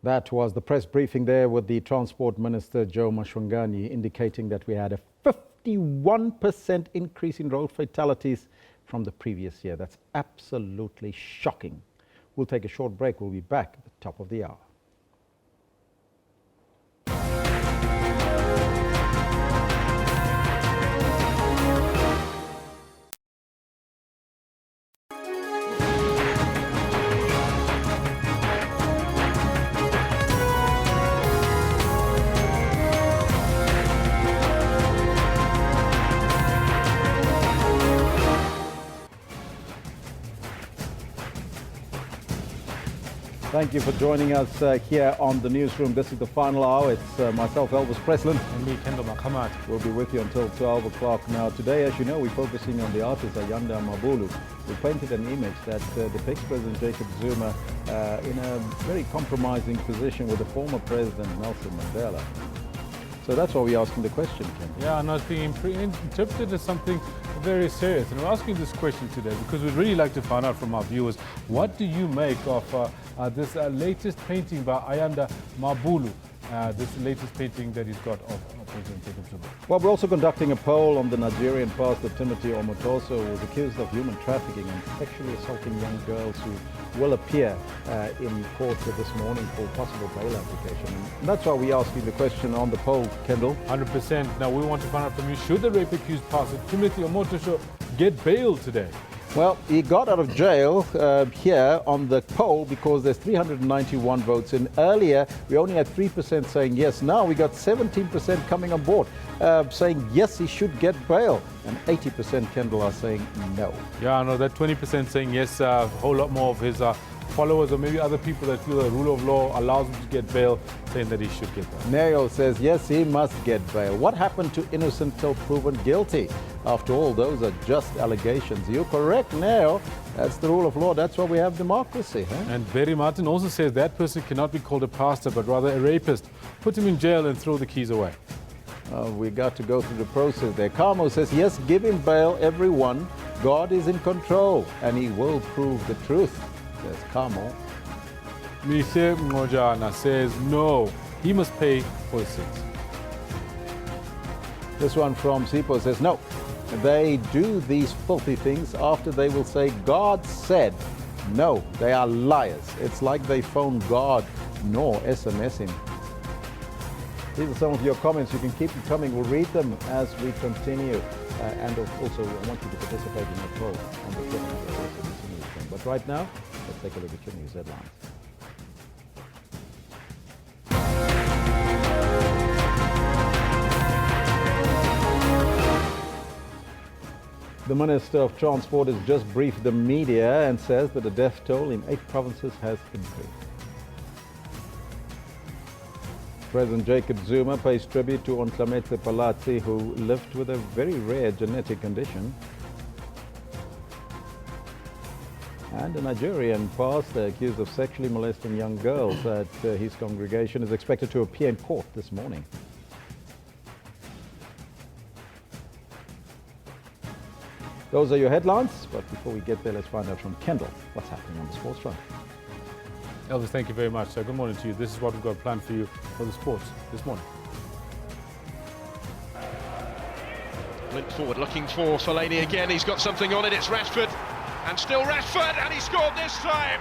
That was the press briefing there with the Transport Minister, Joe Mashwangani, indicating that we had a 51% increase in road fatalities from the previous year. That's absolutely shocking. We'll take a short break. We'll be back at the top of the hour. Thank you for joining us here on the Newsroom. This is the final hour. It's myself, Elvis Preslin. And me, Kendall Makamat. We'll be with you until 12 o'clock. Now, today, as you know, we're focusing on the artist Ayanda Mabulu. We painted an image that depicts President Jacob Zuma in a very compromising position with the former President Nelson Mandela. So that's why we're asking the question, Ken. Yeah, and it's being interpreted as something very serious. And we're asking this question today because we'd really like to find out from our viewers, what do you make of this latest painting by Ayanda Mabulu? this latest painting that he's got of President Jacob Zuma. Well, we're also conducting a poll on the Nigerian pastor Timothy Omotoso, who was accused of human trafficking and sexually assaulting young girls, who will appear in court this morning for possible bail application. And that's why we ask you the question on the poll, Kendall. 100%. Now we want to find out from you, should the rape accused pastor Timothy Omotoso get bail today? Well, he got out of jail here on the poll because there's 391 votes in. Earlier, we only had 3% saying yes. Now we got 17% coming on board saying yes, he should get bail. And 80%, Kendall, are saying no. Yeah, I know that 20% saying yes, a whole lot more of his followers or maybe other people that feel the rule of law allows him to get bail, saying that he should get bail. Neo says yes, he must get bail. What happened to innocent till proven guilty? After all, those are just allegations. You're correct, Neo. That's the rule of law. That's why we have democracy. Huh? And Berry Martin also says that person cannot be called a pastor, but rather a rapist. Put him in jail and throw the keys away. We got to go through the process there. Carmo says, yes, give him bail, everyone. God is in control, and he will prove the truth. Says Carmo. Mise Mojana says, no, he must pay for his sins. This one from Sipo says, no, they do these filthy things after they will say, God said. No, they are liars. It's like they phone God nor SMS him. These are some of your comments. You can keep them coming. We'll read them as we continue. And also, I want you to participate in the poll on the Twitter and the SABC Newsroom. But right now, let's take a look at your news headlines. The Minister of Transport has just briefed the media and says that the death toll in 8 provinces has increased. President Jacob Zuma pays tribute to Ontlametse Palazzi, who lived with a very rare genetic condition. And a Nigerian pastor accused of sexually molesting young girls at his congregation is expected to appear in court this morning. Those are your headlines, but before we get there, let's find out from Kendall what's happening on the sports front. Elvis, thank you very much. Good morning to you. This is what we've got planned for you for the sports this morning. Linked forward, looking for Fellaini again. He's got something on it. It's Rashford, and still Rashford, and he scored this time.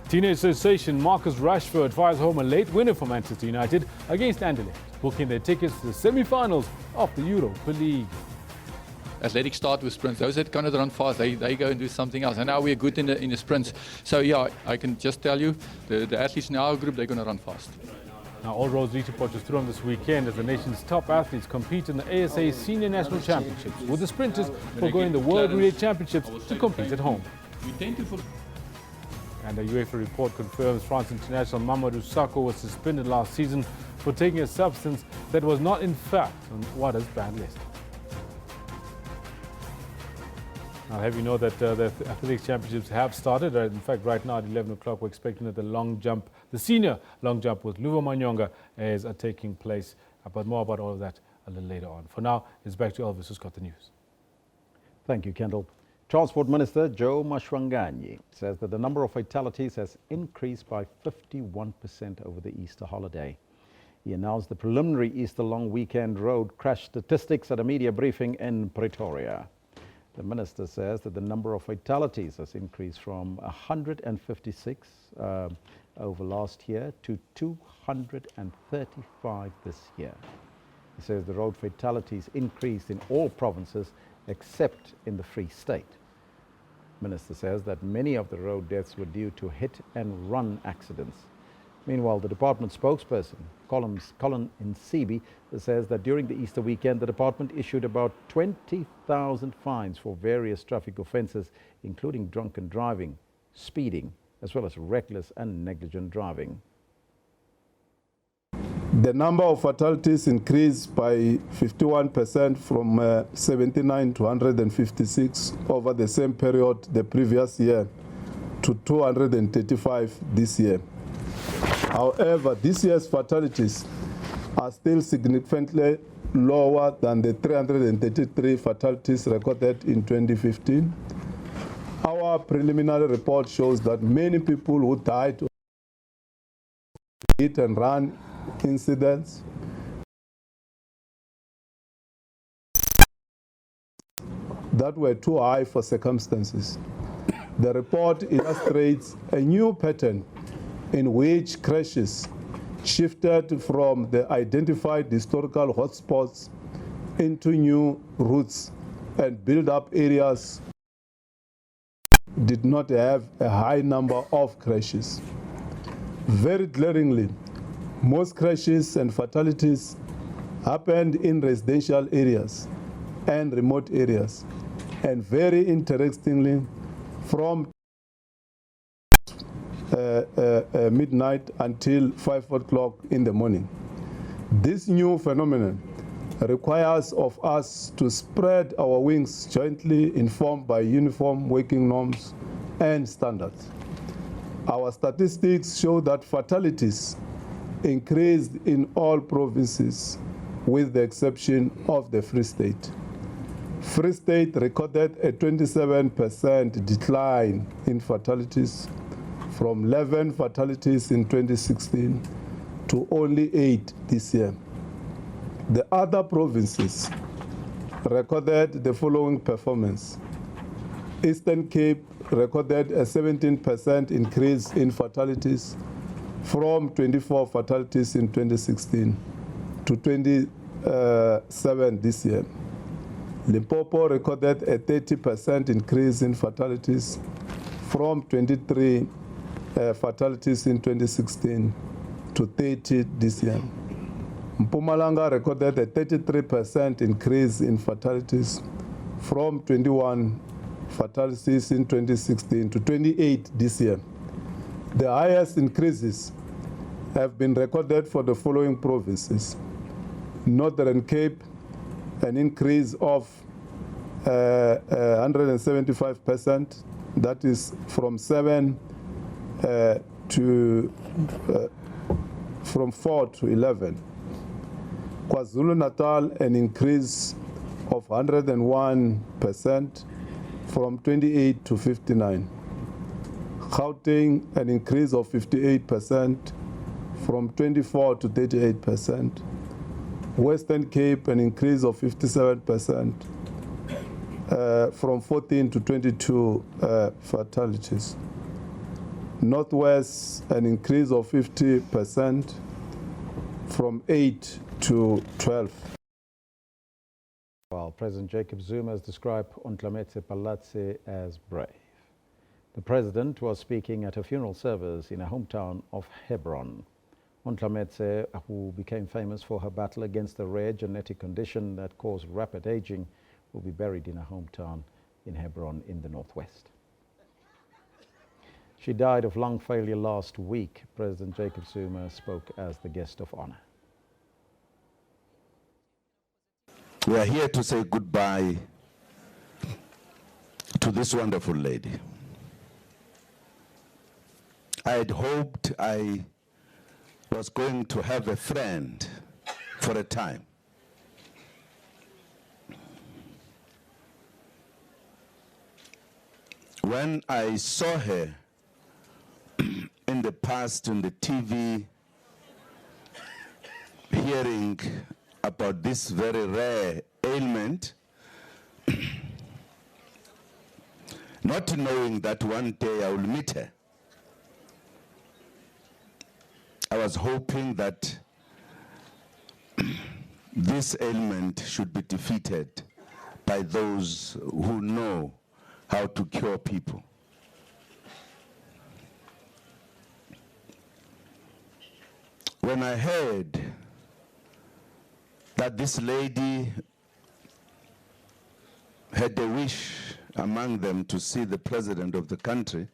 Teenage sensation Marcus Rashford fires home a late winner for Manchester United against Anderlecht, booking their tickets to the semi-finals of the Europa League. Athletic start with sprints. Those that cannot run fast, they go and do something else. And now we're good in the sprints. So yeah, I can just tell you, the athletes in our group, they're going to run fast. Now all roads lead to Potchefstroom this weekend as the nation's top athletes compete in the ASA Senior National Championships, with the sprinters foregoing the World Relay Championships to compete at home. And a UEFA report confirms France international Mamadou Sakho was suspended last season for taking a substance that was not in fact on WADA's banned list. I'll have you know that the athletics championships have started. In fact, right now at 11 o'clock, we're expecting that the senior long jump with Luvo Manyonga is taking place. But more about all of that a little later on. For now, it's back to Elvis, who's got the news. Thank you, Kendall. Transport Minister Joe Mashwanganyi says that the number of fatalities has increased by 51% over the Easter holiday. He announced the preliminary Easter long weekend road crash statistics at a media briefing in Pretoria. The minister says that the number of fatalities has increased from 156 over last year to 235 this year. He says the road fatalities increased in all provinces except in the Free State. The minister says that many of the road deaths were due to hit-and-run accidents. Meanwhile, the department spokesperson, Colin Nsibi, says that during the Easter weekend, the department issued about 20,000 fines for various traffic offences, including drunken driving, speeding, as well as reckless and negligent driving. The number of fatalities increased by 51% from 79 to 156 over the same period the previous year to 235 this year. However, this year's fatalities are still significantly lower than the 333 fatalities recorded in 2015. Our preliminary report shows that many people who died of hit and run incidents. That were too high for circumstances. The report illustrates a new pattern in which crashes shifted from the identified historical hotspots into new routes and build-up areas did not have a high number of crashes. Very glaringly, most crashes and fatalities happened in residential areas and remote areas, and very interestingly, from midnight until 5 o'clock in the morning. This new phenomenon requires of us to spread our wings jointly informed by uniform working norms and standards. Our statistics show that fatalities increased in all provinces with the exception of the Free State. Free State recorded a 27% decline in fatalities from 11 fatalities in 2016 to only 8 this year. The other provinces recorded the following performance. Eastern Cape recorded a 17% increase in fatalities from 24 fatalities in 2016 to 27 this year. Limpopo recorded a 30% increase in fatalities from 23 fatalities in 2016 to 30 this year. Mpumalanga recorded a 33% increase in fatalities from 21 fatalities in 2016 to 28 this year. The highest increases have been recorded for the following provinces. Northern Cape, an increase of 175%, that is from 4 to 11. KwaZulu-Natal, an increase of 101% from 28 to 59. Gauteng, an increase of 58% from 24 to 38%. Western Cape, an increase of 57% from 14 to 22 fatalities. Northwest, an increase of 50% from 8 to 12. While President Jacob Zuma has described Ontlametse Palazzi as brave. The president was speaking at a funeral service in her hometown of Hebron. Ontlametse, who became famous for her battle against a rare genetic condition that caused rapid aging, will be buried in her hometown in Hebron in the northwest. She died of lung failure last week. President Jacob Zuma spoke as the guest of honor. We are here to say goodbye to this wonderful lady. I had hoped I was going to have a friend for a time. When I saw her in the past on the TV, hearing about this very rare ailment, not knowing that one day I will meet her, I was hoping that this ailment should be defeated by those who know how to cure people. When I heard that this lady had a wish among them to see the president of the country,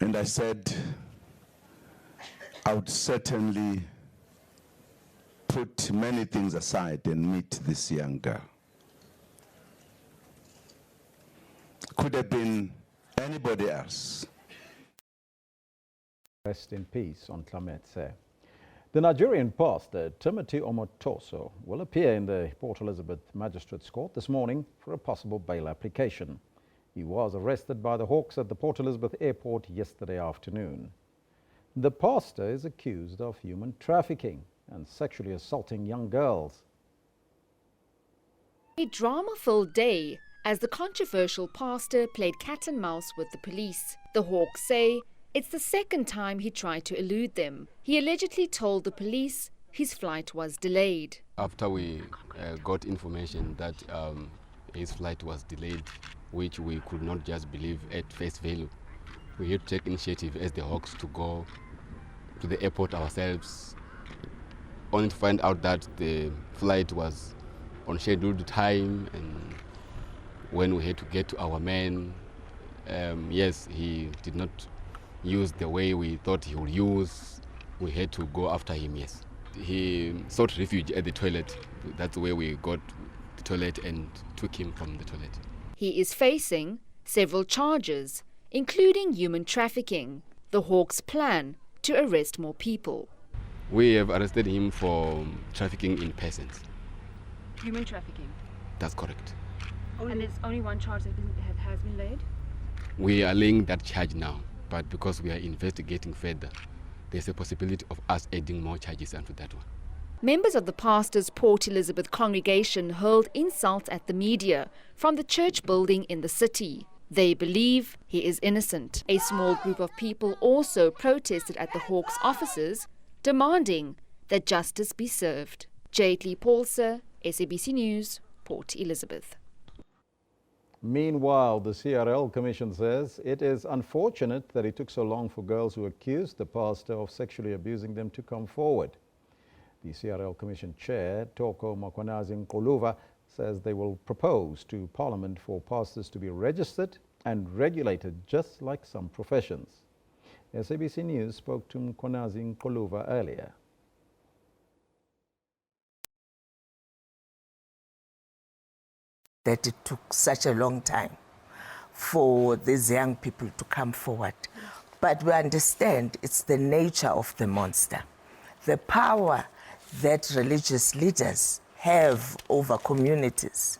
and I said, I would certainly put many things aside and meet this young girl. Could have been anybody else. Rest in peace, Ontlametse. The Nigerian pastor, Timothy Omotoso, will appear in the Port Elizabeth Magistrates Court this morning for a possible bail application. He was arrested by the Hawks at the Port Elizabeth Airport yesterday afternoon. The pastor is accused of human trafficking and sexually assaulting young girls. A drama-filled day as the controversial pastor played cat and mouse with the police. The Hawks say it's the second time he tried to elude them. He allegedly told the police his flight was delayed. After we got information that his flight was delayed, which we could not just believe at face value, we had to take initiative as the Hawks to go to the airport ourselves, only to find out that the flight was on scheduled time. And when we had to get to our man, yes, he did not use the way we thought he would use. We had to go after him, yes. He sought refuge at the toilet. That's where we got the toilet and took him from the toilet. He is facing several charges, including human trafficking. The Hawks plan to arrest more people. We have arrested him for trafficking in persons. Human trafficking? That's correct. And there's only one charge that has been laid? We are laying that charge now, but because we are investigating further, there's a possibility of us adding more charges onto that one. Members of the pastor's Port Elizabeth congregation hurled insults at the media from the church building in the city. They believe he is innocent. A small group of people also protested at the Hawks' offices, demanding that justice be served. Jaitley Paulser, SABC News, Port Elizabeth. Meanwhile, the CRL Commission says it is unfortunate that it took so long for girls who accused the pastor of sexually abusing them to come forward. The CRL Commission Chair, Toko Makwanazin-Koluva, says they will propose to Parliament for pastors to be registered and regulated just like some professions. SABC News spoke to Makwanazin-Koluva earlier. That it took such a long time for these young people to come forward. But we understand it's the nature of the monster. The power that religious leaders have over communities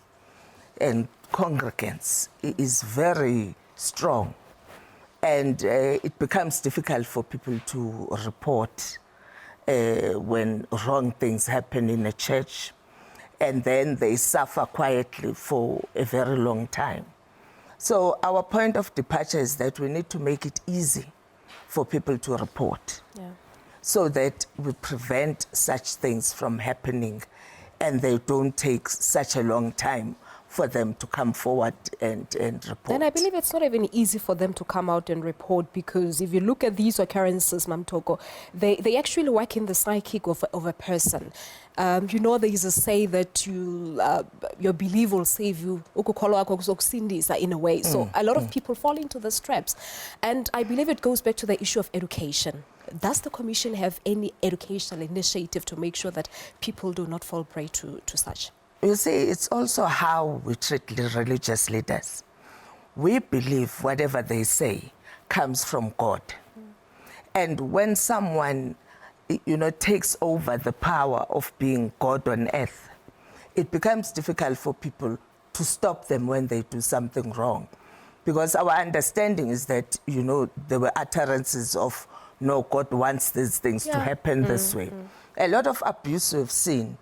and congregants is very strong. And it becomes difficult for people to report when wrong things happen in a church, and then they suffer quietly for a very long time. So our point of departure is that we need to make it easy for people to report, so that we prevent such things from happening and they don't take such a long time for them to come forward and report. And I believe it's not even easy for them to come out and report, because if you look at these occurrences, Mamtoko, they actually work in the psychic of a person. You know, there is a say that your belief will save you, in a way. So a lot of people fall into these traps. And I believe it goes back to the issue of education. Does the Commission have any educational initiative to make sure that people do not fall prey to such? You see, it's also how we treat the religious leaders. We believe whatever they say comes from God. And when someone, takes over the power of being God on earth, it becomes difficult for people to stop them when they do something wrong. Because our understanding is that, there were utterances of, no, God wants these things to happen this way. A lot of abuse we've seen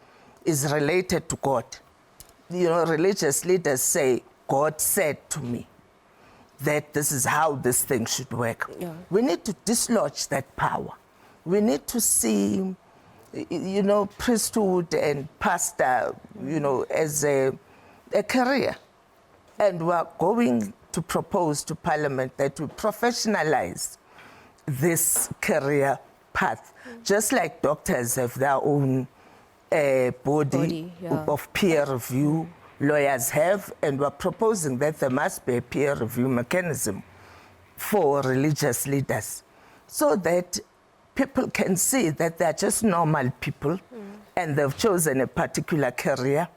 is related to God. Religious leaders say, God said to me that this is how this thing should work. We need to dislodge that power. We need to see, priesthood and pastor, as a career. And we're going to propose to Parliament that we professionalize this career path, just like doctors have their own body of peer review, lawyers have, and we're proposing that there must be a peer review mechanism for religious leaders, so that people can see that they're just normal people and they've chosen a particular career.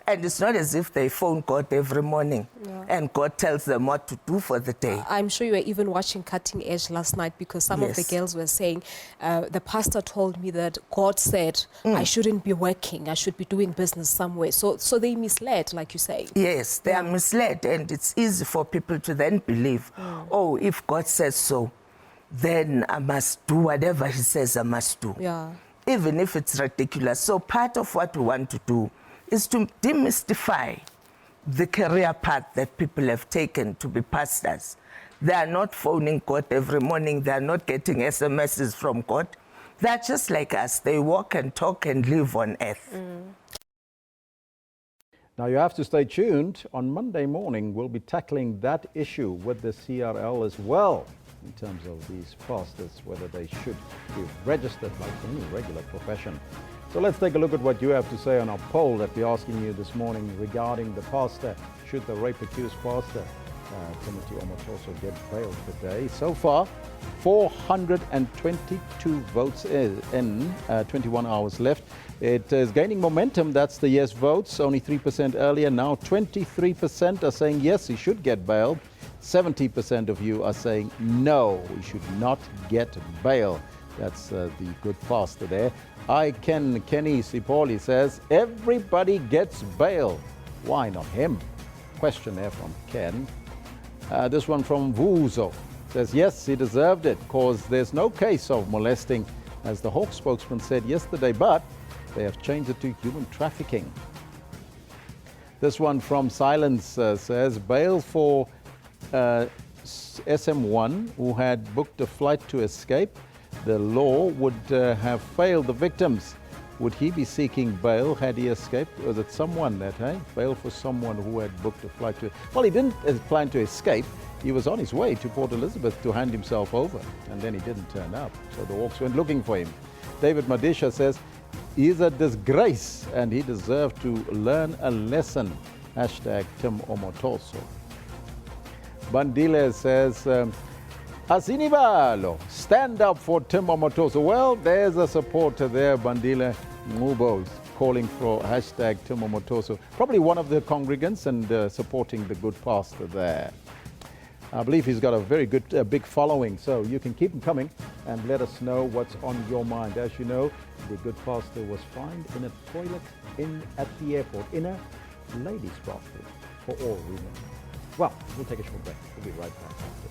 And it's not as if they phone God every morning and God tells them what to do for the day. I'm sure you were even watching Cutting Edge last night, because some of the girls were saying, the pastor told me that God said I shouldn't be working, I should be doing business somewhere. So they misled, like you say. Yes, they are misled, and it's easy for people to then believe, oh, if God says so, then I must do whatever he says I must do. Yeah. Even if it's ridiculous. So part of what we want to do is to demystify the career path that people have taken to be pastors. They are not phoning God every morning. They are not getting SMSs from God. They are just like us. They walk and talk and live on earth. Now you have to stay tuned. On Monday morning, we'll be tackling that issue with the CRL as well, in terms of these pastors, whether they should be registered like any regular profession. So let's take a look at what you have to say on our poll that we're asking you this morning regarding the pastor. Should the rape-accused pastor, Timothy Omotoso, get bail today? So far, 422 votes in 21 hours left. It is gaining momentum. That's the yes votes, only 3% earlier. Now 23% are saying yes, he should get bail. 70% of you are saying no, we should not get bail. That's the good pastor there. Kenny Sipoli says, everybody gets bail. Why not him? Question there from Ken. This one from Vuzo says, yes, he deserved it, because there's no case of molesting, as the Hawk spokesman said yesterday, but they have changed it to human trafficking. This one from Silence says, bail for SM1, who had booked a flight to escape. The law would have failed the victims. Would he be seeking bail had he escaped? Was it someone that, bail for someone who had booked a flight to... Well, he didn't plan to escape. He was on his way to Port Elizabeth to hand himself over, and then he didn't turn up. So the Hawks went looking for him. David Madisha says, he's a disgrace and he deserved to learn a lesson. Hashtag Tim Omotoso. Bandile says, Asinibalo, stand up for Tim Omotoso. Well, there's a supporter there, Bandile Mubos, calling for hashtag Tim Omotoso. Probably one of the congregants and supporting the good pastor there. I believe he's got a very good, big following, so you can keep him coming and let us know what's on your mind. As you know, the good pastor was found in a toilet at the airport, in a ladies' bathroom, for all we know. Well, we'll take a short break. We'll be right back after.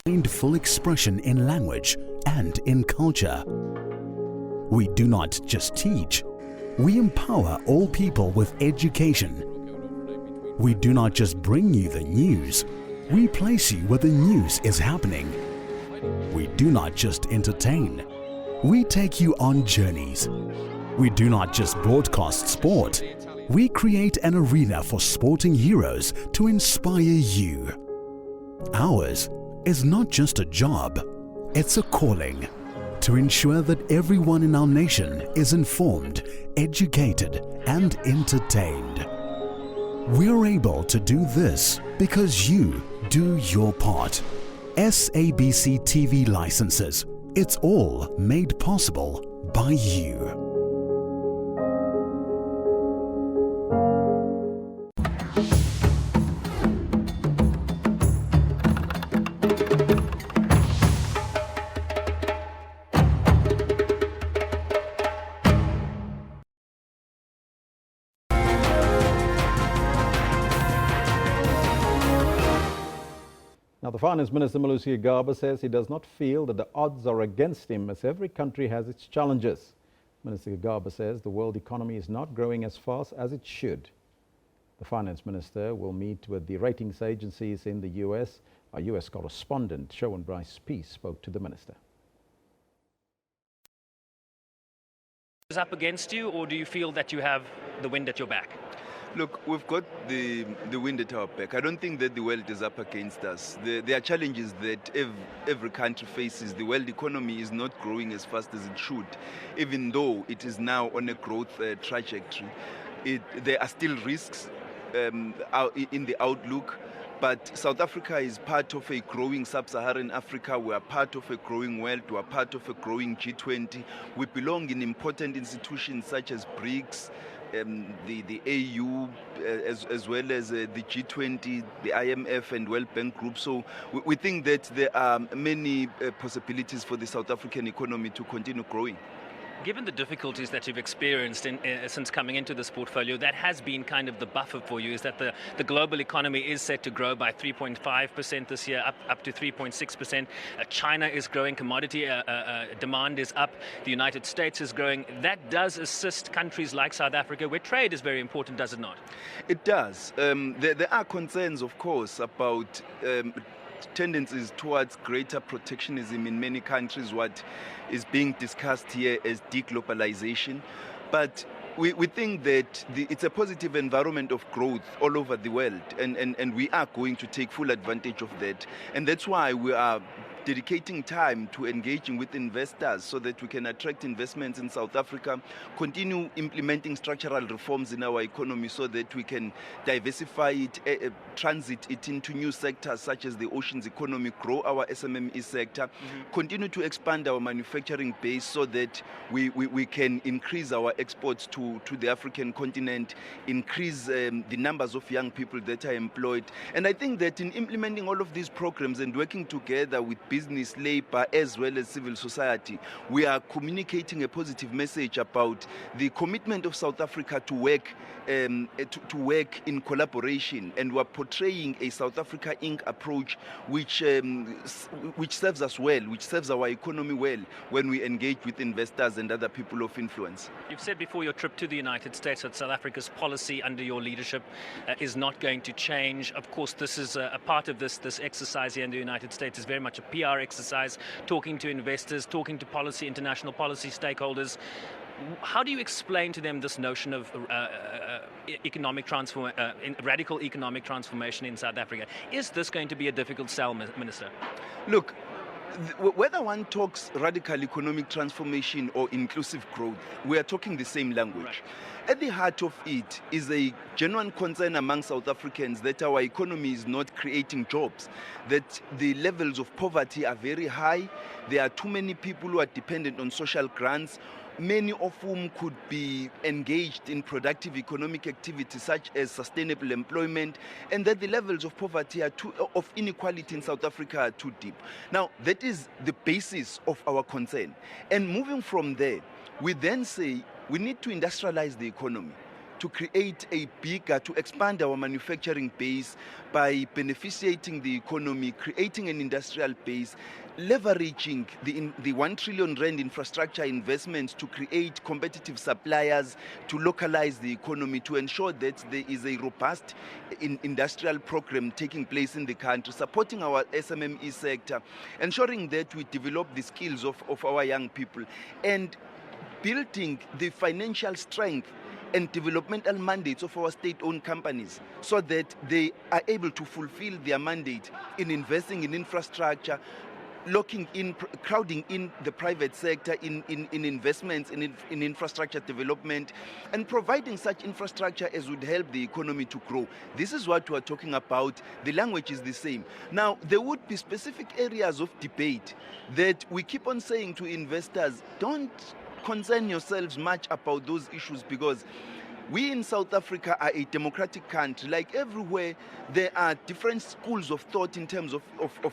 Find full expression in language and in culture. We do not just teach, we empower all people with education. We do not just bring you the news, we place you where the news is happening. We do not just entertain, we take you on journeys. We do not just broadcast sport, we create an arena for sporting heroes to inspire you. Ours is not just a job, it's a calling to ensure that everyone in our nation is informed, educated, and entertained. We're able to do this because you do your part. SABC TV licenses, it's all made possible by you. Now, the Finance Minister, Malusi Gigaba, says he does not feel that the odds are against him, as every country has its challenges. Minister Gigaba says the world economy is not growing as fast as it should. The Finance Minister will meet with the ratings agencies in the US. Our US correspondent, Showan Bryce Peace, spoke to the Minister. Is up against you, or do you feel that you have the wind at your back? Look, we've got the wind at our back. I don't think that the world is up against us. There are challenges that every country faces. The world economy is not growing as fast as it should, even though it is now on a growth trajectory. There are still risks in the outlook. But South Africa is part of a growing sub-Saharan Africa. We are part of a growing world. We are part of a growing G20. We belong in important institutions such as BRICS, the AU, as well as the G20, the IMF and World Bank Group. So we think that there are many possibilities for the South African economy to continue growing. Given the difficulties that you've experienced since coming into this portfolio, that has been kind of the buffer for you, is that the global economy is set to grow by 3.5% this year, up to 3.6%. China is growing, commodity demand is up, the United States is growing. That does assist countries like South Africa, where trade is very important, does it not? It does. There are concerns, of course, about tendencies towards greater protectionism in many countries, what is being discussed here as deglobalization. But we think that it's a positive environment of growth all over the world, and we are going to take full advantage of that. And that's why we are dedicating time to engaging with investors so that we can attract investments in South Africa, continue implementing structural reforms in our economy so that we can diversify it, transit it into new sectors such as the oceans economy, grow our SMME sector, continue to expand our manufacturing base so that we can increase our exports to the African continent, increase the numbers of young people that are employed. And I think that in implementing all of these programs and working together with business, labor, as well as civil society, we are communicating a positive message about the commitment of South Africa to work in collaboration, and we are portraying a South Africa Inc. approach which serves us well, which serves our economy well when we engage with investors and other people of influence. You've said before your trip to the United States that South Africa's policy under your leadership is not going to change. Of course, this is a part of this exercise here in the United States is very much a PR exercise, talking to investors, talking to international policy stakeholders. How do you explain to them this notion of radical economic transformation in South Africa? Is this going to be a difficult sell, Minister? Look, whether one talks radical economic transformation or inclusive growth, we are talking the same language. Right. At the heart of it is a genuine concern among South Africans that our economy is not creating jobs, that the levels of poverty are very high, there are too many people who are dependent on social grants, many of whom could be engaged in productive economic activities such as sustainable employment, and that the levels of poverty of inequality in South Africa are too deep. Now, that is the basis of our concern. And moving from there, we then say we need to industrialize the economy, to create to expand our manufacturing base by beneficiating the economy, creating an industrial base, leveraging the 1 trillion rand infrastructure investments to create competitive suppliers, to localize the economy, to ensure that there is a robust industrial program taking place in the country, supporting our SMME sector, ensuring that we develop the skills of our young people, and building the financial strength and developmental mandates of our state-owned companies so that they are able to fulfill their mandate in investing in infrastructure, crowding in the private sector in investments in infrastructure development, and providing such infrastructure as would help the economy to grow. This is what we are talking about. The language is the same. Now, there would be specific areas of debate that we keep on saying to investors, don't concern yourselves much about those issues, because we in South Africa are a democratic country. Like everywhere, there are different schools of thought in terms of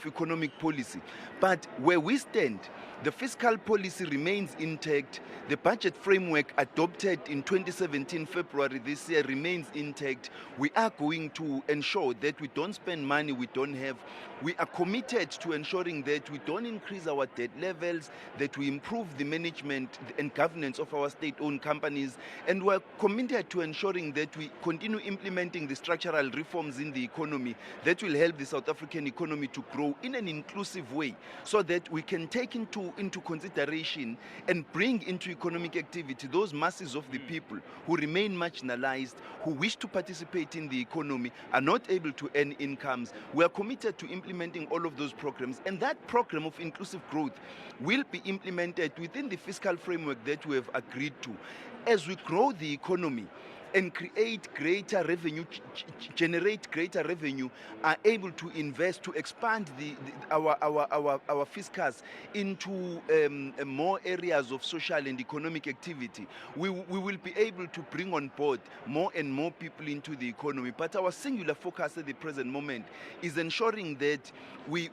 economic policy. But where we stand, the fiscal policy remains intact. The budget framework adopted in 2017, February this year, remains intact. We are going to ensure that we don't spend money we don't have. We are committed to ensuring that we don't increase our debt levels, that we improve the management and governance of our state-owned companies, and we're committed committed to ensuring that we continue implementing the structural reforms in the economy that will help the South African economy to grow in an inclusive way, so that we can take into consideration and bring into economic activity those masses of the people who remain marginalized, who wish to participate in the economy, are not able to earn incomes. We are committed to implementing all of those programs, and that program of inclusive growth will be implemented within the fiscal framework that we have agreed to. As we grow the economy and create greater revenue, generate greater revenue, are able to invest, to expand our fiscus into more areas of social and economic activity. We will be able to bring on board more and more people into the economy. But our singular focus at the present moment is ensuring that we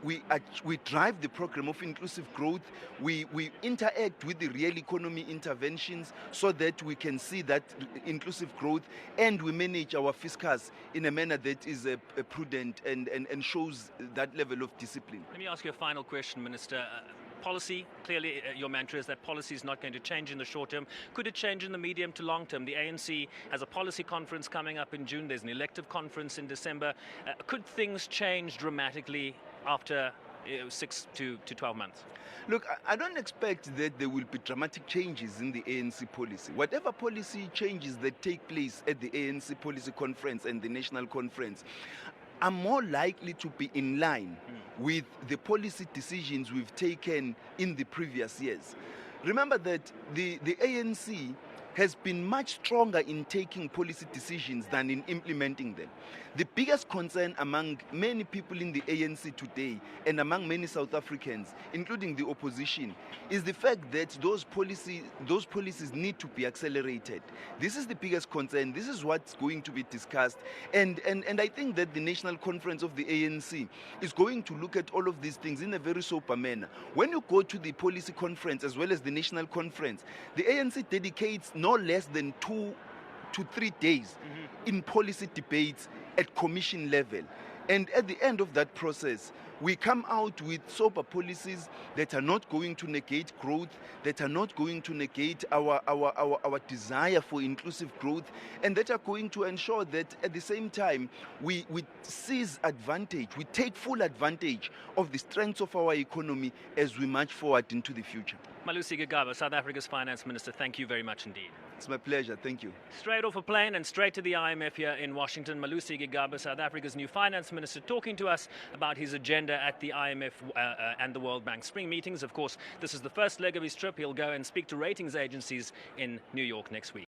drive the program of inclusive growth, we interact with the real economy interventions so that we can see that inclusive growth, and we manage our fiscus in a manner that is prudent and shows that level of discipline. Let me ask you a final question, Minister. Policy, clearly your mantra is that policy is not going to change in the short term. Could it change in the medium to long term? The ANC has a policy conference coming up in June. There's an elective conference in December. Could things change dramatically after 6 to 12 months? Look, I don't expect that there will be dramatic changes in the ANC policy. Whatever policy changes that take place at the ANC policy conference and the national conference are more likely to be in line with the policy decisions we've taken in the previous years. Remember that the ANC has been much stronger in taking policy decisions than in implementing them. The biggest concern among many people in the ANC today and among many South Africans, including the opposition, is the fact that those policies need to be accelerated. This is the biggest concern. This is what's going to be discussed. And I think that the National Conference of the ANC is going to look at all of these things in a very sober manner. When you go to the policy conference as well as the national conference, the ANC dedicates no less than 2 to 3 days in policy debates at commission level. And at the end of that process, we come out with sober policies that are not going to negate growth, that are not going to negate our desire for inclusive growth, and that are going to ensure that at the same time we seize advantage, we take full advantage of the strengths of our economy as we march forward into the future. Malusi Gigaba, South Africa's Finance Minister, thank you very much indeed. It's my pleasure. Thank you. Straight off a plane and straight to the IMF here in Washington, Malusi Gigaba, South Africa's new Finance Minister, talking to us about his agenda at the IMF and the World Bank spring meetings. Of course, this is the first leg of his trip. He'll go and speak to ratings agencies in New York next week.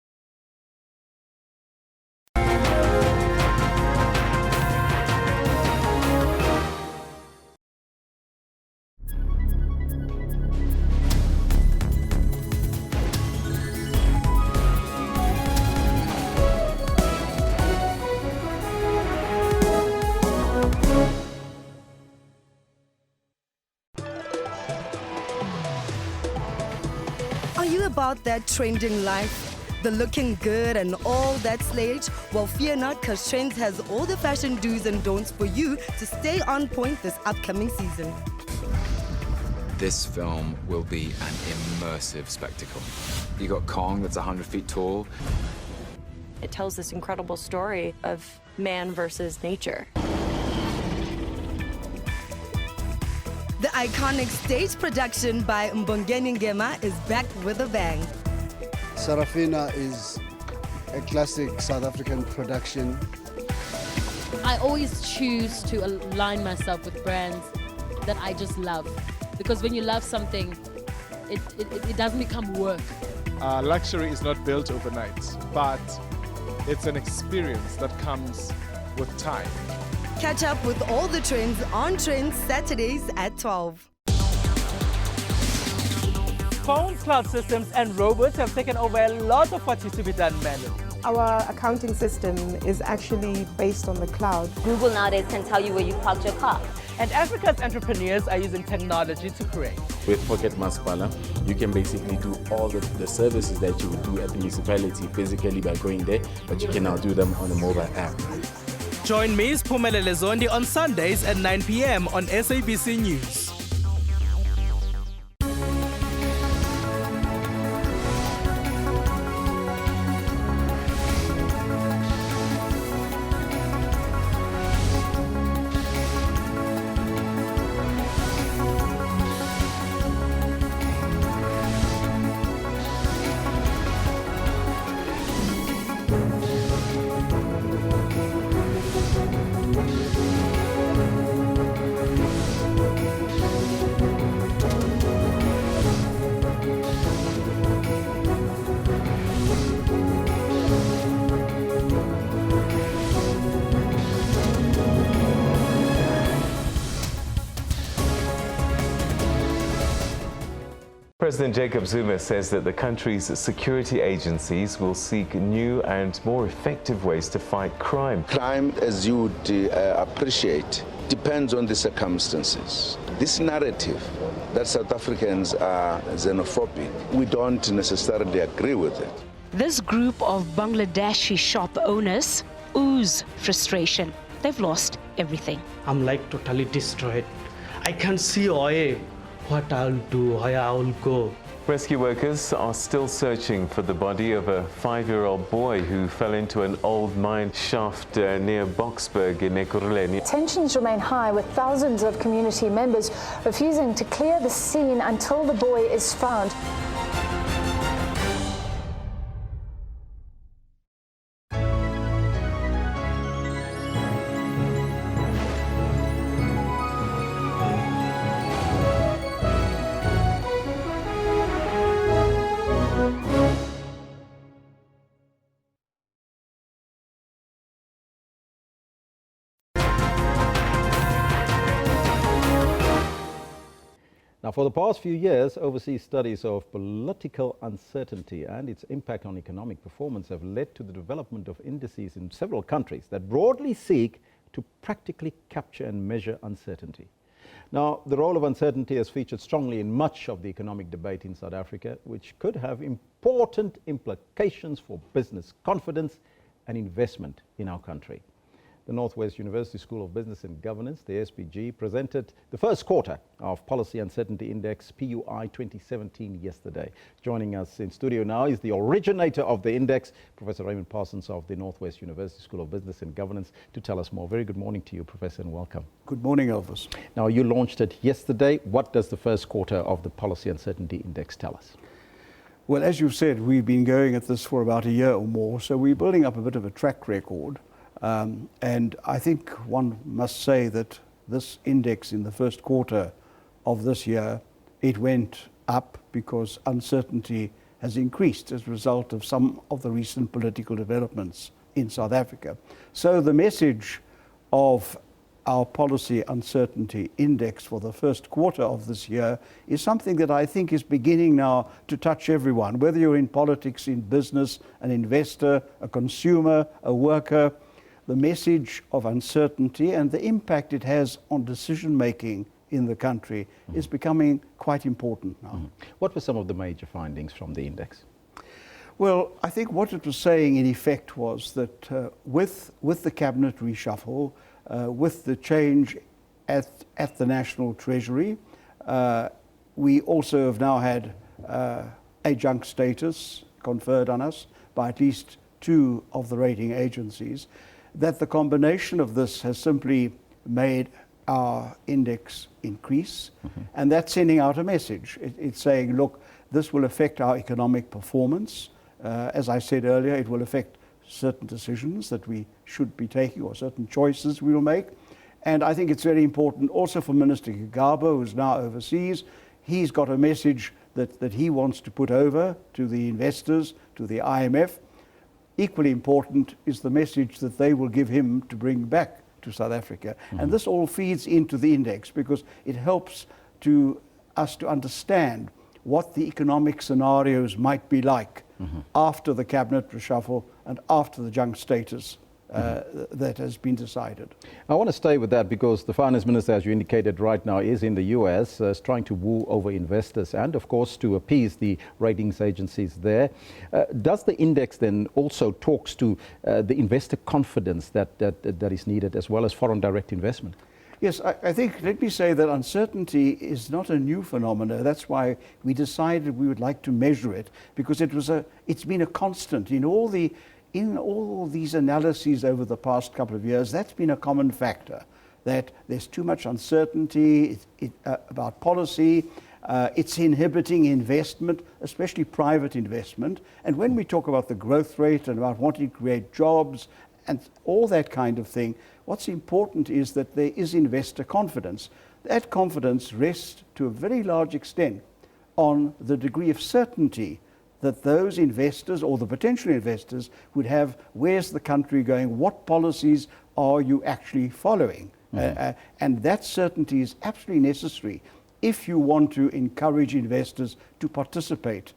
About that trending life, the looking good and all that slayage? Well, fear not, because Trends has all the fashion do's and don'ts for you to stay on point this upcoming season. This film will be an immersive spectacle. You got Kong that's 100 feet tall. It tells this incredible story of man versus nature. The iconic stage production by Mbongeni Ngema is back with a bang. Sarafina is a classic South African production. I always choose to align myself with brands that I just love. Because when you love something, it doesn't become work. Luxury is not built overnight, but it's an experience that comes with time. Catch up with all the trends on Trends Saturdays at 12. Phones, cloud systems and robots have taken over a lot of what used to be done manually. Our accounting system is actually based on the cloud. Google nowadays can tell you where you parked your car. And Africa's entrepreneurs are using technology to create. With Pocket Masipala, you can basically do all the services that you would do at the municipality physically by going there, but you can now do them on a mobile app. Join me, Spumelele Zondi, on Sundays at 9 p.m. on SABC News. President Jacob Zuma says that the country's security agencies will seek new and more effective ways to fight crime. Crime, as you would appreciate, depends on the circumstances. This narrative that South Africans are xenophobic, we don't necessarily agree with it. This group of Bangladeshi shop owners ooze frustration. They've lost everything. I'm like totally destroyed. I can't see what I'll do, where I'll go. Rescue workers are still searching for the body of a 5-year-old boy who fell into an old mine shaft near Boksburg in Ekurhuleni. Tensions remain high, with thousands of community members refusing to clear the scene until the boy is found. Now, for the past few years, overseas studies of political uncertainty and its impact on economic performance have led to the development of indices in several countries that broadly seek to practically capture and measure uncertainty. Now, the role of uncertainty has featured strongly in much of the economic debate in South Africa, which could have important implications for business confidence and investment in our country. The Northwest University School of Business and Governance, the SBG, presented the first quarter of Policy Uncertainty Index PUI 2017 yesterday. Joining us in studio now is the originator of the index, Professor Raymond Parsons of the Northwest University School of Business and Governance, to tell us more. Very good morning to you, Professor, and welcome. Good morning, Elvis. Now, you launched it yesterday. What does the first quarter of the Policy Uncertainty Index tell us? Well, as you've said, we've been going at this for about a year or more, so we're building up a bit of a track record. And I think one must say that this index in the first quarter of this year, it went up because uncertainty has increased as a result of some of the recent political developments in South Africa. So the message of our Policy Uncertainty Index for the first quarter of this year is something that I think is beginning now to touch everyone, whether you're in politics, in business, an investor, a consumer, a worker. The message of uncertainty and the impact it has on decision-making in the country is becoming quite important now. What were some of the major findings from the index? Well, I think what it was saying in effect was that with the cabinet reshuffle, with the change at the National Treasury, we also have now had adjunct status conferred on us by at least 2 of the rating agencies, that the combination of this has simply made our index increase, and that's sending out a message. It's saying, look, this will affect our economic performance. As I said earlier, it will affect certain decisions that we should be taking or certain choices we will make. And I think it's very important also for Minister Gigaba, who's now overseas. He's got a message that he wants to put over to the investors, to the IMF. Equally important is the message that they will give him to bring back to South Africa. And this all feeds into the index because it helps us to understand what the economic scenarios might be like after the cabinet reshuffle and after the junk status that has been decided. I want to stay with that because the finance minister, as you indicated right now, is in the US, is trying to woo over investors and, of course, to appease the ratings agencies there. Does the index then also talks to the investor confidence that is needed, as well as foreign direct investment? Yes, I think, let me say that uncertainty is not a new phenomenon. That's why we decided we would like to measure it, because it's been a constant in all these analyses over the past couple of years. That's been a common factor, that there's too much uncertainty about policy. It's inhibiting investment, especially private investment. And when we talk about the growth rate and about wanting to create jobs and all that kind of thing, what's important is that there is investor confidence. That confidence rests to a very large extent on the degree of certainty that those investors or the potential investors would have. Where's the country going? What policies are you actually following? And that certainty is absolutely necessary if you want to encourage investors to participate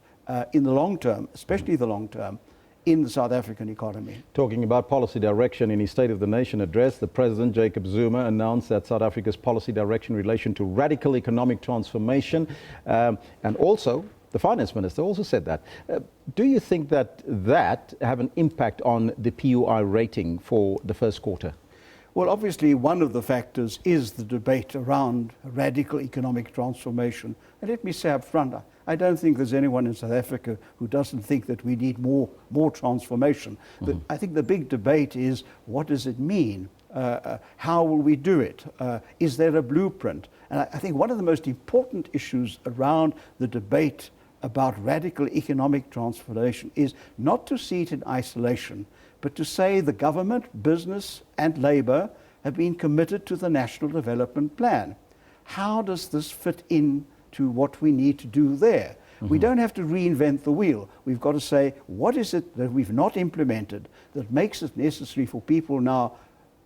in the long term, especially the long term, in the South African economy. Talking about policy direction, in his State of the Nation address, the President, Jacob Zuma, announced that South Africa's policy direction in relation to radical economic transformation, and also the Finance Minister also said that. Do you think that have an impact on the PUI rating for the first quarter? Well, obviously, one of the factors is the debate around radical economic transformation. And let me say up front, I don't think there's anyone in South Africa who doesn't think that we need more transformation. I think the big debate is, what does it mean? How will we do it? Is there a blueprint? And I think one of the most important issues around the debate about radical economic transformation is not to see it in isolation, but to say the government, business and labour have been committed to the National Development Plan. How does this fit in to what we need to do there? We don't have to reinvent the wheel. We've got to say, what is it that we've not implemented that makes it necessary for people now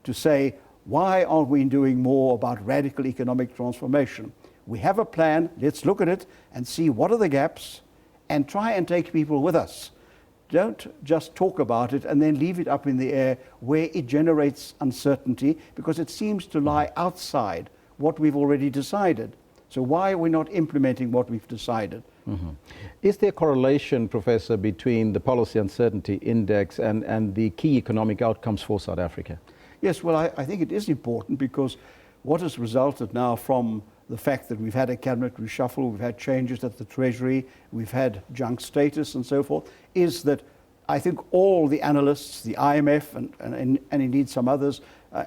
to say, why aren't we doing more about radical economic transformation? We have a plan, let's look at it and see what are the gaps and try and take people with us. Don't just talk about it and then leave it up in the air where it generates uncertainty, because it seems to lie outside what we've already decided. So why are we not implementing what we've decided? Is there a correlation, Professor, between the policy uncertainty index and the key economic outcomes for South Africa? Yes, well, I think it is important, because what has resulted now from the fact that we've had a cabinet reshuffle, we've had changes at the Treasury, we've had junk status and so forth, is that I think all the analysts, the IMF and indeed some others,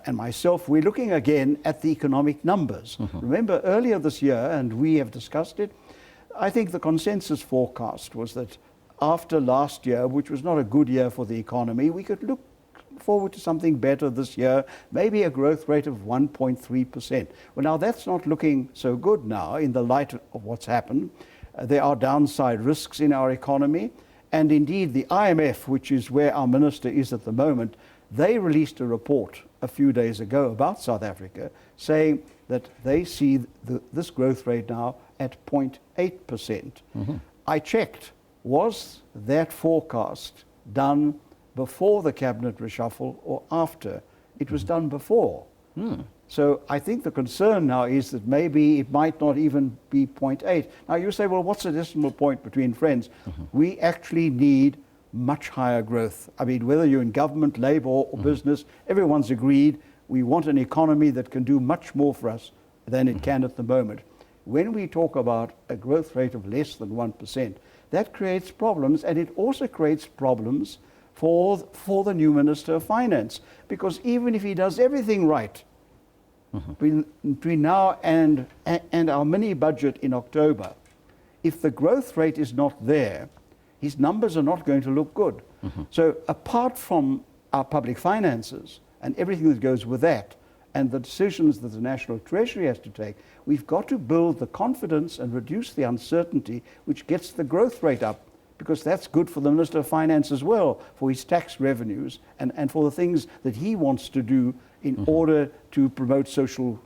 and myself, we're looking again at the economic numbers. Remember earlier this year, and we have discussed it, I think the consensus forecast was that after last year, which was not a good year for the economy, we could look forward to something better this year, maybe a growth rate of 1.3%. Well, now that's not looking so good now in the light of what's happened. There are downside risks in our economy. And indeed, the IMF, which is where our minister is at the moment, they released a report a few days ago about South Africa saying that they see this growth rate now at 0.8%. I checked, was that forecast done before the cabinet reshuffle or after? It was done before. So I think the concern now is that maybe it might not even be 0.8. Now you say, well, what's the decimal point between friends? We actually need much higher growth. I mean, whether you're in government, labour or business, everyone's agreed we want an economy that can do much more for us than it can at the moment. When we talk about a growth rate of less than 1%, that creates problems, and it also creates problems for the new Minister of Finance, because even if he does everything right, between now and our mini budget in October, if the growth rate is not there, his numbers are not going to look good. So apart from our public finances and everything that goes with that, and the decisions that the National Treasury has to take, we've got to build the confidence and reduce the uncertainty, which gets the growth rate up, because that's good for the Minister of Finance as well, for his tax revenues and for the things that he wants to do in order to promote social,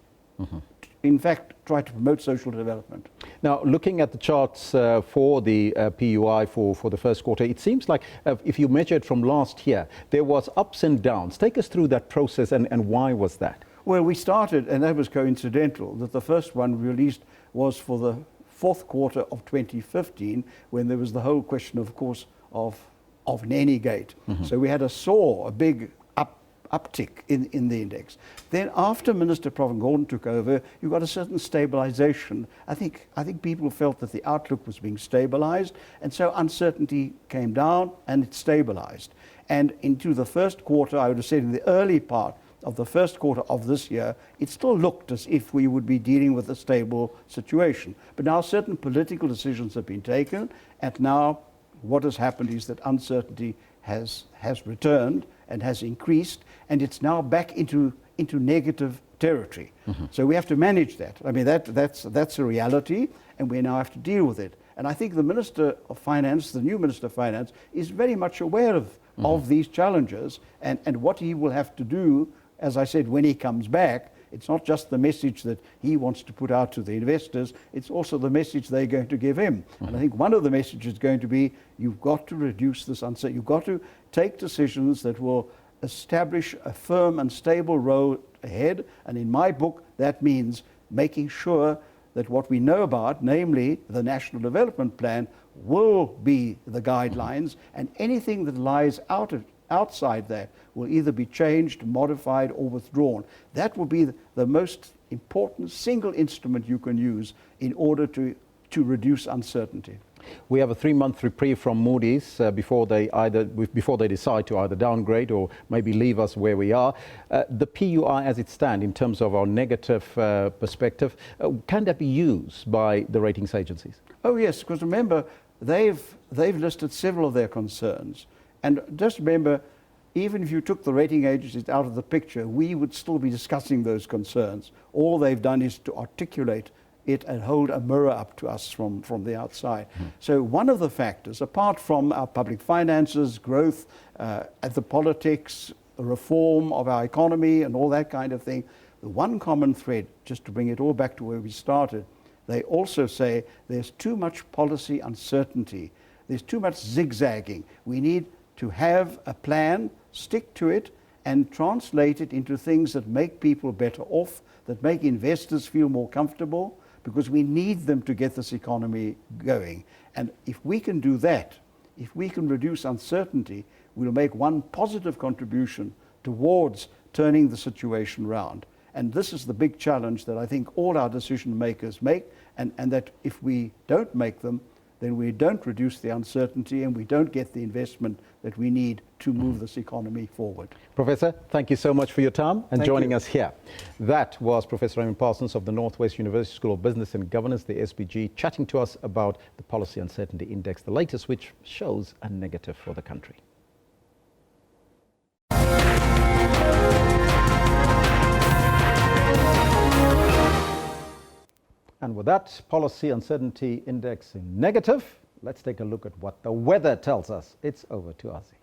in fact, try to promote social development. Now, looking at the charts for the PUI for the first quarter, it seems like if you measure it from last year, there was ups and downs. Take us through that process, and why was that? Well, we started, and that was coincidental, that the first one released was for the fourth quarter of 2015, when there was the whole question, of course, of Nenigate. So we had a big uptick in the index. Then after Minister Provan Gordhan took over, you got a certain stabilization. I think people felt that the outlook was being stabilized, and so uncertainty came down and it stabilized. And into the first quarter, I would have said in the early part of the first quarter of this year, it still looked as if we would be dealing with a stable situation. But now certain political decisions have been taken, and now what has happened is that uncertainty has returned and has increased, and it's now back into negative territory. So we have to manage that. I mean, that's a reality, and we now have to deal with it. And I think the Minister of Finance, the new Minister of Finance, is very much aware of these challenges, and what he will have to do, as I said, when he comes back, It's not just the message that he wants to put out to the investors, it's also the message they're going to give him. And I think one of the messages is going to be, you've got to reduce this uncertainty. You've got to take decisions that will establish a firm and stable road ahead. And in my book, that means making sure that what we know about, namely the National Development Plan, will be the guidelines, and anything that lies outside that will either be changed, modified, or withdrawn. That will be the most important single instrument you can use in order to reduce uncertainty. We have a 3-month reprieve from Moody's before they decide to either downgrade or maybe leave us where we are. The PUI as it stands in terms of our negative perspective, can that be used by the ratings agencies? Oh yes, because remember, they've listed several of their concerns. And just remember, even if you took the rating agencies out of the picture, we would still be discussing those concerns. All they've done is to articulate it and hold a mirror up to us from the outside. So one of the factors, apart from our public finances, growth, the politics, reform of our economy and all that kind of thing, the one common thread, just to bring it all back to where we started, they also say there's too much policy uncertainty. There's too much zigzagging. We need to have a plan, stick to it, and translate it into things that make people better off, that make investors feel more comfortable, because we need them to get this economy going. And if we can do that, if we can reduce uncertainty, we'll make one positive contribution towards turning the situation around. And this is the big challenge that I think all our decision makers make, and that if we don't make them, then we don't reduce the uncertainty and we don't get the investment that we need to move this economy forward. Professor, thank you so much for your time and joining us here. That was Professor Raymond Parsons of the Northwest University School of Business and Governance, the SBG, chatting to us about the Policy Uncertainty Index, the latest which shows a negative for the country. And with that Policy Uncertainty Index in negative, let's take a look at what the weather tells us. It's over to Ozzy.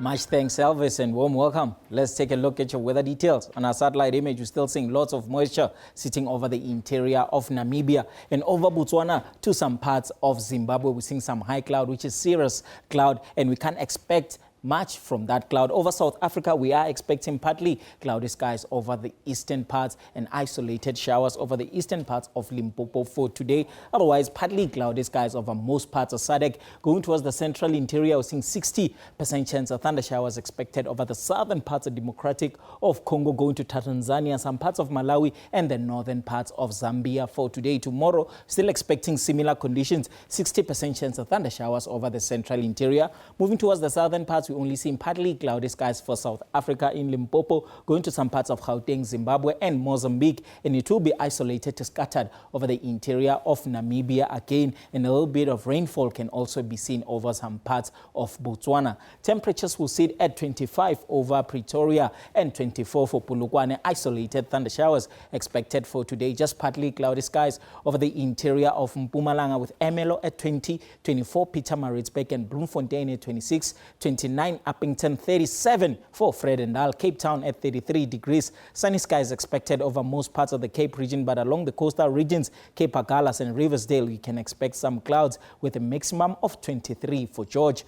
Much thanks, Elvis, and warm welcome. Let's take a look at your weather details. On our satellite image, we're still seeing lots of moisture sitting over the interior of Namibia and over Botswana to some parts of Zimbabwe. We're seeing some high cloud, which is cirrus cloud, and we can't expect much from that cloud. Over South Africa, we are expecting partly cloudy skies over the eastern parts and isolated showers over the eastern parts of Limpopo for today. Otherwise, partly cloudy skies over most parts of SADC. Going towards the central interior, we're seeing 60% chance of thunder showers expected over the southern parts of Democratic of Congo, going to Tanzania, some parts of Malawi and the northern parts of Zambia for today. Tomorrow, still expecting similar conditions, 60% chance of thunder showers over the central interior. Moving towards the southern parts, we only see partly cloudy skies for South Africa in Limpopo, going to some parts of Gauteng, Zimbabwe and Mozambique, and it will be isolated to scattered over the interior of Namibia again, and a little bit of rainfall can also be seen over some parts of Botswana. Temperatures will sit at 25 over Pretoria and 24 for Polokwane. Isolated thunder showers expected for today, just partly cloudy skies over the interior of Mpumalanga with Ermelo at 20, 24 Pietermaritzburg and Bloemfontein at 26, 29 Uppington, 37 for Vredendal, Cape Town at 33 degrees. Sunny skies expected over most parts of the Cape region, but along the coastal regions, Cape Agalas and Riversdale, you can expect some clouds with a maximum of 23 for George.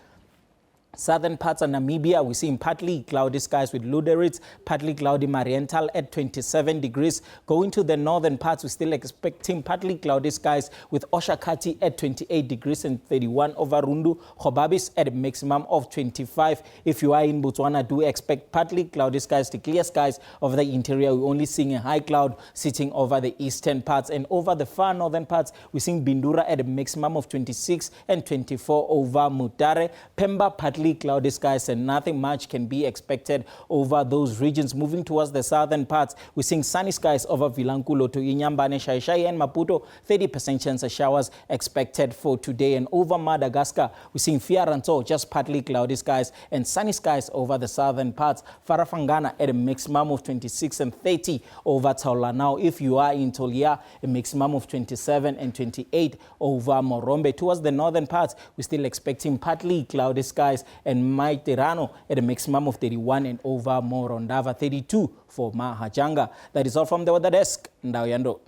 Southern parts of Namibia, we're seeing partly cloudy skies with Luderitz, partly cloudy Mariental at 27 degrees. Going to the northern parts, we're still expecting partly cloudy skies with Oshakati at 28 degrees and 31 over Rundu, Khobabis at a maximum of 25. If you are in Botswana, do expect partly cloudy skies to clear skies over the interior. We're only seeing a high cloud sitting over the eastern parts, and over the far northern parts, we're seeing Bindura at a maximum of 26 and 24 over Mutare, Pemba partly cloudy skies, and nothing much can be expected over those regions. Moving towards the southern parts, we're seeing sunny skies over Vilankulo to Inyambane, Shai and Maputo, 30% chance of showers expected for today. And over Madagascar, we're seeing Fiaranto, just partly cloudy skies and sunny skies over the southern parts. Farafangana at a maximum of 26 and 30 over Taula. Now, if you are in Tolia, a maximum of 27 and 28 over Morombe. Towards the northern parts, we're still expecting partly cloudy skies and Mike Terano at a maximum of 31 and over Morondava 32 for Mahajanga. That is all from the weather desk. Ndauyando.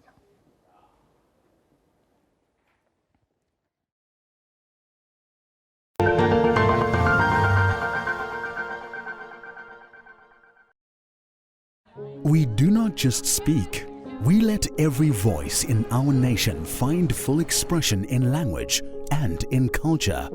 We do not just speak. We let every voice in our nation find full expression in language and in culture.